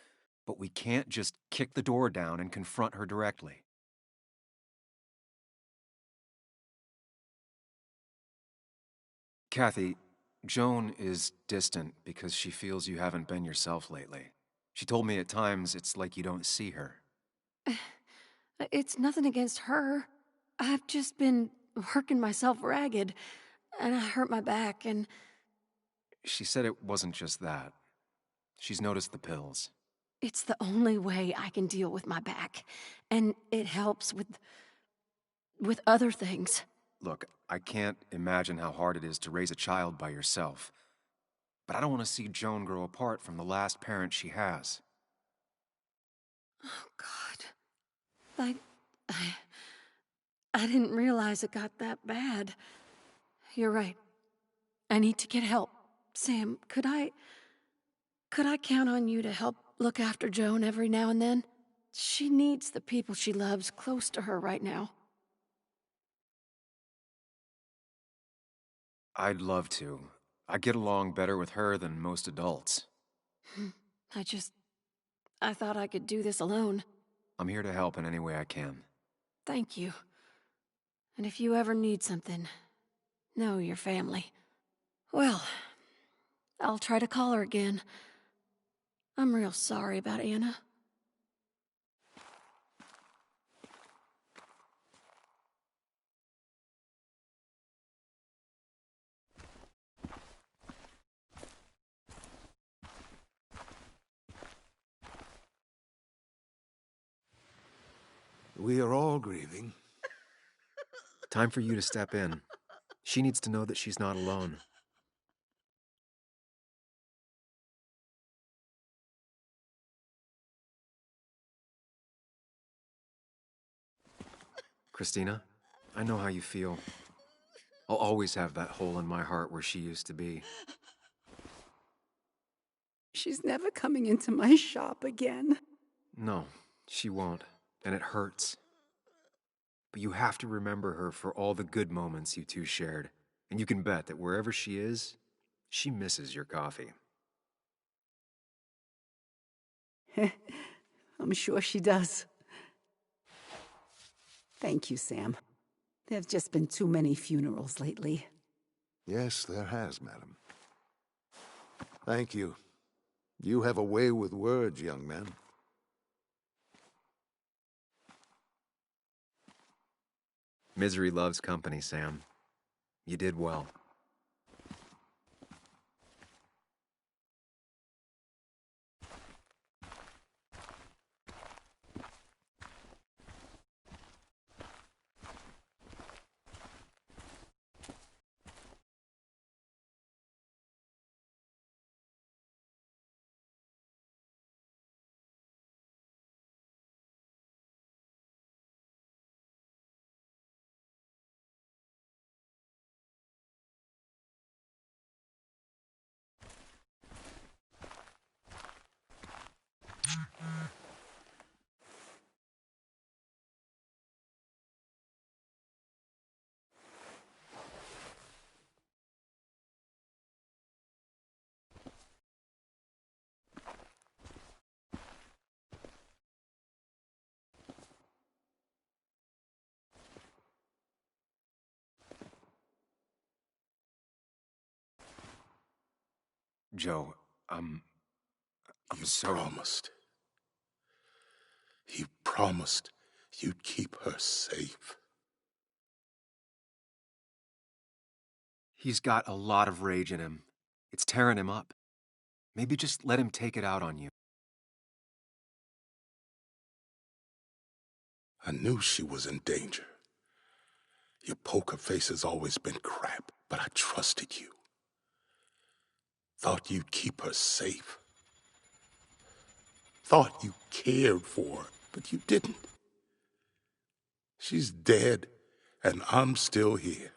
but we can't just kick the door down and confront her directly. Kathy, Joan is distant because she feels you haven't been yourself lately. She told me at times it's like you don't see her. It's nothing against her. I've just been working myself ragged, and I hurt my back, and... She said it wasn't just that. She's noticed the pills. It's the only way I can deal with my back, and it helps with other things. Look, I can't imagine how hard it is to raise a child by yourself. But I don't want to see Joan grow apart from the last parent she has. Oh, God. I didn't realize it got that bad. You're right. I need to get help. Sam, could I count on you to help look after Joan every now and then? She needs the people she loves close to her right now. I'd love to. I get along better with her than most adults. I thought I could do this alone. I'm here to help in any way I can. Thank you. And if you ever need something, know your family. Well, I'll try to call her again. I'm real sorry about Anna. We are all grieving. Time for you to step in. She needs to know that she's not alone. Christina, I know how you feel. I'll always have that hole in my heart where she used to be. She's never coming into my shop again. No, she won't, and it hurts. But you have to remember her for all the good moments you two shared, and you can bet that wherever she is, she misses your coffee. I'm sure she does. Thank you, Sam. There have just been too many funerals lately. Yes, there has, madam. Thank you. You have a way with words, young man. Misery loves company, Sam. You did well. Joe, I'm so... promised. You promised you'd keep her safe. He's got a lot of rage in him. It's tearing him up. Maybe just let him take it out on you. I knew she was in danger. Your poker face has always been crap, but I trusted you. Thought you'd keep her safe. Thought you cared for her, but you didn't. She's dead, and I'm still here.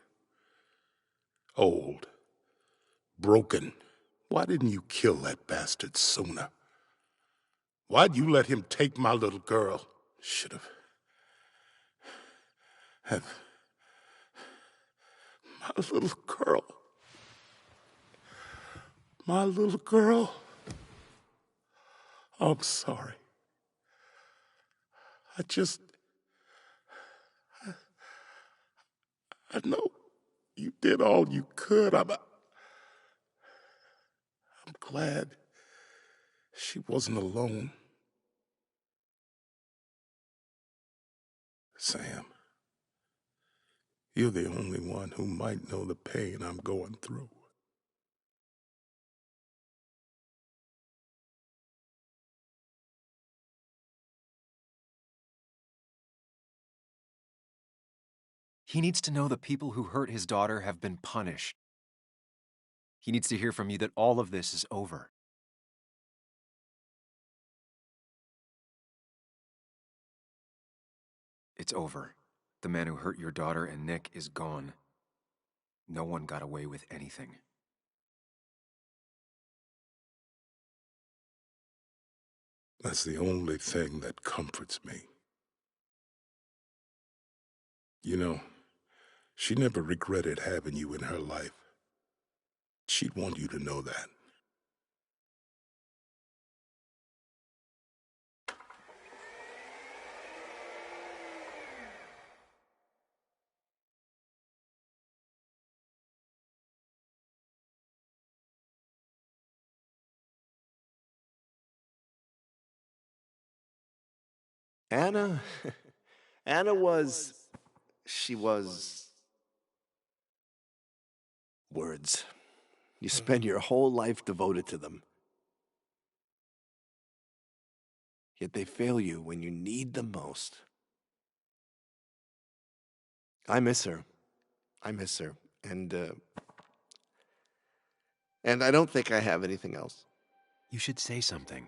Old. Broken. Why didn't you kill that bastard sooner? Why'd you let him take my little girl? Should have... My little girl. My little girl. I'm sorry. I know you did all you could. I'm glad she wasn't alone. Sam, you're the only one who might know the pain I'm going through. He needs to know the people who hurt his daughter have been punished. He needs to hear from you that all of this is over. It's over. The man who hurt your daughter and Nick is gone. No one got away with anything. That's the only thing that comforts me. You know, she never regretted having you in her life. She'd want you to know that. Anna was... She was... Words. You spend your whole life devoted to them. Yet they fail you when you need them most. I miss her. And I don't think I have anything else. You should say something.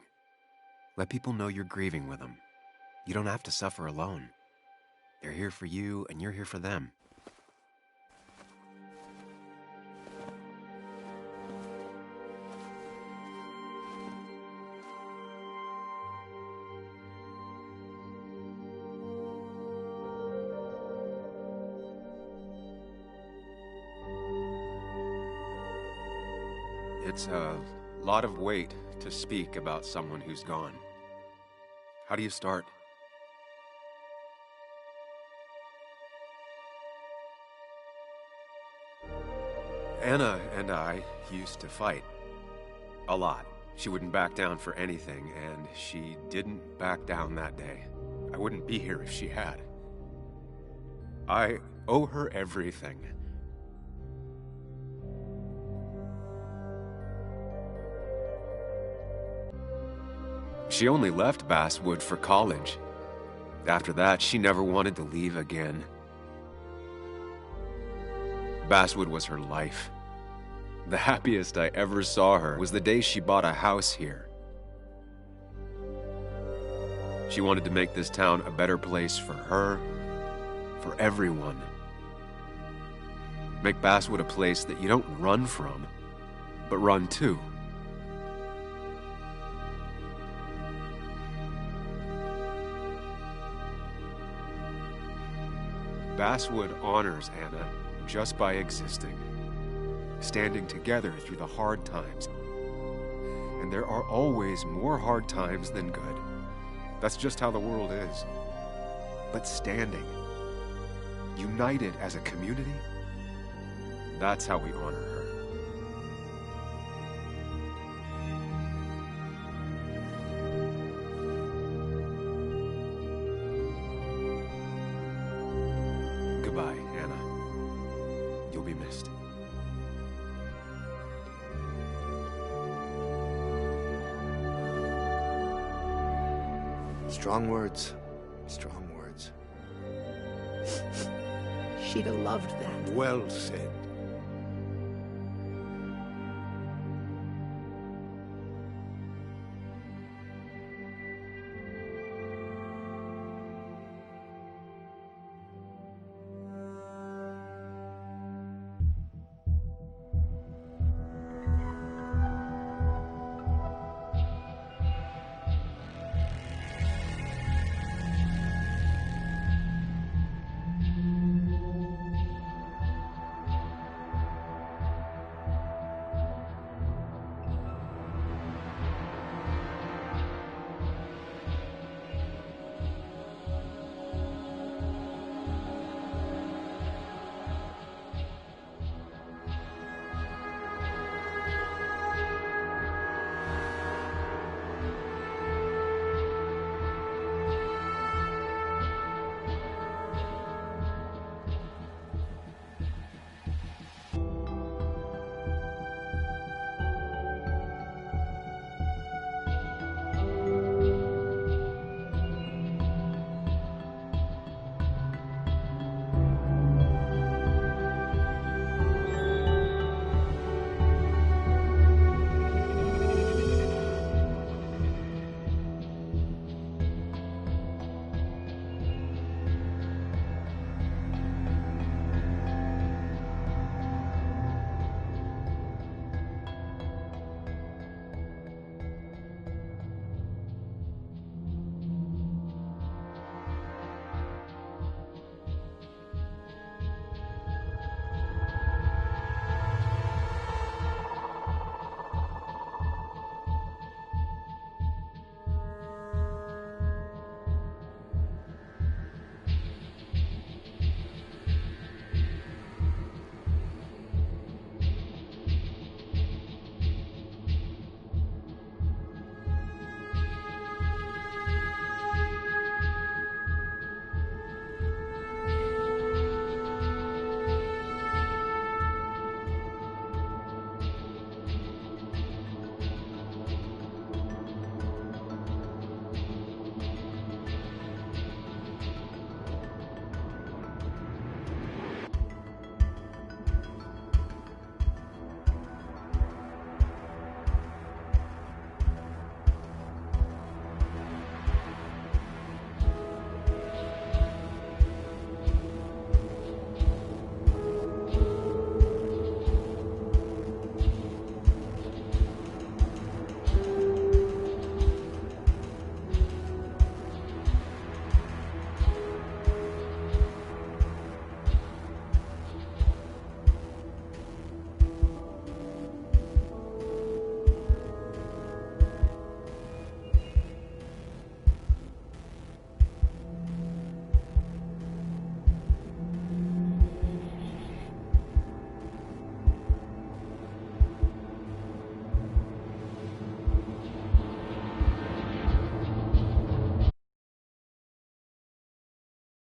Let people know you're grieving with them. You don't have to suffer alone. They're here for you, and you're here for them. It's a lot of weight to speak about someone who's gone. How do you start? Anna and I used to fight. A lot. She wouldn't back down for anything, and she didn't back down that day. I wouldn't be here if she had. I owe her everything. She only left Basswood for college. After that, she never wanted to leave again. Basswood was her life. The happiest I ever saw her was the day she bought a house here. She wanted to make this town a better place for her, for everyone. Make Basswood a place that you don't run from, but run to. Basswood honors Anna just by existing, standing together through the hard times. And there are always more hard times than good. That's just how the world is. But standing, united as a community, that's how we honor her. Strong words. Strong words. She'd have loved that. Well said.